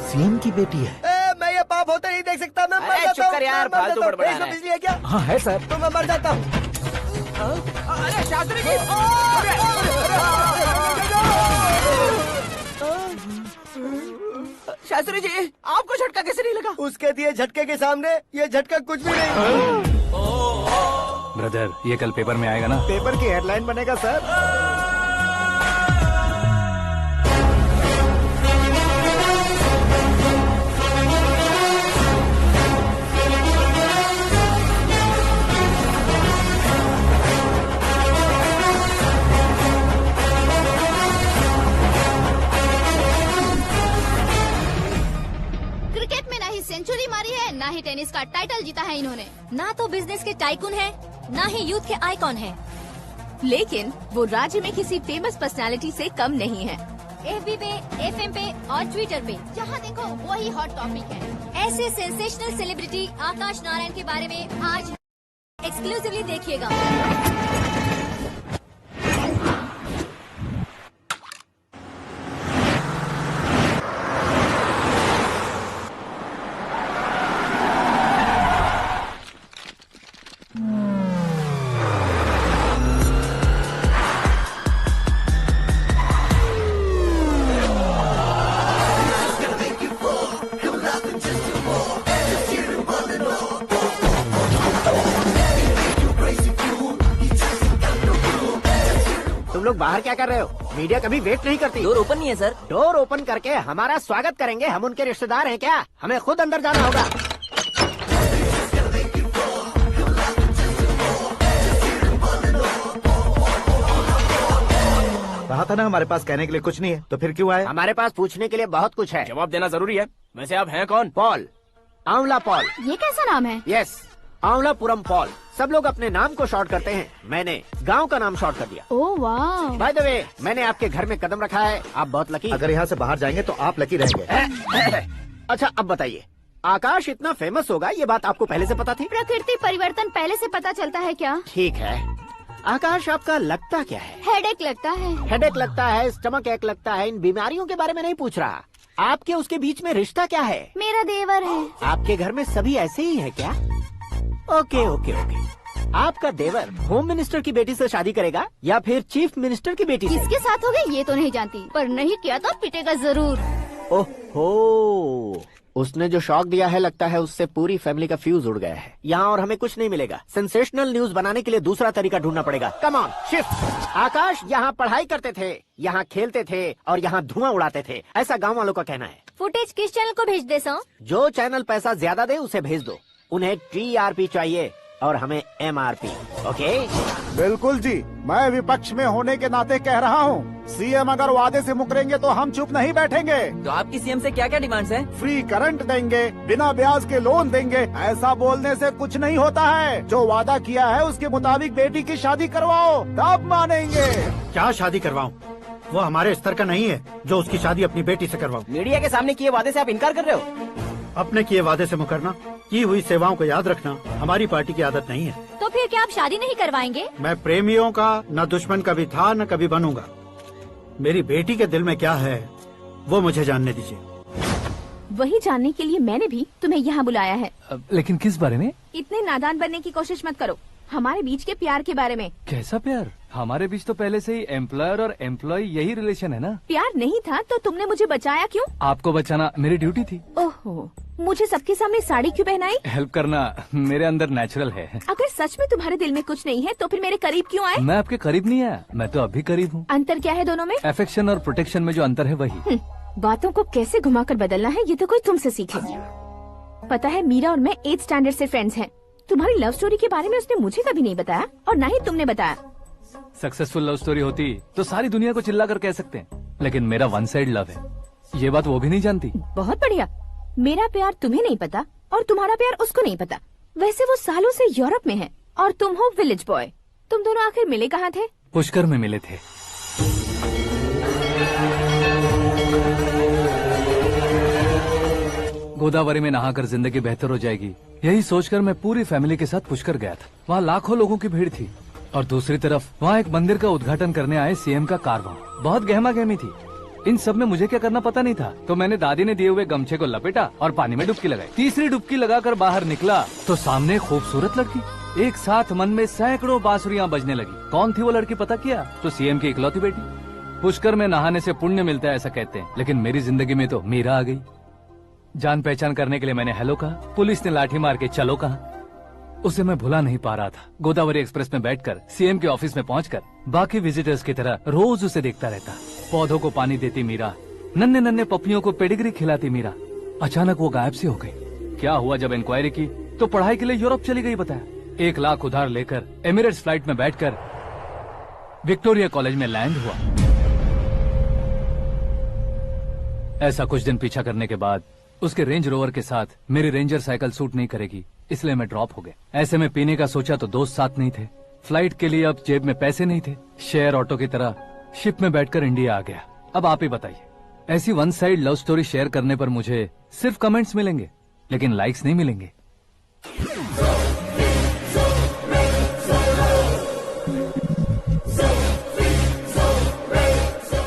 सीएम की बेटी है। मैं ये पाप होते नहीं देख सकता। मैं मर जाता हूँ। चुप कर यार, फालतू बड़बड़ा रहा है। बिजली है क्या? हाँ है सर। तो मैं मर जाता हूँ। अरे शास्त्री जी! शास्त्री जी, आपको झटका कैसे नहीं लगा? उसके दिए झटके के सामने ये झटका कुछ भी नहीं। ब्रदर, ये कल पेपर में आएगा ना? पेपर की हेडलाइन बनेगा सर। का टाइटल जीता है इन्होंने। ना तो बिजनेस के टाइकून है, ना ही यूथ के आइकॉन है, लेकिन वो राज्य में किसी फेमस पर्सनालिटी से कम नहीं है। FB पे, FM पे और ट्विटर पे जहाँ देखो वही हॉट टॉपिक है। ऐसे सेंसेशनल सेलिब्रिटी आकाश नारायण के बारे में आज एक्सक्लूसिवली देखिएगा। तुम लोग बाहर क्या कर रहे हो? मीडिया कभी वेट नहीं करती। डोर ओपन नहीं है सर। डोर ओपन करके हमारा स्वागत करेंगे? हम उनके रिश्तेदार हैं क्या? हमें खुद अंदर जाना होगा। कहा था ना हमारे पास कहने के लिए कुछ नहीं है, तो फिर क्यों आए? हमारे पास पूछने के लिए बहुत कुछ है। जवाब देना जरूरी है। वैसे आप हैं कौन? पॉल, आंवला पॉल। ये कैसा नाम है? Yes, Aanwalapuram Paul. सब लोग अपने नाम को शॉर्ट करते हैं, मैंने गांव का नाम शॉर्ट कर दिया। ओह वाह। बाय द वे, मैंने आपके घर में कदम रखा है, आप बहुत लकी। अगर यहाँ से बाहर जाएंगे तो आप लकी रहेंगे। अच्छा अब बताइए, आकाश इतना फेमस होगा ये बात आपको पहले से पता थी? प्रकृति परिवर्तन पहले से पता चलता है क्या? ठीक है, आकाश आपका लगता क्या है? हेडेक लगता है। हेडेक लगता है, स्टमक एक लगता है, इन बीमारियों के बारे में नहीं पूछ रहा। आपके उसके बीच में रिश्ता क्या है? मेरा देवर है। आपके घर में सभी ऐसे ही है क्या? Okay okay okay. आपका देवर होम मिनिस्टर की बेटी से शादी करेगा या फिर चीफ मिनिस्टर की बेटी से? किसके साथ होगा ये तो नहीं जानती, पर नहीं किया तो पिटेगा जरूर। ओहो, उसने जो शॉक दिया है लगता है उससे पूरी फैमिली का फ्यूज उड़ गया है। यहाँ और हमें कुछ नहीं मिलेगा। सेंसेशनल न्यूज बनाने के लिए दूसरा तरीका ढूंढना पड़ेगा। Come on shift. आकाश यहाँ पढ़ाई करते थे, यहाँ खेलते थे और यहाँ धुआं उड़ाते थे, ऐसा गाँव वालों का कहना है। फुटेज किस चैनल को भेज दे सो? जो चैनल पैसा ज्यादा दे उसे भेज दो। उन्हें TRP चाहिए और हमें MRP। ओके? बिल्कुल जी, मैं विपक्ष में होने के नाते कह रहा हूँ, सीएम अगर वादे से मुकरेंगे तो हम चुप नहीं बैठेंगे। तो आपकी सीएम से क्या क्या डिमांड्स हैं? फ्री करंट देंगे, बिना ब्याज के लोन देंगे। ऐसा बोलने से कुछ नहीं होता है। जो वादा किया है उसके मुताबिक बेटी की शादी करवाओ, तब मानेंगे। क्या शादी करवाऊं? वो हमारे स्तर का नहीं है जो उसकी शादी अपनी बेटी से करवाऊं। मीडिया के सामने किए वादे से आप इनकार कर रहे हो? अपने किए वादे से मुकरना, की हुई सेवाओं को याद रखना हमारी पार्टी की आदत नहीं है। तो फिर क्या आप शादी नहीं करवाएंगे? मैं प्रेमियों का न दुश्मन कभी था न कभी बनूंगा। मेरी बेटी के दिल में क्या है वो मुझे जानने दीजिए। वही जानने के लिए मैंने भी तुम्हें यहाँ बुलाया है। लेकिन किस बारे में? इतने नादान बनने की कोशिश मत करो। हमारे बीच के प्यार के बारे में। कैसा प्यार? हमारे बीच तो पहले से ही एम्प्लॉयर और एम्प्लॉय यही रिलेशन है ना। प्यार नहीं था तो तुमने मुझे बचाया क्यों? आपको बचाना मेरी ड्यूटी थी। ओहो, मुझे सबके सामने साड़ी क्यों पहनाई? हेल्प करना मेरे अंदर नेचुरल है। अगर सच में तुम्हारे दिल में कुछ नहीं है तो फिर मेरे करीब क्यों आए? मैं आपके करीब नहीं आया, मैं तो अभी करीब हूँ। अंतर क्या है दोनों में? अफेक्शन और प्रोटेक्शन में जो अंतर है वही। बातों को कैसे घुमाकर बदलना है ये तो कोई तुमसे सीखे। पता है, मीरा और मैं 8th स्टैंडर्ड से फ्रेंड्स हैं। तुम्हारी लव स्टोरी के बारे में उसने मुझे कभी नहीं बताया और न ही तुमने बताया। सक्सेसफुल लव स्टोरी होती तो सारी दुनिया को चिल्ला कर कह सकते हैं, लेकिन मेरा वन साइड लव है, ये बात वो भी नहीं जानती। बहुत बढ़िया। मेरा प्यार तुम्हें नहीं पता और तुम्हारा प्यार उसको नहीं पता। वैसे वो सालों से यूरोप में है और तुम हो विलेज बॉय। तुम दोनों आखिर मिले कहाँ थे? पुष्कर में मिले थे। गोदावरी में नहाकर जिंदगी बेहतर हो जाएगी, यही सोचकर मैं पूरी फैमिली के साथ पुष्कर गया था। वहाँ लाखों लोगों की भीड़ थी और दूसरी तरफ वहाँ एक मंदिर का उद्घाटन करने आए सीएम का कारवां। बहुत गहमा गहमी थी। इन सब में मुझे क्या करना पता नहीं था, तो मैंने दादी ने दिए हुए गमछे को लपेटा और पानी में डुबकी लगाई। तीसरी डुबकी लगाकर बाहर निकला तो सामने एक खूबसूरत लड़की। एक साथ मन में सैकड़ों बांसुरियां बजने लगी। कौन थी वो लड़की पता किया? तो सीएम की इकलौती बेटी। पुष्कर में नहाने से पुण्य मिलता है ऐसा कहते हैं, लेकिन मेरी जिंदगी में तो मीरा आ गई। जान पहचान करने के लिए मैंने हेलो कहा, पुलिस ने लाठी मार के चलो कहा। उसे मैं भुला नहीं पा रहा था। गोदावरी एक्सप्रेस में बैठकर सीएम के ऑफिस में पहुंचकर बाकी विजिटर्स की तरह रोज उसे देखता रहता। पौधों को पानी देती मीरा, नन्हे नन्हे पपियों को पेडिग्री खिलाती मीरा। अचानक वो गायब सी हो गई। क्या हुआ? जब इंक्वायरी की तो पढ़ाई के लिए यूरोप चली गई बताया। 1 लाख उधार लेकर एमिरेट्स फ्लाइट में बैठकर विक्टोरिया कॉलेज में लैंड हुआ। ऐसा कुछ दिन पीछा करने के बाद उसके रेंज रोवर के साथ मेरी रेंजर साइकिल सूट नहीं करेगी, इसलिए मैं ड्रॉप हो गया। ऐसे में पीने का सोचा तो दोस्त साथ नहीं थे, फ्लाइट के लिए अब जेब में पैसे नहीं थे, शेयर ऑटो की तरह शिप में बैठकर इंडिया आ गया। अब आप ही बताइए, ऐसी one side love story share करने पर मुझे सिर्फ कमेंट्स मिलेंगे लेकिन लाइक्स नहीं मिलेंगे।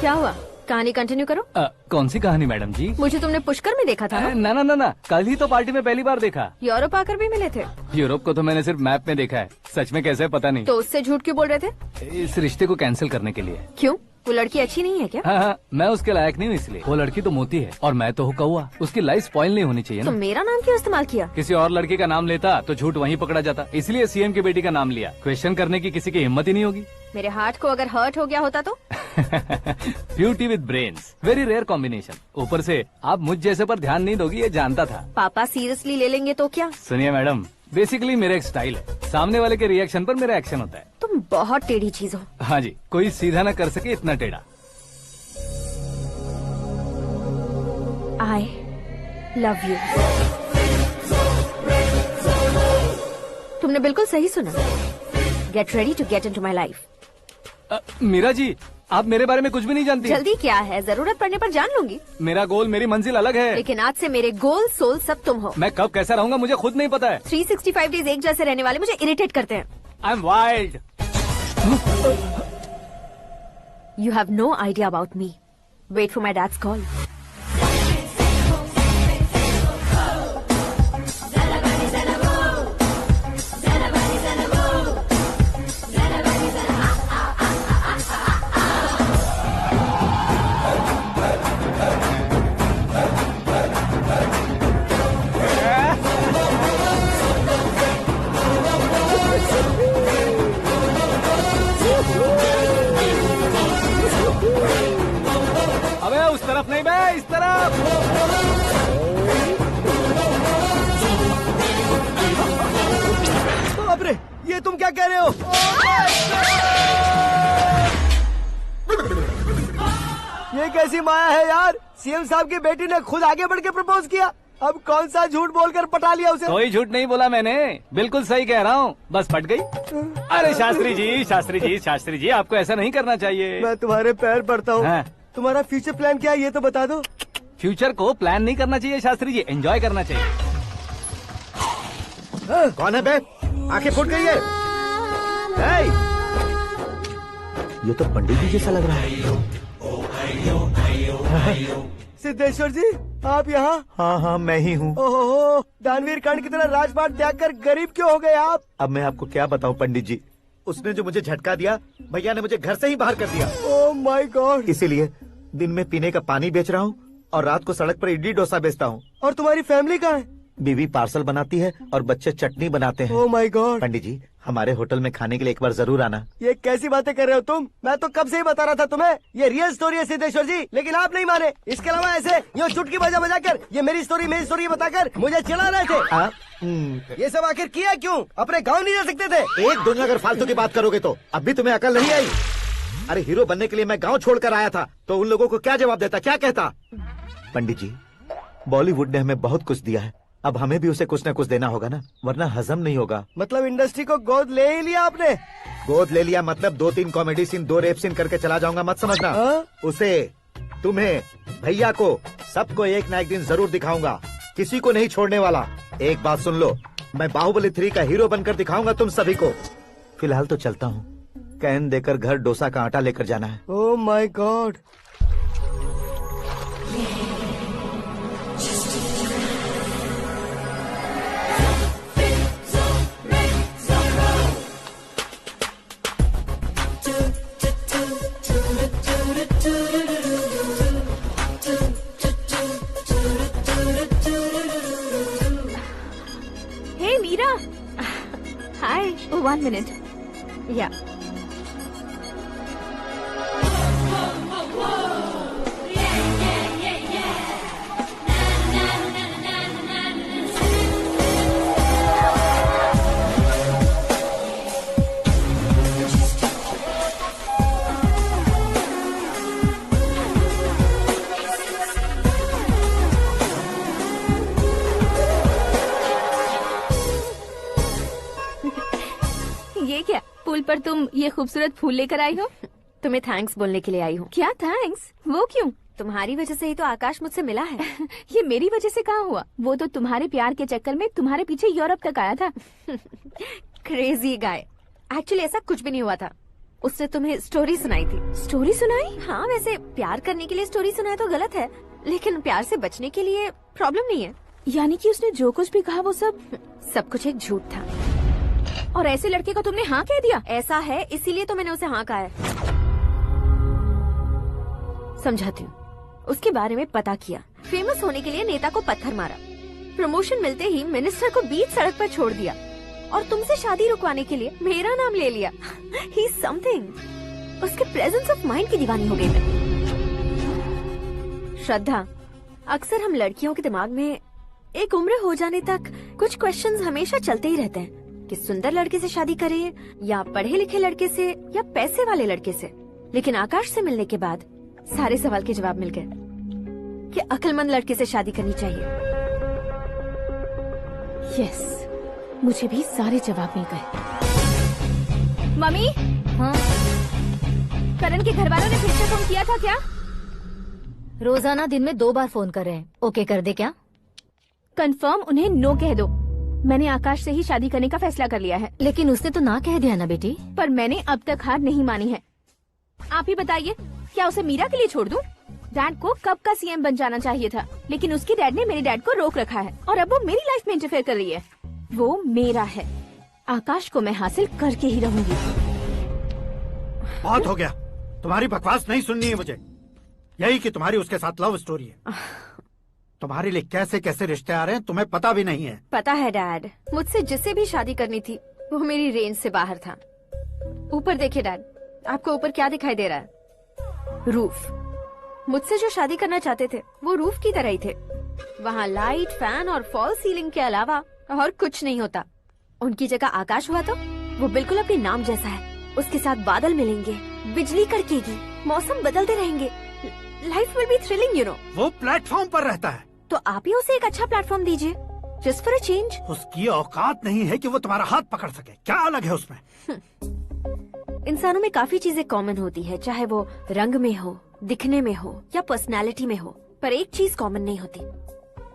क्या हुआ, कहानी कंटिन्यू करो। कौन सी कहानी मैडम जी? मुझे तुमने पुष्कर में देखा था ना? ना, कल ही तो पार्टी में पहली बार देखा। यूरोप आकर भी मिले थे? यूरोप को तो मैंने सिर्फ मैप में देखा है, सच में कैसे है पता नहीं। तो उससे झूठ क्यों बोल रहे थे? इस रिश्ते को कैंसिल करने के लिए। क्यों, वो लड़की अच्छी नहीं है क्या? हाँ, मैं उसके लायक नहीं हूँ इसलिए। वो लड़की तो मोती है और मैं तो हूँ कौवा, उसकी लाइफ स्पॉइल नहीं होनी चाहिए तो ना। मेरा नाम क्यों इस्तेमाल किया? किसी और लड़की का नाम लेता तो झूठ वहीं पकड़ा जाता, इसलिए सीएम की बेटी का नाम लिया। क्वेश्चन करने की किसी की हिम्मत ही नहीं होगी। मेरे हार्ट को अगर हर्ट हो गया होता तो? Beauty with brains, very rare combination. ऊपर से आप मुझ जैसे पर ध्यान नहीं दोगी, ये जानता था। पापा सीरियसली ले लेंगे तो क्या? सुनिए मैडम, बेसिकली मेरा एक स्टाइल है, सामने वाले के रिएक्शन पर मेरा एक्शन होता है। तुम बहुत टेढ़ी चीज हो। हाँ जी, कोई सीधा न कर सके इतना टेढ़ा। I love you। तुमने बिल्कुल सही सुना। Get ready to get into my life। Meera ji, आप मेरे बारे में कुछ भी नहीं जानती। जल्दी क्या है, जरूरत पड़ने पर जान लूंगी। मेरा गोल, मेरी मंजिल अलग है। लेकिन आज से मेरे गोल सोल सब तुम हो। मैं कब कैसा रहूंगा मुझे खुद नहीं पता है। 365 डेज एक जैसे रहने वाले मुझे इरिटेट करते हैं। I am wild. You have no idea about me। Wait for my dad's call। अबे उस तरफ नहीं बे, इस तरफ। बाप रे, ये तुम क्या कह रहे हो? ये कैसी माया है यार? सीएम साहब की बेटी ने खुद आगे बढ़ के प्रपोज किया, अब कौन सा झूठ बोलकर पटा लिया उसे? कोई झूठ नहीं बोला मैंने, बिल्कुल सही कह रहा हूँ, बस फट गई। अरे शास्त्री जी, आपको ऐसा नहीं करना चाहिए। मैं तुम्हारे पैर पड़ता हूँ। हाँ। तुम्हारा फ्यूचर प्लान क्या है ये तो बता दो। फ्यूचर को प्लान नहीं करना चाहिए शास्त्री जी, एंजॉय करना चाहिए। कौन है बे? आंखें फूट गई है। ये तो पंडित जी जैसा लग रहा है। सिद्धेश्वर जी, आप यहाँ? हाँ, मैं ही हूँ। ओहो, दानवीर कर्ण की तरह राजपाट त्याग कर गरीब क्यों हो गए आप? अब मैं आपको क्या बताऊँ पंडित जी, उसने जो मुझे झटका दिया, भैया ने मुझे घर से ही बाहर कर दिया। Oh my God. इसीलिए दिन में पीने का पानी बेच रहा हूँ और रात को सड़क पर इडली डोसा बेचता हूँ। और तुम्हारी फैमिली कहाँ है? बीवी पार्सल बनाती है और बच्चे चटनी बनाते हैं। Oh my God. पंडित जी, हमारे होटल में खाने के लिए एक बार जरूर आना। ये कैसी बातें कर रहे हो तुम? मैं तो कब से ही बता रहा था तुम्हें, ये रियल स्टोरी है सिद्धेश्वर जी, लेकिन आप नहीं माने। इसके अलावा ऐसे यूँ चुटकी बजा कर ये मेरी स्टोरी बताकर मुझे चिढ़ा रहे थे। ये सब आखिर किया क्यों? अपने गाँव नहीं जा सकते थे? एक दुनिया अगर फालतू की बात करोगे तो अब भी तुम्हें अकल नहीं आई। अरे हीरो बनने के लिए मैं गाँव छोड़कर आया था तो उन लोगों को क्या जवाब देता, क्या कहता? पंडित जी, बॉलीवुड ने हमें बहुत कुछ दिया है, अब हमें भी उसे कुछ न कुछ देना होगा ना, वरना हजम नहीं होगा। मतलब इंडस्ट्री को गोद ले ही लिया आपने? गोद ले लिया मतलब 2-3 कॉमेडी सीन, 2 रेप सीन करके चला जाऊंगा मत समझना। उसे, तुम्हें, भैया को, सबको एक न एक दिन जरूर दिखाऊंगा, किसी को नहीं छोड़ने वाला। एक बात सुन लो, मैं बाहुबली 3 का हीरो बनकर दिखाऊंगा तुम सभी को। फिलहाल तो चलता हूँ, कैन देकर घर डोसा का आटा लेकर जाना है। Oh my God. Hey Meera. Hi. Oh, 1 minute. Yeah. पुल पर तुम ये खूबसूरत फूल लेकर आई हो। तुम्हें थैंक्स बोलने के लिए आई हूँ। क्या थैंक्स? वो क्यों? तुम्हारी वजह से ही तो आकाश मुझसे मिला है। ये मेरी वजह से कहाँ हुआ? वो तो तुम्हारे प्यार के चक्कर में तुम्हारे पीछे यूरोप तक आया था। Crazy guy. एक्चुअली ऐसा कुछ भी नहीं हुआ था। उसने तुम्हें स्टोरी सुनाई थी। स्टोरी सुनाई? हाँ, वैसे प्यार करने के लिए स्टोरी सुनाए तो गलत है, लेकिन प्यार से बचने के लिए प्रॉब्लम नहीं है। यानी कि उसने जो कुछ भी कहा वो सब कुछ एक झूठ था। और ऐसे लड़के को तुमने हाँ कह दिया? ऐसा है, इसीलिए तो मैंने उसे हाँ कहा है। समझाती हूँ। उसके बारे में पता किया, फेमस होने के लिए नेता को पत्थर मारा, प्रमोशन मिलते ही मिनिस्टर को बीच सड़क पर छोड़ दिया और तुमसे शादी रुकवाने के लिए मेरा नाम ले लिया। ही समथिंग। उसके प्रेजेंस ऑफ माइंड की दीवानी हो गई मैं। श्रद्धा, अक्सर हम लड़कियों के दिमाग में एक उम्र हो जाने तक कुछ क्वेश्चंस हमेशा चलते ही रहते हैं कि सुंदर लड़के से शादी करें या पढ़े लिखे लड़के से या पैसे वाले लड़के से। लेकिन आकाश से मिलने के बाद सारे सवाल के जवाब मिल गए कि अक्लमंद लड़के से शादी करनी चाहिए। यस, मुझे भी सारे जवाब मिल गए। मम्मी, हाँ? करण के घर वालों ने फिर से फोन किया था क्या? रोजाना दिन में 2 बार फोन कर रहे हैं। ओके कर दे क्या? कंफर्म उन्हें नो कह दो। मैंने आकाश से ही शादी करने का फैसला कर लिया है। लेकिन उसने तो ना कह दिया ना बेटी। पर मैंने अब तक हार नहीं मानी है। आप ही बताइए, क्या उसे मीरा के लिए छोड़ दूं? डैड को कब का सीएम बन जाना चाहिए था, लेकिन उसके डैड ने मेरे डैड को रोक रखा है और अब वो मेरी लाइफ में इंटरफेयर कर रही है। वो मेरा है, आकाश को मैं हासिल करके ही रहूंगी। बहुत हो गया, तुम्हारी बकवास नहीं सुननी है मुझे। यही कि तुम्हारी उसके साथ लव स्टोरी है। तुम्हारे लिए कैसे कैसे रिश्ते आ रहे हैं तुम्हें पता भी नहीं है। पता है डैड, मुझसे जिससे भी शादी करनी थी वो मेरी रेंज से बाहर था। ऊपर देखिए डैड, आपको ऊपर क्या दिखाई दे रहा है? रूफ। मुझसे जो शादी करना चाहते थे वो रूफ की तरह ही थे। वहाँ लाइट, फैन और फॉल सीलिंग के अलावा और कुछ नहीं होता। उनकी जगह आकाश हुआ तो वो बिल्कुल अपने नाम जैसा है। उसके साथ बादल मिलेंगे, बिजली कड़केगी, मौसम बदलते रहेंगे। Life will be thrilling, you know. वो प्लेटफॉर्म पर रहता है तो आप ही उसे एक अच्छा प्लेटफॉर्म दीजिए, जस्ट फॉर अ चेंज। उसकी औकात नहीं है कि वो तुम्हारा हाथ पकड़ सके। क्या अलग है उसमें? इंसानों में काफी चीजें कॉमन होती है, चाहे वो रंग में हो, दिखने में हो या पर्सनालिटी में हो, पर एक चीज कॉमन नहीं होती,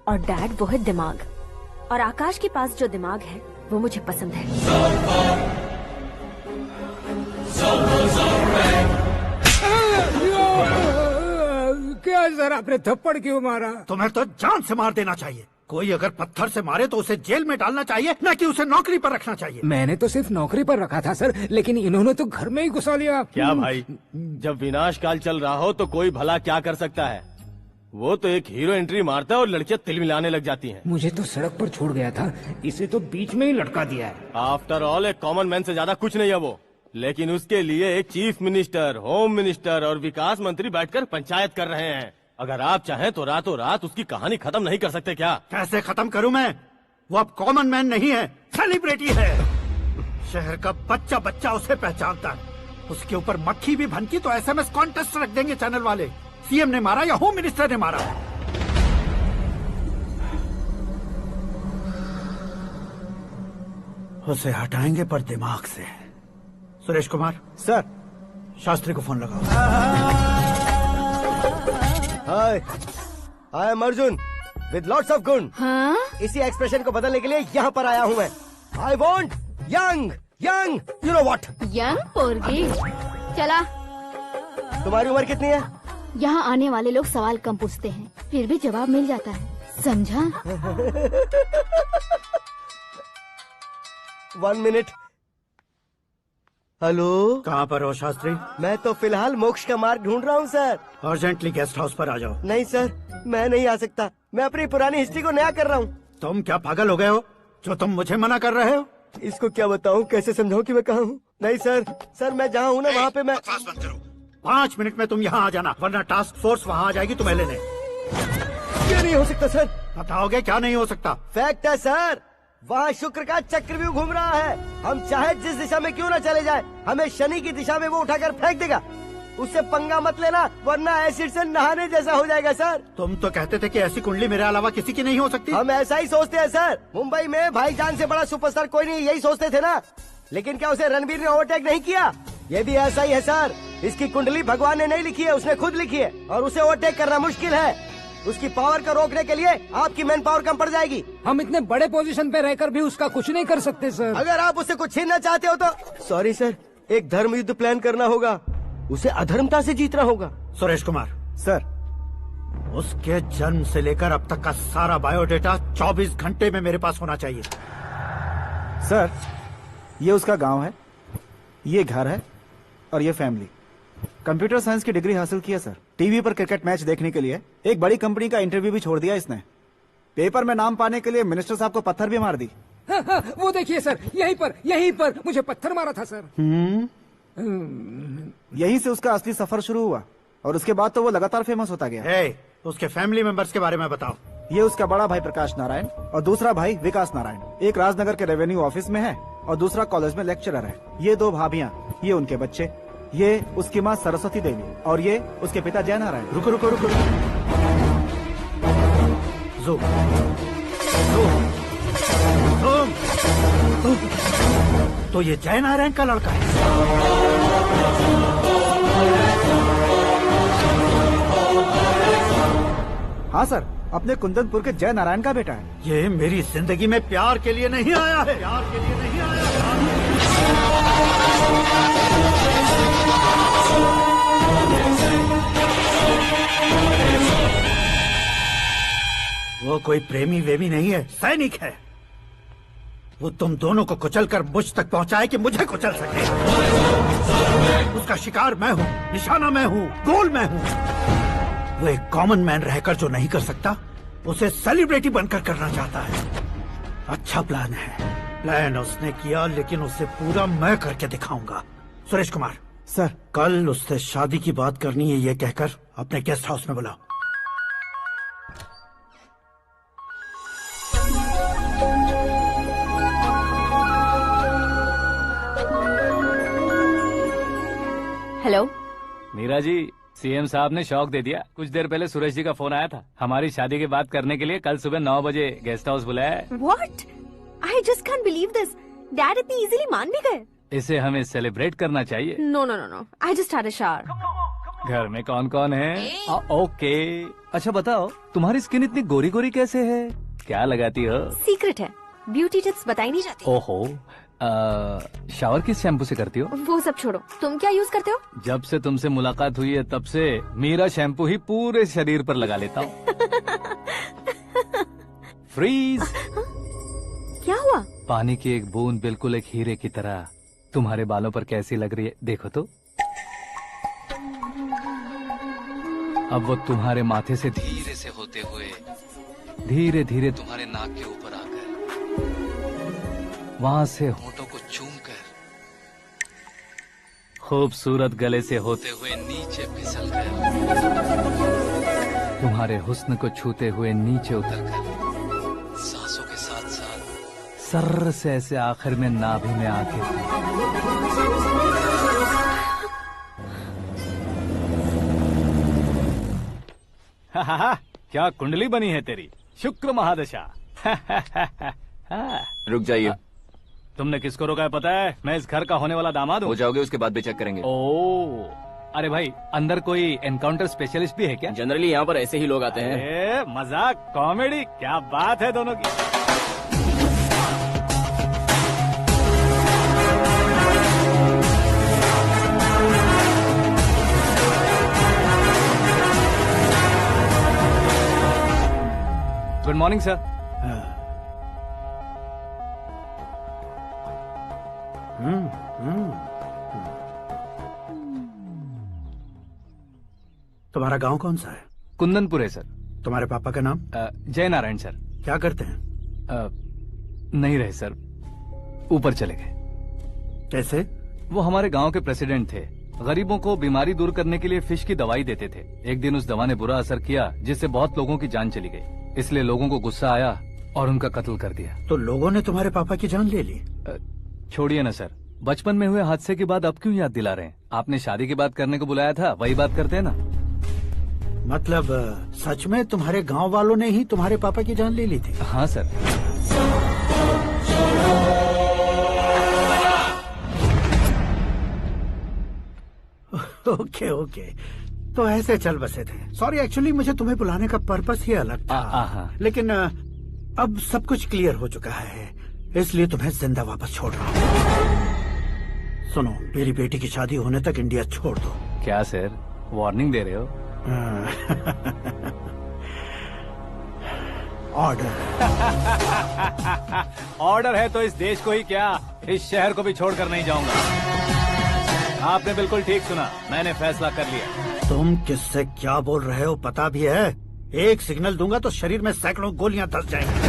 और डैड वो है दिमाग। और आकाश के पास जो दिमाग है वो मुझे पसंद है। क्या सर, आपने थप्पड़ क्यों मारा? तुम्हें तो जान से मार देना चाहिए। कोई अगर पत्थर से मारे तो उसे जेल में डालना चाहिए, न कि उसे नौकरी पर रखना चाहिए। मैंने तो सिर्फ नौकरी पर रखा था सर, लेकिन इन्होंने तो घर में ही घुसा लिया। क्या भाई, जब विनाश काल चल रहा हो तो कोई भला क्या कर सकता है? वो तो एक हीरो एंट्री मारता है और लड़कियां तिल मिलाने लग जाती हैं। मुझे तो सड़क पर छोड़ गया था, इसे तो बीच में ही लटका दिया है। आफ्टर ऑल एक कॉमन मैन से ज्यादा कुछ नहीं है वो, लेकिन उसके लिए एक चीफ मिनिस्टर, होम मिनिस्टर और विकास मंत्री बैठकर पंचायत कर रहे हैं। अगर आप चाहें तो रातों रात उसकी कहानी खत्म नहीं कर सकते क्या? कैसे खत्म करूं मैं? वो अब कॉमन मैन नहीं है, सेलिब्रिटी है। शहर का बच्चा बच्चा उसे पहचानता है। उसके ऊपर मक्खी भी भनकी तो SMS कॉन्टेस्ट रख देंगे चैनल वाले। सीएम ने मारा या होम मिनिस्टर ने मारा। उसे हटाएंगे पर दिमाग से। सुरेश कुमार सर, शास्त्री को फोन लगाओ। Hi, I am Arjun with lots of गुण। हाँ? इसी एक्सप्रेशन को बदलने के लिए यहाँ पर आया हूँ मैं। I want young young, you know what? Young पोरगी। चला। तुम्हारी उम्र कितनी है? यहाँ आने वाले लोग सवाल कम पूछते हैं, फिर भी जवाब मिल जाता है, समझा? 1 मिनट। हेलो, कहाँ पर हो शास्त्री? मैं तो फिलहाल मोक्ष का मार्ग ढूंढ रहा हूँ सर। अर्जेंटली गेस्ट हाउस पर आ जाओ। नहीं सर, मैं नहीं आ सकता। मैं अपनी पुरानी हिस्ट्री को नया कर रहा हूँ। तुम क्या पागल हो गए हो जो तुम मुझे मना कर रहे हो? इसको क्या बताऊँ, कैसे समझाऊँ कि मैं कहाँ हूँ? नहीं सर, मैं जहाँ हूँ ना वहाँ पे मैं। 5 मिनट में तुम यहाँ आ जाना, वरना टास्क फोर्स वहाँ आ जाएगी तुम्हें लेने। क्या नहीं हो सकता सर? बताओगे क्या नहीं हो सकता? फैक्ट है सर, वहाँ शुक्र का चक्रव्यूह घूम रहा है। हम चाहे जिस दिशा में क्यों न चले जाए, हमें शनि की दिशा में वो उठाकर फेंक देगा। उससे पंगा मत लेना, वरना एसिड से नहाने जैसा हो जाएगा सर। तुम तो कहते थे कि ऐसी कुंडली मेरे अलावा किसी की नहीं हो सकती। हम ऐसा ही सोचते हैं सर। मुंबई में भाईजान से बड़ा सुपरस्टार कोई नहीं, यही सोचते थे ना। लेकिन क्या उसे रणबीर ने ओवरटेक नहीं किया? ये भी ऐसा ही है सर। इसकी कुंडली भगवान ने नहीं लिखी है, उसने खुद लिखी है और उसे ओवरटेक करना मुश्किल है। उसकी पावर को रोकने के लिए आपकी मैन पावर कम पड़ जाएगी। हम इतने बड़े पोजीशन पे रहकर भी उसका कुछ नहीं कर सकते सर। अगर आप उससे कुछ छीनना चाहते हो तो सॉरी सर, एक धर्म युद्ध प्लान करना होगा। उसे अधर्मता से जीतना होगा। सुरेश कुमार सर, उसके जन्म से लेकर अब तक का सारा बायोडेटा 24 घंटे में मेरे पास होना चाहिए। सर, ये उसका गांव है, ये घर है और ये फैमिली। कंप्यूटर साइंस की डिग्री हासिल की है सर। टीवी पर क्रिकेट मैच देखने के लिए एक बड़ी कंपनी का इंटरव्यू भी छोड़ दिया इसने। पेपर में नाम पाने के लिए मिनिस्टर साहब को पत्थर भी मार दी। हाँ, वो देखिए सर, यहीं पर मुझे पत्थर मारा था सर। यहीं से उसका असली सफर शुरू हुआ और उसके बाद तो वो लगातार फेमस होता गया। उसके फैमिली मेंबर्स के बारे में बताओ। ये उसका बड़ा भाई प्रकाश नारायण और दूसरा भाई विकास नारायण। एक राजनगर के रेवेन्यू ऑफिस में है और दूसरा कॉलेज में लेक्चरर है। ये 2 भाभियाँ, ये उनके बच्चे, ये उसकी माँ सरस्वती देवी और ये उसके पिता जय नारायण। रुको रुको रुको, ज़ूम। तो ये जय नारायण का लड़का है। हाँ सर, अपने कुंदनपुर के जय नारायण का बेटा है। ये मेरी जिंदगी में प्यार के लिए नहीं आया है, प्यार के लिए नहीं आया है। वो कोई प्रेमी वेमी नहीं है, सैनिक है। वो तुम दोनों को कुचलकर मुझ तक पहुंचाए कि मुझे कुचल सके। उसका शिकार मैं हूँ, निशाना मैं हूँ, गोल मैं हूँ। वो एक कॉमन मैन रहकर जो नहीं कर सकता, उसे सेलिब्रिटी बनकर करना चाहता है। अच्छा प्लान है। प्लान उसने किया, लेकिन उसे पूरा मैं करके दिखाऊंगा। सुरेश कुमार सर, कल उससे शादी की बात करनी है, ये कहकर अपने गेस्ट हाउस में बुलाओ। हेलो मीरा जी, सीएम साहब ने शौक दे दिया। कुछ देर पहले सुरेश जी का फोन आया था, हमारी शादी की बात करने के लिए कल सुबह 9 बजे गेस्ट हाउस बुलाया है। What? I just can't believe this. Dad इतनी इजीली मान भी गए। इसे हमें सेलिब्रेट करना चाहिए। No, no, no, no. I just had a shower. घर में कौन कौन है? ओके। अच्छा बताओ, तुम्हारी स्किन इतनी गोरी गोरी कैसे है? क्या लगाती हो? सीक्रेट है, ब्यूटी टिप्स बताई नहीं जाती। ओहो, शावर किस शैम्पू से करती हो? वो सब छोड़ो, तुम क्या यूज करते हो? जब से तुमसे मुलाकात हुई है तब से मीरा शैम्पू ही पूरे शरीर पर लगा लेता हूँ। फ्रीज। क्या हुआ? पानी की एक बूंद बिल्कुल एक हीरे की तरह तुम्हारे बालों पर कैसी लग रही है, देखो तो। अब वो तुम्हारे माथे से धीरे से होते हुए धीरे धीरे तुम्हारे नाक के ऊपर आकर वहां से होठों को चूमकर खूबसूरत गले से होते हुए नीचे फिसल कर तुम्हारे हुस्न को छूते हुए नीचे उतरकर सांसों के साथ साथ सर्र से ऐसे आखिर में नाभि में आके क्या कुंडली बनी है तेरी, शुक्र महादशा। रुक जाइए। तुमने किसको रोका है पता है? मैं इस घर का होने वाला दामाद हूँ। हो जाओगे उसके बाद भी चेक करेंगे। ओ, अरे भाई, अंदर कोई एनकाउंटर स्पेशलिस्ट भी है क्या? जनरली यहाँ पर ऐसे ही लोग आते हैं। मजाक, कॉमेडी, क्या बात है दोनों की। Good morning sir. तुम्हारा गांव कौन सा है? कुंदनपुर है सर। तुम्हारे पापा का नाम? जय नारायण सर। क्या करते हैं? नहीं रहे सर, ऊपर चले गए। कैसे? वो हमारे गांव के प्रेसिडेंट थे। गरीबों को बीमारी दूर करने के लिए फिश की दवाई देते थे। एक दिन उस दवा ने बुरा असर किया, जिससे बहुत लोगों की जान चली गई। इसलिए लोगों को गुस्सा आया और उनका कत्ल कर दिया। तो लोगों ने तुम्हारे पापा की जान ले ली? छोड़िए ना सर, बचपन में हुए हादसे के बाद अब क्यों याद दिला रहे हैं? आपने शादी की बात करने को बुलाया था, वही बात करते हैं ना। मतलब सच में तुम्हारे गांव वालों ने ही तुम्हारे पापा की जान ले ली थी? हाँ सर। ओके ओके, तो ऐसे चल बसे थे। सॉरी, एक्चुअली मुझे तुम्हें बुलाने का पर्पस ही अलग था, लेकिन अब सब कुछ क्लियर हो चुका है, इसलिए तुम्हें जिंदा वापस छोड़ रहा हूँ। सुनो, मेरी बेटी की शादी होने तक इंडिया छोड़ दो। क्या सर, वार्निंग दे रहे हो? ऑर्डर। ऑर्डर है तो इस देश को ही क्या, इस शहर को भी छोड़कर नहीं जाऊंगा। आपने बिल्कुल ठीक सुना, मैंने फैसला कर लिया। तुम किससे क्या बोल रहे हो पता भी है? एक सिग्नल दूंगा तो शरीर में सैकड़ों गोलियां धस जाएंगी।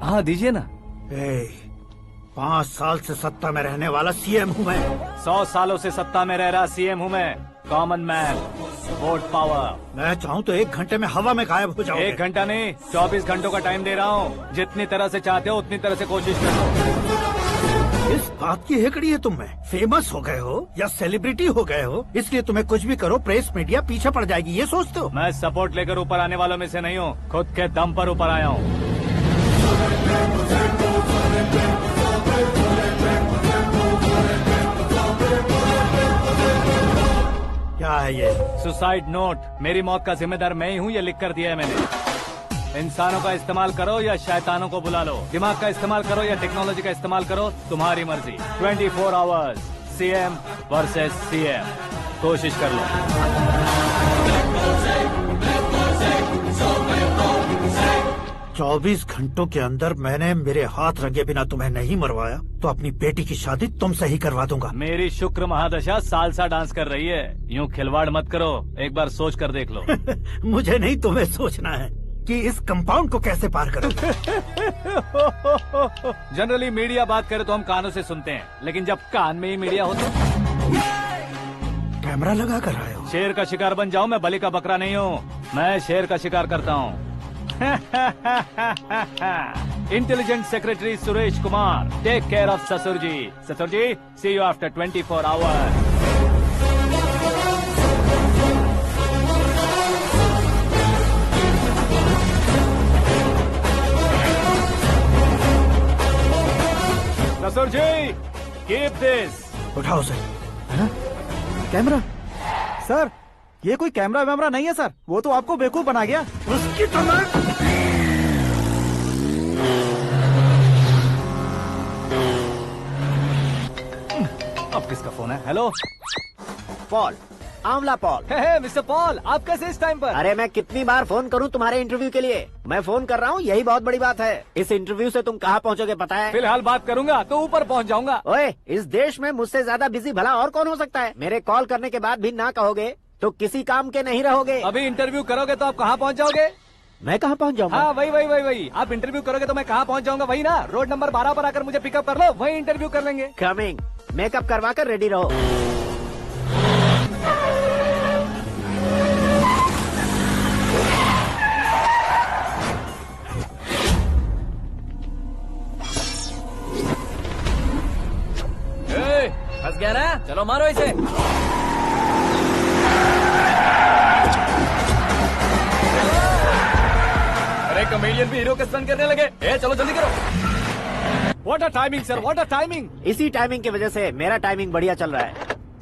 हाँ दीजिए ना। 5 साल से सत्ता में रहने वाला सीएम हूँ मैं। 100 सालों से सत्ता में रह रहा सीएम हूँ मैं। Common man, vote power. मैं चाहूँ तो 1 घंटे में हवा में गायब हो जाऊँ। 1 घंटा नहीं, 24 घंटों का टाइम दे रहा हूँ। जितनी तरह से चाहते हो उतनी तरह से कोशिश करो। इस बात की हेकड़ी है तुम में। फेमस हो गए हो या सेलिब्रिटी हो गए हो, इसलिए तुम्हें कुछ भी करो प्रेस मीडिया पीछे पड़ जाएगी, ये सोचते हो? मैं सपोर्ट लेकर ऊपर आने वालों में से नहीं हूँ, खुद के दम पर ऊपर आया हूँ। क्या है ये? Suicide note. मेरी मौत का जिम्मेदार मैं ही हूँ, ये लिख कर दिया है मैंने। इंसानों का इस्तेमाल करो या शैतानों को बुला लो, दिमाग का इस्तेमाल करो या टेक्नोलॉजी का इस्तेमाल करो, तुम्हारी मर्जी। 24 आवर्स, सीएम वर्सेस सीएम, कोशिश कर लो। 24 घंटों के अंदर मैंने मेरे हाथ रंगे बिना तुम्हें नहीं मरवाया तो अपनी बेटी की शादी तुमसे ही करवा दूंगा। मेरी शुक्र महादशा सालसा डांस कर रही है, यूँ खिलवाड़ मत करो, एक बार सोच कर देख लो। मुझे नहीं, तुम्हें सोचना है कि इस कंपाउंड को कैसे पार करूं। जनरली मीडिया बात करे तो हम कानों से सुनते हैं, लेकिन जब कान में ही मीडिया हो तो कैमरा लगा कर आए हो। शेर का शिकार बन जाऊं, मैं बलि का बकरा नहीं हूँ, मैं शेर का शिकार करता हूँ। Intelligent secretary Suresh Kumar, take care of ससुर जी। ससुर जी, सी यू आफ्टर 24 आवर्स। ससुर जी, कीप दिस। उठाओ सर। कैमरा? सर, ये कोई कैमरा वैमरा नहीं है सर, वो तो आपको बेवकूफ बना गया। उसकी तो मैं... अब किसका फोन है? हेलो पॉल, आंवला पॉल। मिस्टर पॉल, आप कैसे इस टाइम पर? अरे मैं कितनी बार फोन करूं तुम्हारे इंटरव्यू के लिए? मैं फोन कर रहा हूं, यही बहुत बड़ी बात है। इस इंटरव्यू से तुम कहां पहुंचोगे पता है? फिलहाल बात करूंगा तो ऊपर पहुंच जाऊंगा। ओए, इस देश में मुझसे ज्यादा बिजी भला और कौन हो सकता है? मेरे कॉल करने के बाद भी ना कहोगे तो किसी काम के नहीं रहोगे। अभी इंटरव्यू करोगे तो आप कहाँ पहुँच जाओगे? मैं कहाँ पहुँच जाऊंगा? हाँ वही। आप इंटरव्यू करोगे तो मैं कहाँ पहुँच जाऊंगा? वही ना, रोड नंबर 12 पर आकर मुझे पिकअप कर लो, वही इंटरव्यू कर लेंगे। कमिंग। मेकअप करवा कर रेडी रहो। फंस गया ना, चलो मारो इसे। अरे कॉमेडियन भी हीरो के स्टंट करने लगे। चलो जल्दी करो। What a timing sir, what a timing. इसी टाइमिंग की वजह से मेरा टाइमिंग बढ़िया चल रहा है।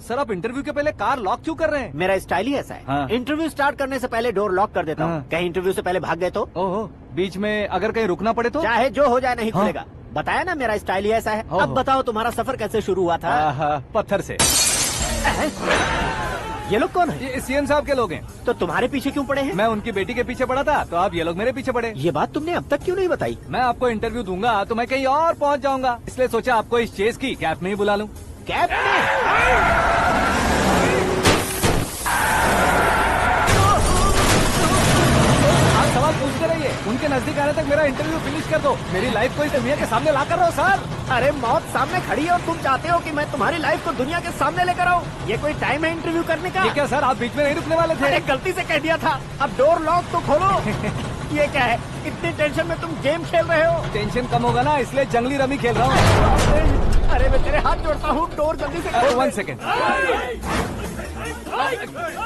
सर, आप इंटरव्यू के पहले कार लॉक क्यों कर रहे हैं? मेरा स्टाइल ही ऐसा है। हाँ। इंटरव्यू स्टार्ट करने से पहले डोर लॉक कर देता हूँ। कहीं इंटरव्यू से पहले भाग गए तो? ओहो, बीच में अगर कहीं रुकना पड़े तो? चाहे जो हो जाए नहीं खुलेगा। बताया ना, मेरा स्टाइल ही ऐसा है। अब बताओ तुम्हारा सफर कैसे शुरू हुआ था? पत्थर से। ये लोग कौन है? ये सीएम साहब के लोग हैं। तो तुम्हारे पीछे क्यों पड़े हैं? मैं उनकी बेटी के पीछे पड़ा था, तो आप ये लोग मेरे पीछे पड़े। ये बात तुमने अब तक क्यों नहीं बताई? मैं आपको इंटरव्यू दूंगा तो मैं कहीं और पहुंच जाऊंगा, इसलिए सोचा आपको इस चेस की कैप में ही बुला लूं। कैप में? आप सवाल पूछते रहिए, उनके नजदीक आने तक मेरा इंटरव्यू फिनिश कर दो। मेरी लाइफ को इस दुनिया के सामने ला कर रहो सर। अरे मौत सामने खड़ी है और तुम चाहते हो कि मैं तुम्हारी लाइफ को दुनिया के सामने लेकर आऊं? ये कोई टाइम है इंटरव्यू करने का? ये क्या सर, आप बीच में नहीं रुकने वाले थे? अरे गलती से कह दिया था। अब डोर लॉक तो खोलो। ये क्या है, इतनी टेंशन में तुम गेम खेल रहे हो? टेंशन कम होगा ना, इसलिए जंगली रमी खेल रहा हूँ। अरे मैं तेरे हाथ जोड़ता हूँ, डोर जल्दी से खोल। 1 second.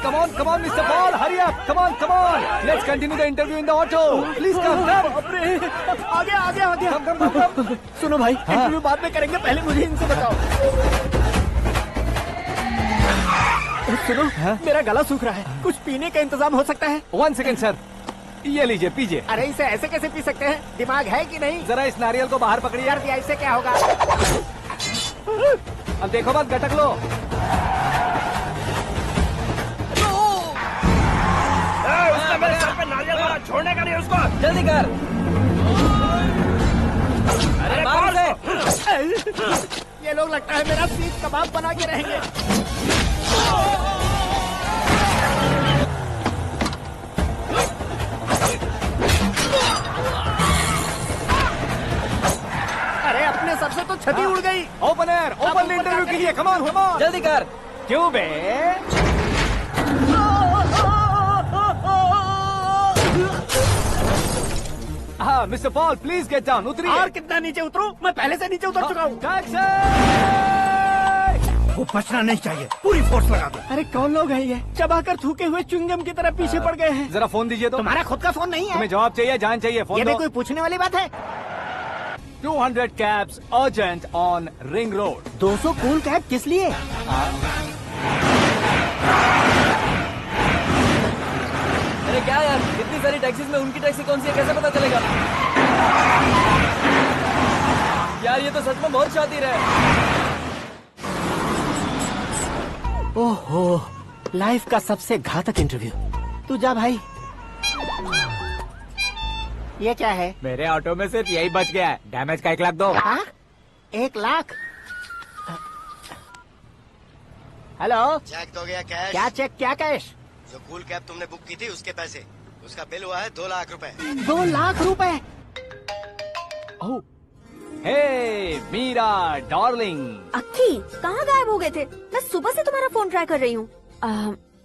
Come on, Mr. Paul, hurry up! Come on! Let's continue the interview in the auto. Please come. आगे। सुनो भाई, इंटरव्यू बाद में करेंगे, पहले मुझे इनसे बताओ। सुनो, मेरा गला सूख रहा है, कुछ पीने का इंतजाम हो सकता है? 1 सेकेंड सर, ये लीजिए पीजिए। अरे इसे ऐसे कैसे पी सकते हैं? दिमाग है कि नहीं? जरा इस नारियल को बाहर पकड़िए। कर दिया, इससे क्या होगा? अब देखो मत, गटक लो। उसने मेरे सर पे नारियल मारा, छोड़ने का नहीं उसको। जल्दी कर। अरे मार उसे। ये लोग लगता है मेरा सीख कबाब बना के रहेंगे। अरे अपने सर से तो छती उड़ गई। ओपनर, ओपन इंटरव्यू के लिए, कम ऑन कम ऑन। जल्दी कर। क्यों बे? हाँ mister Paul, please get down. उतरिए। और कितना नीचे उतरूं? मैं पहले से नीचे उतर चुका हूँ। वो बचना नहीं चाहिए, पूरी फोर्स लगा दो। अरे कौन लोग हैं ये? चबाकर थूके हुए च्युइंगम की तरह पीछे पड़ गए हैं। जरा फोन दीजिए तो। तुम्हारा खुद का फोन नहीं है? तुम्हें जवाब चाहिए, जान चाहिए, फोन ये दो। भी कोई पूछने वाली बात है? 200 cabs urgent on Ring Road। 200 cool cab किस लिए? अरे क्या यार, इतनी सारी टैक्सीज में उनकी टैक्सी कौन सी है, कैसे पता चलेगा? यार ये तो सच में बहुत शातिर है। ओहो, लाइफ का सबसे घातक इंटरव्यू। तू जा भाई। ये क्या है? मेरे ऑटो में सिर्फ यही बच गया है, डैमेज का 1 लाख दो। 1 लाख? हेलो, चेक तो गया कैश। क्या चेक, क्या कैश? जो कूल कैब तुमने बुक की थी उसके पैसे, उसका बिल हुआ है 2 लाख रुपए। 2 लाख रुपए? हे मीरा डार्लिंग। अक्की, कहाँ गायब हो गए थे? मैं सुबह से तुम्हारा फोन ट्राई कर रही हूँ।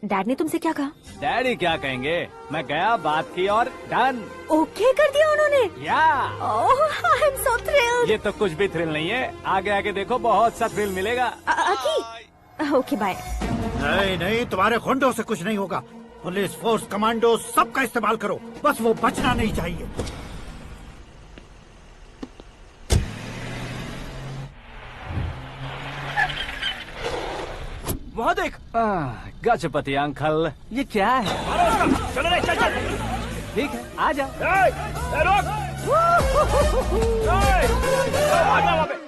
डैड ने तुमसे क्या कहा? डैडी क्या कहेंगे, मैं गया, बात की और डन। ओके कर दिया उन्होंने? या। ओह, आई एम सो थ्रिल्ड। ये तो कुछ भी थ्रिल नहीं है, आगे आगे देखो बहुत सा थ्रिल मिलेगा। अक्की, ओके बाय। नहीं नहीं, तुम्हारे गुंडों से कुछ नहीं होगा। पुलिस फोर्स, कमांडो, सबका इस्तेमाल करो, बस वो बचना नहीं चाहिए। वहाँ देख। गजपति अंकल, ये क्या है? चलो रे, चल चल। ठीक है, आ जा। रोक। वहाँ पे।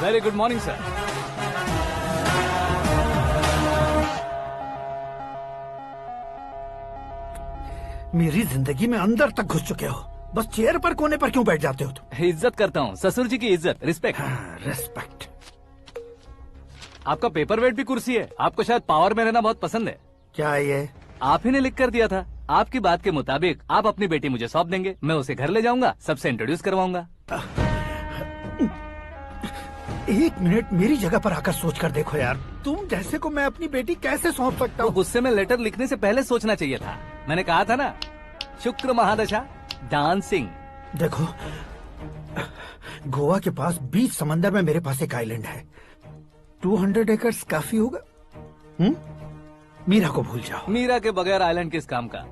Very good morning, sir. मेरी जिंदगी में अंदर तक घुस चुके हो। बस चेयर पर कोने पर क्यों बैठ जाते हो तुम? इज्जत करता हूँ, ससुर जी की इज्जत, रिस्पेक्ट। रिस्पेक्ट। आपका पेपर वेट भी कुर्सी है। आपको शायद पावर में रहना बहुत पसंद है। क्या ये? आप ही ने लिख कर दिया था। आपकी बात के मुताबिक आप अपनी बेटी मुझे सौंप देंगे, मैं उसे घर ले जाऊंगा, सबसे इंट्रोड्यूस करवाऊंगा। 1 मिनट मेरी जगह पर आकर सोच कर देखो यार, तुम जैसे को मैं अपनी बेटी कैसे सौंप सकता हूँ? गुस्से में लेटर लिखने से पहले सोचना चाहिए था। मैंने कहा था ना, शुक्र महादशा डांसिंग। देखो, गोवा के पास बीच समंदर में मेरे पास एक आइलैंड है। 200 एकर्स काफी होगा। मीरा को भूल जाओ। मीरा के बगैर आइलैंड किस काम का?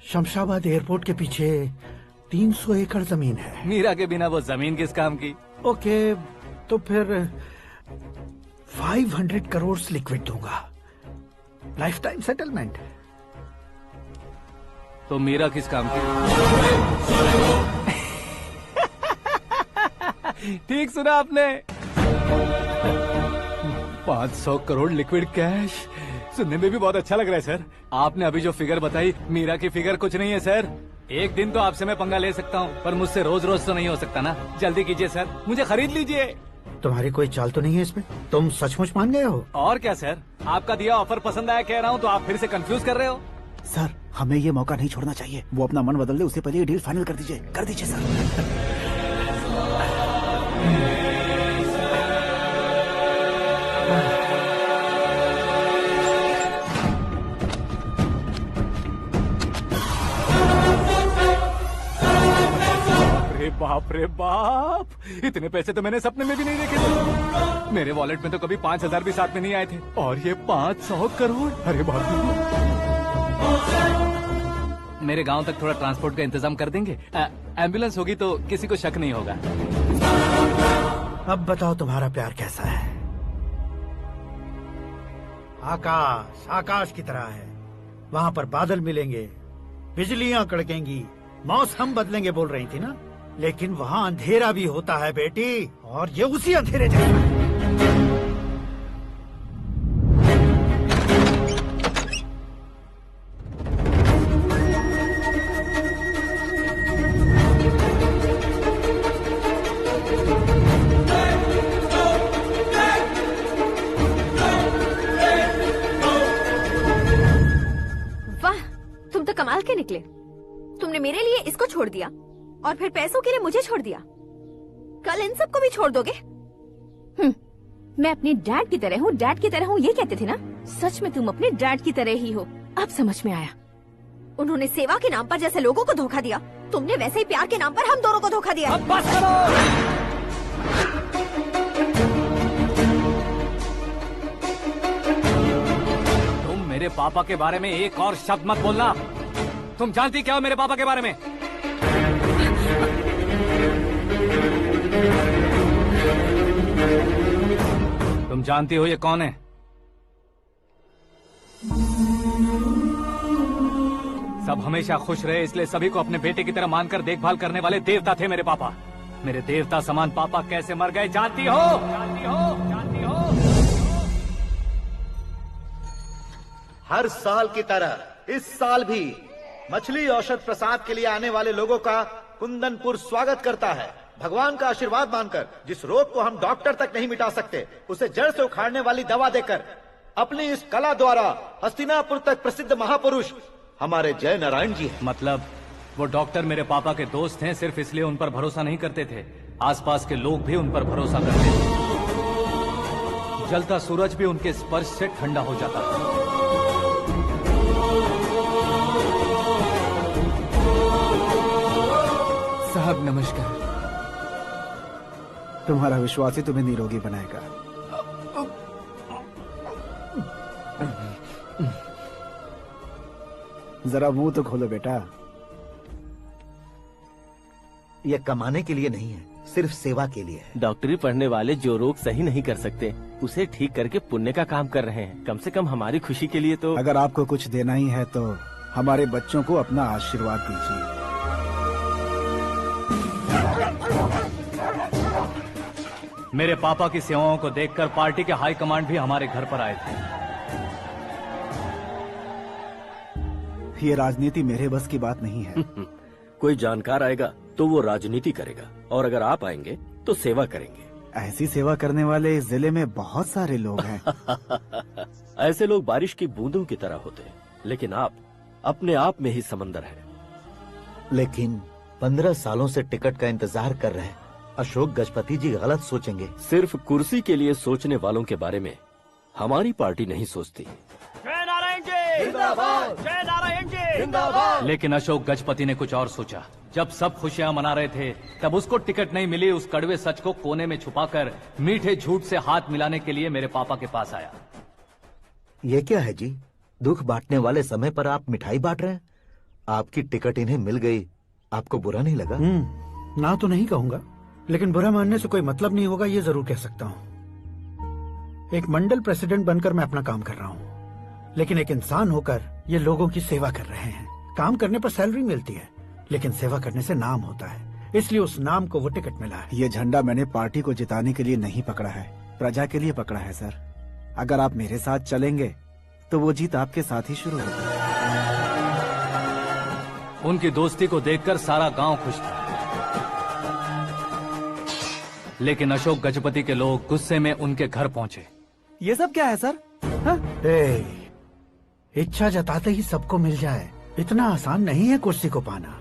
शमशाबाद एयरपोर्ट के पीछे 300 एकड़ जमीन है। मीरा के बिना वो जमीन किस काम की? ओके, तो फिर 500 करोड़ लिक्विड दूंगा, लाइफ टाइम सेटलमेंट। तो मीरा किस काम की? ठीक सुना आपने, 500 करोड़ लिक्विड कैश। सुनने में भी बहुत अच्छा लग रहा है सर। आपने अभी जो फिगर बताई, मीरा की फिगर कुछ नहीं है सर। एक दिन तो आपसे मैं पंगा ले सकता हूँ, पर मुझसे रोज रोज तो नहीं हो सकता ना। जल्दी कीजिए सर, मुझे खरीद लीजिए। तुम्हारी कोई चाल तो नहीं है इसमें? तुम सचमुच मान गए हो? और क्या सर, आपका दिया ऑफर पसंद आया कह रहा हूँ, तो आप फिर से कंफ्यूज कर रहे हो। सर, हमें ये मौका नहीं छोड़ना चाहिए। वो अपना मन बदल दे, उससे पहले ये डील फाइनल कर दीजिए। कर दीजिए सर। बाप रे बाप, इतने पैसे तो मैंने सपने में भी नहीं देखे थे। मेरे वॉलेट में तो कभी 5000 भी साथ में नहीं आए थे, और ये 500 करोड़। अरे बाप रे। मेरे गांव तक थोड़ा ट्रांसपोर्ट का इंतजाम कर देंगे? एम्बुलेंस होगी तो किसी को शक नहीं होगा। अब बताओ तुम्हारा प्यार कैसा है? आकाश आकाश की तरह है। वहाँ पर बादल मिलेंगे, बिजलियां कड़केंगी, मौसम बदलेंगे बोल रही थी ना। लेकिन वहाँ अंधेरा भी होता है बेटी, और ये उसी अंधेरे जैसा है। वाह, तुम तो कमाल के निकले। तुमने मेरे लिए इसको छोड़ दिया और फिर पैसों के लिए मुझे छोड़ दिया। कल इन सबको भी छोड़ दोगे? मैं अपने डैड की तरह हूँ, डैड की तरह हूँ, ये कहते थे ना। सच में तुम अपने डैड की तरह ही हो। अब समझ में आया। उन्होंने सेवा के नाम पर जैसे लोगों को धोखा दिया, तुमने वैसे ही प्यार के नाम पर हम दोनों को धोखा दिया। अब बस करो। तुम मेरे पापा के बारे में एक और शब्द मत बोलना। तुम जानती क्या हो मेरे पापा के बारे में? तुम जानती हो ये कौन है? सब हमेशा खुश रहे, इसलिए सभी को अपने बेटे की तरह मानकर देखभाल करने वाले देवता थे मेरे पापा। मेरे देवता समान पापा कैसे मर गए जानती हो? जानती हो? जानती हो? हर साल की तरह इस साल भी मछली औषध प्रसाद के लिए आने वाले लोगों का कुंदनपुर स्वागत करता है। भगवान का आशीर्वाद मानकर जिस रोग को हम डॉक्टर तक नहीं मिटा सकते, उसे जड़ से उखाड़ने वाली दवा देकर अपनी इस कला द्वारा हस्तिनापुर तक प्रसिद्ध महापुरुष हमारे जय नारायण जी हैं। मतलब वो डॉक्टर मेरे पापा के दोस्त हैं, सिर्फ इसलिए उन पर भरोसा नहीं करते थे, आसपास के लोग भी उन पर भरोसा करते थे। जलता सूरज भी उनके स्पर्श से ठंडा हो जाता था। साहब नमस्कार। तुम्हारा विश्वास ही तुम्हें निरोगी बनाएगा। जरा मुंह तो खोलो बेटा। यह कमाने के लिए नहीं है, सिर्फ सेवा के लिए है। डॉक्टरी पढ़ने वाले जो रोग सही नहीं कर सकते, उसे ठीक करके पुण्य का काम कर रहे हैं। कम से कम हमारी खुशी के लिए तो। अगर आपको कुछ देना ही है तो हमारे बच्चों को अपना आशीर्वाद दीजिए। मेरे पापा की सेवाओं को देखकर पार्टी के हाई कमांड भी हमारे घर पर आए थे। ये राजनीति मेरे बस की बात नहीं है। कोई जानकार आएगा तो वो राजनीति करेगा, और अगर आप आएंगे तो सेवा करेंगे। ऐसी सेवा करने वाले इस जिले में बहुत सारे लोग हैं। ऐसे लोग बारिश की बूंदों की तरह होते हैं, लेकिन आप अपने आप में ही समंदर हैं। लेकिन 15 सालों से टिकट का इंतजार कर रहे अशोक गजपति जी गलत सोचेंगे। सिर्फ कुर्सी के लिए सोचने वालों के बारे में हमारी पार्टी नहीं सोचती। जय नारायण जी जिंदाबाद, जय नारायण जी जिंदाबाद। लेकिन अशोक गजपति ने कुछ और सोचा। जब सब खुशियां मना रहे थे तब उसको टिकट नहीं मिली। उस कड़वे सच को कोने में छुपाकर मीठे झूठ से हाथ मिलाने के लिए मेरे पापा के पास आया। ये क्या है जी? दुख बांटने वाले समय पर आप मिठाई बांट रहे हैं। आपकी टिकट इन्हें मिल गई, आपको बुरा नहीं लगा? ना तो नहीं कहूंगा, लेकिन बुरा मानने से कोई मतलब नहीं होगा, ये जरूर कह सकता हूँ। एक मंडल प्रेसिडेंट बनकर मैं अपना काम कर रहा हूँ, लेकिन एक इंसान होकर ये लोगों की सेवा कर रहे हैं। काम करने पर सैलरी मिलती है, लेकिन सेवा करने से नाम होता है, इसलिए उस नाम को वो टिकट मिला है। ये झंडा मैंने पार्टी को जिताने के लिए नहीं पकड़ा है, प्रजा के लिए पकड़ा है सर। अगर आप मेरे साथ चलेंगे तो वो जीत आपके साथ ही शुरू होगी। उनकी दोस्ती को देखकर सारा गांव खुश था, लेकिन अशोक गजपति के लोग गुस्से में उनके घर पहुंचे। ये सब क्या है सर? इच्छा जताते ही सबको मिल जाए, इतना आसान नहीं है कुर्सी को पाना।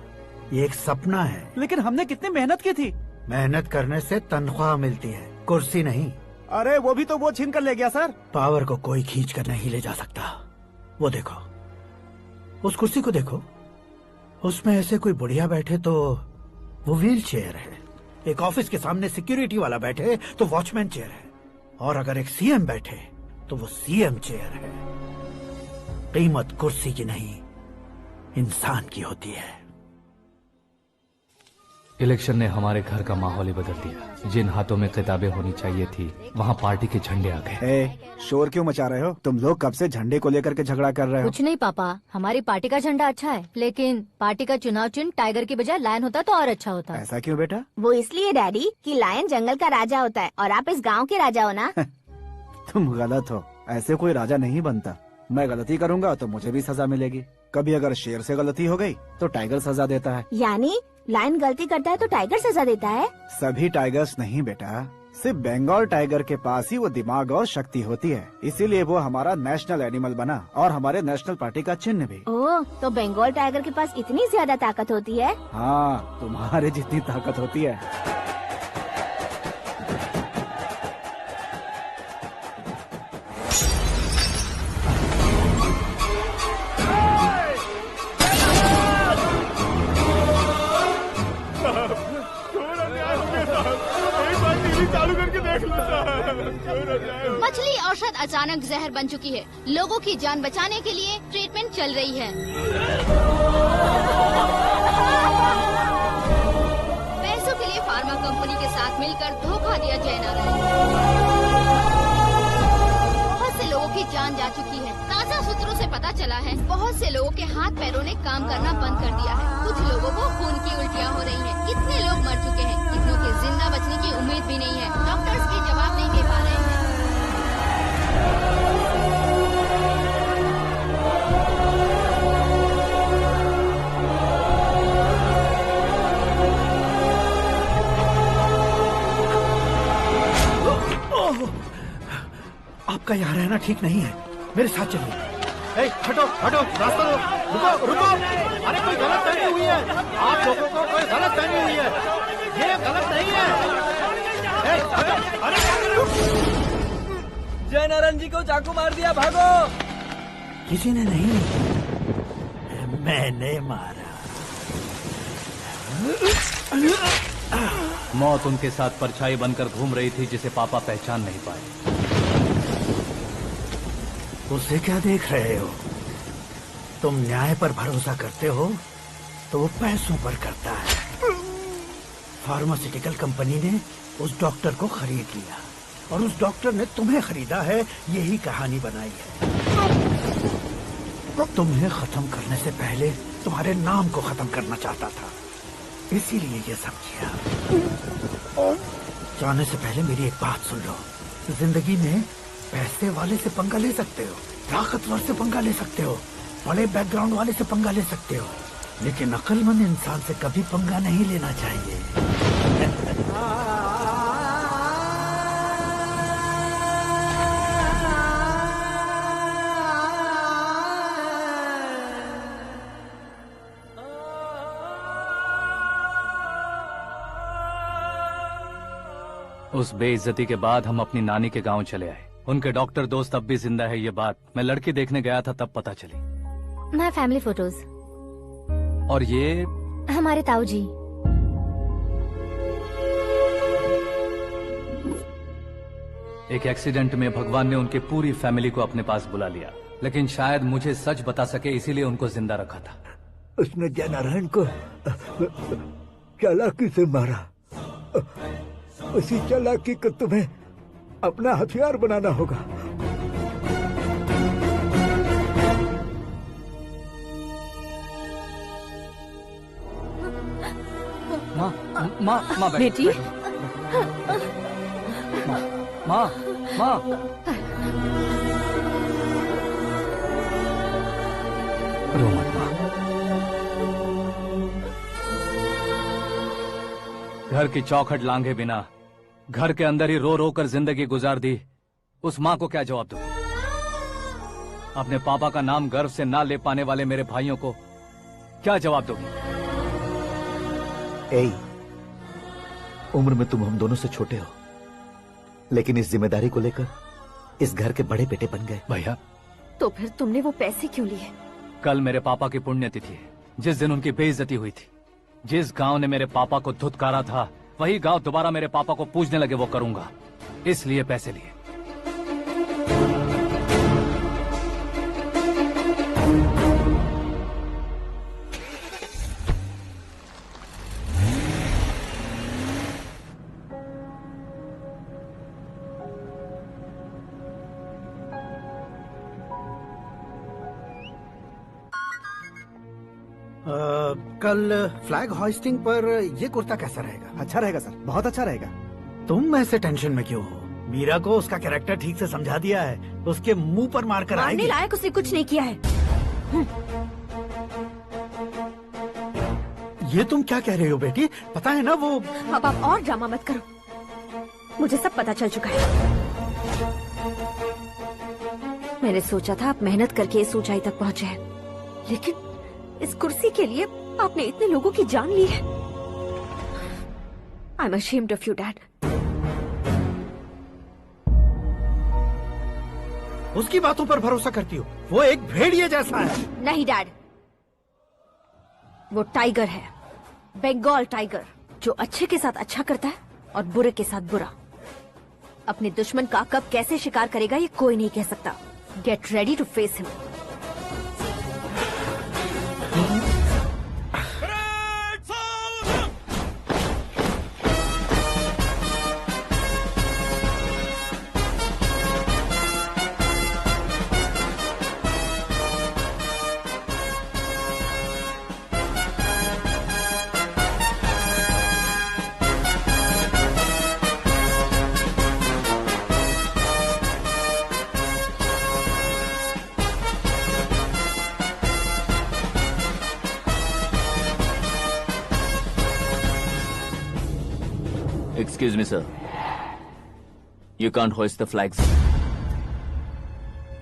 ये एक सपना है। लेकिन हमने कितनी मेहनत की थी। मेहनत करने से तनख्वाह मिलती है, कुर्सी नहीं। अरे वो भी तो वो छीन कर ले गया सर। पावर को कोई खींच कर नहीं ले जा सकता। वो देखो, उस कुर्सी को देखो, उसमें ऐसे कोई बुढ़िया बैठे तो वो व्हील चेयर है। एक ऑफिस के सामने सिक्योरिटी वाला बैठे तो वॉचमैन चेयर है, और अगर एक सीएम बैठे तो वो सीएम चेयर है। कीमत कुर्सी की नहीं, इंसान की होती है। इलेक्शन ने हमारे घर का माहौल ही बदल दिया। जिन हाथों में किताबें होनी चाहिए थी, वहाँ पार्टी के झंडे आ गए। शोर क्यों मचा रहे हो? तुम लोग कब से झंडे को लेकर के झगड़ा कर रहे हो? कुछ नहीं पापा, हमारी पार्टी का झंडा अच्छा है, लेकिन पार्टी का चुनाव चिन्ह टाइगर की बजाय लायन होता तो और अच्छा होता। ऐसा क्यों बेटा? वो इसलिए डैडी कि लायन जंगल का राजा होता है और आप इस गांव के राजा हो ना। तुम गलत हो, ऐसे कोई राजा नहीं बनता। मैं गलती करूंगा तो मुझे भी सजा मिलेगी। कभी अगर शेर से गलती हो गई तो टाइगर सजा देता है। यानी लायन गलती करता है तो टाइगर सजा देता है? सभी टाइगर्स नहीं बेटा, सिर्फ बंगाल टाइगर के पास ही वो दिमाग और शक्ति होती है, इसीलिए वो हमारा नेशनल एनिमल बना और हमारे नेशनल पार्टी का चिन्ह भी। ओह, तो बंगाल टाइगर के पास इतनी ज्यादा ताकत होती है? हाँ, तुम्हारे जितनी ताकत होती है। मछली औषध अचानक जहर बन चुकी है। लोगों की जान बचाने के लिए ट्रीटमेंट चल रही है। पैसों के लिए फार्मा कंपनी के साथ मिलकर धोखा दिया जय नारायण। बहुत से लोगों की जान जा चुकी है। ताजा सूत्रों से पता चला है बहुत से लोगों के हाथ पैरों ने काम करना बंद कर दिया है। कुछ लोगों को खून की उल्टियाँ हो रही हैं। कितने लोग मर चुके हैं, कितनों के जिंदा बचने की उम्मीद भी नहीं है। डॉक्टर्स के जवाब नहीं दे पा रहे हैं। आपका यहाँ रहना ठीक नहीं है, मेरे साथ चलिए। हटो हटो, रास्ता रुको रुको। अरे कोई गलत फहमी हुई है, आप लोगों को कोई गलत फहमी हुई है, ये गलत नहीं है। जय नारायण जी को चाकू मार दिया, भागो। किसी ने नहीं, मैंने मारा। मौत उनके साथ परछाई बनकर घूम रही थी, जिसे पापा पहचान नहीं पाए। उसे क्या देख रहे हो? तुम न्याय पर भरोसा करते हो तो वो पैसों पर करता है। फार्मास्यूटिकल कंपनी ने उस डॉक्टर को खरीद लिया और उस डॉक्टर ने तुम्हें खरीदा है, यही कहानी बनाई है। तुम्हें खत्म करने से पहले तुम्हारे नाम को खत्म करना चाहता था, इसीलिए ये सब किया। जाने से पहले मेरी एक बात सुन लो। जिंदगी में पैसे वाले से पंगा ले सकते हो, ताकतवर से पंगा ले सकते हो, बड़े बैकग्राउंड वाले से पंगा ले सकते हो, लेकिन अक्लमंद इंसान से कभी पंगा नहीं लेना चाहिए। उस बेइज्जती के बाद हम अपनी नानी के गांव चले आए। उनके डॉक्टर दोस्त अब भी जिंदा है, ये बात मैं लड़की देखने गया था तब पता चली। My family photos. और ये हमारे ताऊ जी। एक एक्सीडेंट में भगवान ने उनकी पूरी फैमिली को अपने पास बुला लिया, लेकिन शायद मुझे सच बता सके इसीलिए उनको जिंदा रखा था। उसने जयनारायण को चालाकी से मारा। उसी चालाकी को तुम्हें अपना हथियार बनाना होगा। माँ बेटी। माँ रो मत माँ। घर की चौखट लांघे बिना घर के अंदर ही रो रो कर जिंदगी गुजार दी उस माँ को क्या जवाब दूं? अपने पापा का नाम गर्व से ना ले पाने वाले मेरे भाइयों को क्या जवाब दोगी? ए, उम्र में तुम हम दोनों से छोटे हो, लेकिन इस जिम्मेदारी को लेकर इस घर के बड़े बेटे बन गए। भैया, तो फिर तुमने वो पैसे क्यों लिए? कल मेरे पापा की पुण्यतिथि है, जिस दिन उनकी बेइज्जती हुई थी। जिस गांव ने मेरे पापा को धुतकारा था वही गांव दोबारा मेरे पापा को पूजने लगे, वो करूंगा, इसलिए पैसे लिए। कल फ्लैग होइस्टिंग पर ये कुर्ता कैसा रहेगा? अच्छा रहेगा सर, बहुत अच्छा रहेगा। तुम ऐसे टेंशन में क्यों हो? मीरा को उसका कैरेक्टर ठीक से समझा दिया है, उसके मुंह पर मारकर आएगी। मारने लायक उसने कुछ नहीं किया है। ये तुम क्या कह रहे हो बेटी? पता है ना वो। अब आप और ड्रामा मत करो, मुझे सब पता चल चुका है। मैंने सोचा था आप मेहनत करके इस ऊंचाई तक पहुंचे हैं, लेकिन इस कुर्सी के लिए आपने इतने लोगों की जान ली है। I am ashamed of you dad. उसकी बातों पर भरोसा करती हो? वो एक भेड़िए जैसा है। नहीं डैड, वो टाइगर है, बंगाल टाइगर, जो अच्छे के साथ अच्छा करता है और बुरे के साथ बुरा। अपने दुश्मन का कब कैसे शिकार करेगा ये कोई नहीं कह सकता। Get ready to face him. Excuse me, sir. You can't hoist the flags.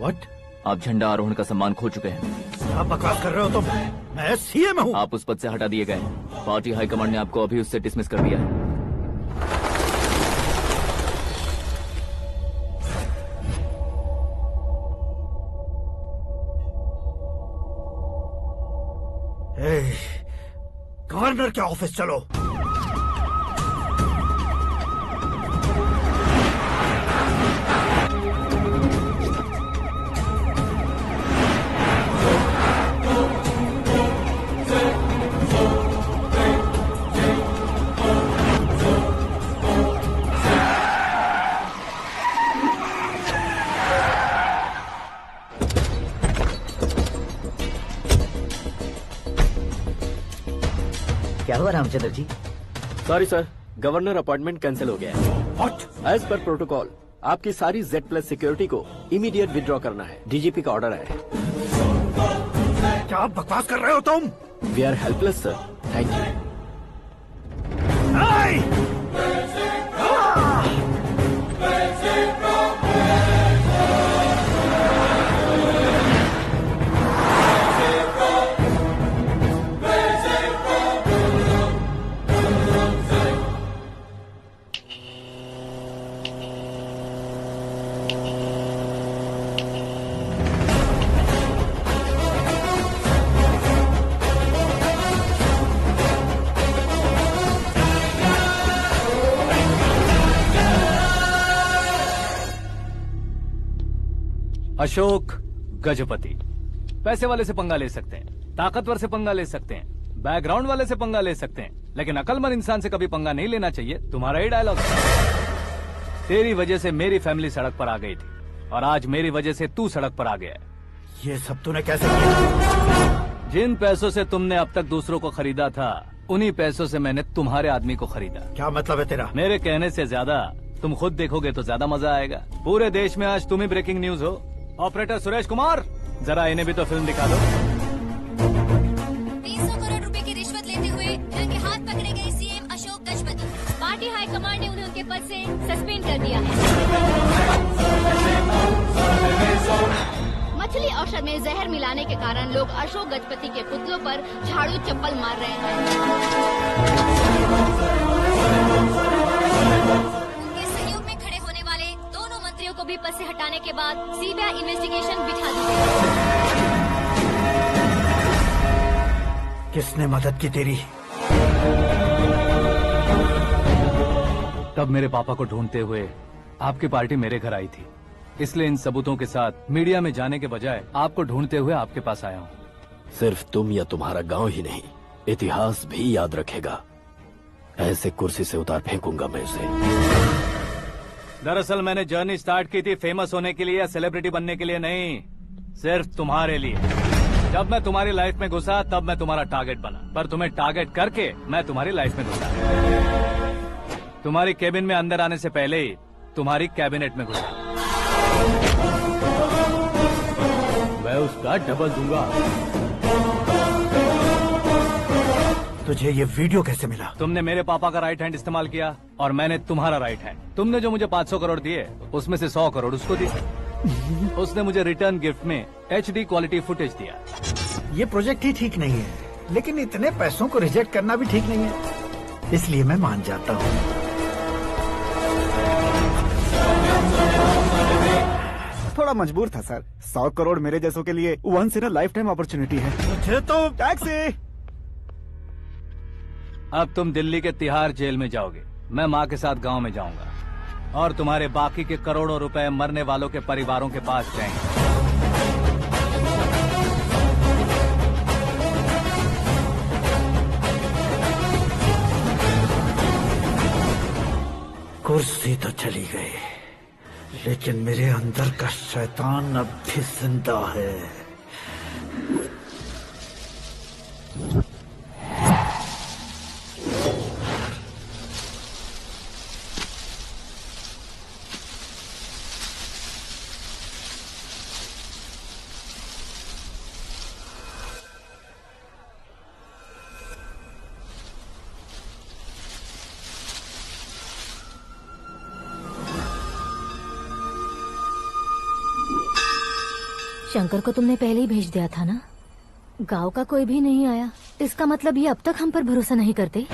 What? आप झंडा आरोहण का सम्मान खो चुके हैं। आप बकवास कर रहे हो तुम? मैं सीएम हूँ। आप उस पद से हटा दिए गए। पार्टी हाईकमांड ने आपको अभी उससे डिसमिस कर दिया है। गवर्नर के ऑफिस चलो। क्या हुआ Ramchandra ji? Sorry sir, governor appointment cancel हो गया है। What? एज पर प्रोटोकॉल आपकी सारी Z+ सिक्योरिटी को इमीडिएट विड्रॉ करना है। डीजीपी का ऑर्डर है। क्या बकवास कर रहे हो तुम? We are helpless sir, thank you. Ashok Gajapati पैसे वाले से पंगा ले सकते हैं, ताकतवर से पंगा ले सकते हैं, बैकग्राउंड वाले से पंगा ले सकते हैं, लेकिन अकलमंद इंसान से कभी पंगा नहीं लेना चाहिए। तुम्हारा ही डायलॉग। तेरी वजह से मेरी फैमिली सड़क पर आ गई थी और आज मेरी वजह से तू सड़क पर आ गया है। ये सब तूने कैसे किया? जिन पैसों से तुमने अब तक दूसरों को खरीदा था, उन्हीं पैसों से मैंने तुम्हारे आदमी को खरीदा। क्या मतलब है तेरा? मेरे कहने से ज्यादा तुम खुद देखोगे तो ज्यादा मजा आएगा। पूरे देश में आज तुम ही ब्रेकिंग न्यूज हो। ऑपरेटर सुरेश कुमार, जरा इन्हें भी तो फिल्म दिखा दो। 300 करोड़ रुपए की रिश्वत लेते हुए रंगे हाथ पकड़े गए CM Ashok Gajapati. Party high command ने उन्हें उनके पद से सस्पेंड कर दिया है। मछली औषध में जहर मिलाने के कारण लोग अशोक गजपति के पुतलों पर झाड़ू चप्पल मार रहे हैं। उनके सहयोग में खड़े होने वाले दोनों मंत्रियों को भी पद से हटाने के बाद सीबीआई इन्वेस्टिगेशन बिठा दी गई। किसने मदद की तेरी? तब मेरे पापा को ढूंढते हुए आपकी पार्टी मेरे घर आई थी, इसलिए इन सबूतों के साथ मीडिया में जाने के बजाय आपको ढूंढते हुए आपके पास आया हूँ। सिर्फ तुम या तुम्हारा गांव ही नहीं, इतिहास भी याद रखेगा। ऐसे कुर्सी से उतार फेंकूंगा मैं उसे। दरअसल मैंने जर्नी स्टार्ट की थी फेमस होने के लिए या सेलिब्रिटी बनने के लिए नहीं, सिर्फ तुम्हारे लिए। जब मैं तुम्हारी लाइफ में घुसा तब मैं तुम्हारा टारगेट बना, पर तुम्हें टारगेट करके मैं तुम्हारी लाइफ में घुसा। तुम्हारी केबिन में अंदर आने से पहले ही तुम्हारी कैबिनेट में घुसा। मैं उसका डबल दूंगा। तुझे ये वीडियो कैसे मिला? तुमने मेरे पापा का राइट हैंड इस्तेमाल किया और मैंने तुम्हारा राइट हैंड। तुमने जो मुझे 500 करोड़ दिए उसमें से 100 करोड़ उसको दिए। उसने मुझे रिटर्न गिफ्ट में HD क्वालिटी फुटेज दिया। ये प्रोजेक्ट ही ठीक नहीं है, लेकिन इतने पैसों को रिजेक्ट करना भी ठीक नहीं है, इसलिए मैं मान जाता हूँ। थोड़ा मजबूर था सर। 100 करोड़ मेरे जैसों के लिए once in a lifetime opportunity है। मुझे तो टैक्सी। अब तुम दिल्ली के तिहाड़ जेल में जाओगे, मैं माँ के साथ गांव में जाऊंगा और तुम्हारे बाकी के करोड़ों रुपए मरने वालों के परिवारों के पास जाएंगे। कुर्सी तो चली गई, लेकिन मेरे अंदर का शैतान अब भी जिंदा है। शंकर को तुमने पहले ही भेज दिया था ना? गांव का कोई भी नहीं आया, इसका मतलब ये अब तक हम पर भरोसा नहीं करते।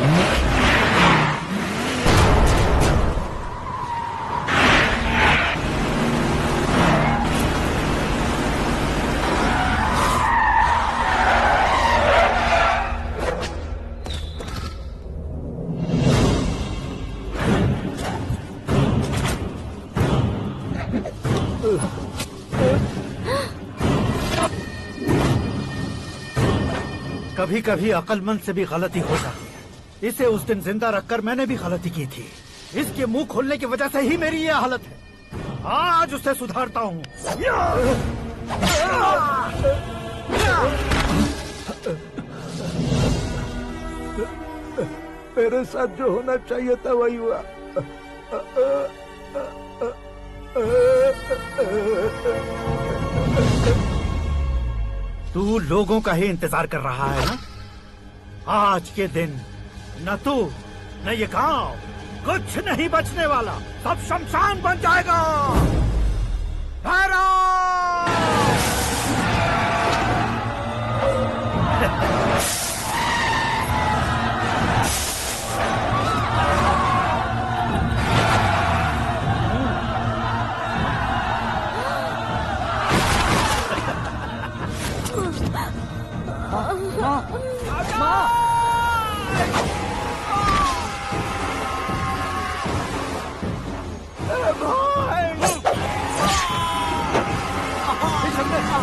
कभी कभी अक्लमंद से भी गलती हो जाती है। इसे उस दिन जिंदा रखकर मैंने भी गलती की थी। इसके मुंह खोलने की वजह से ही मेरी ये हालत है। आज उसे सुधारता हूँ। मेरे साथ जो होना चाहिए था वही हुआ। तू लोगों का ही इंतजार कर रहा है ना? आज के दिन न तू न ये गांव कुछ नहीं बचने वाला, सब शमशान बन जाएगा।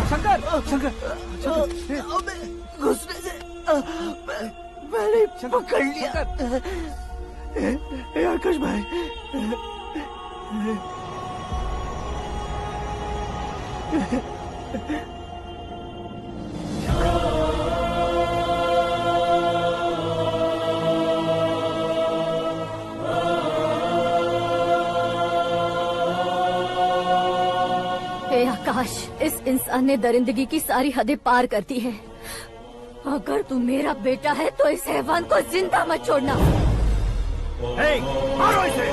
शंकर, शंकर, घुसने से मैंने पकड़ लिया। आकाश भाई, आकाश, इस इंसान ने दरिंदगी की सारी हदें पार कर दी है। अगर तू मेरा बेटा है तो इस हैवान को जिंदा मत छोड़ना। मारो इसे।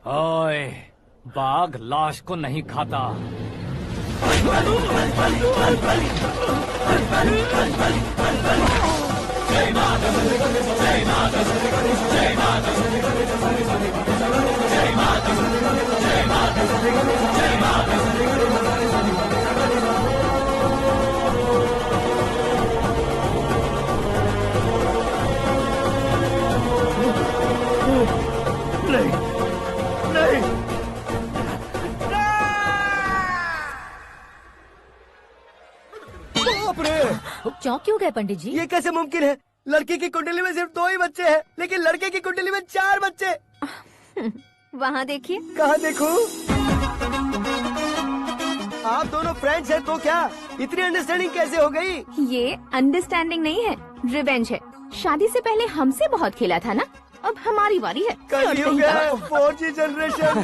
ओए, बाघ लाश को नहीं खाता। नहीं, नहीं, बाप रे! चौंक क्यों गए पंडित जी? ये कैसे मुमकिन है? लड़की की कुंडली में सिर्फ 2 ही बच्चे हैं, लेकिन लड़के की कुंडली में 4 बच्चे। वहाँ देखिए। कहाँ देखूं? आप दोनों फ्रेंड्स हैं तो क्या इतनी अंडरस्टैंडिंग कैसे हो गई? ये अंडरस्टैंडिंग नहीं है, रिवेंज है। शादी से पहले हमसे बहुत खेला था ना, अब हमारी बारी है। कलयुग है, 4G जनरेशन।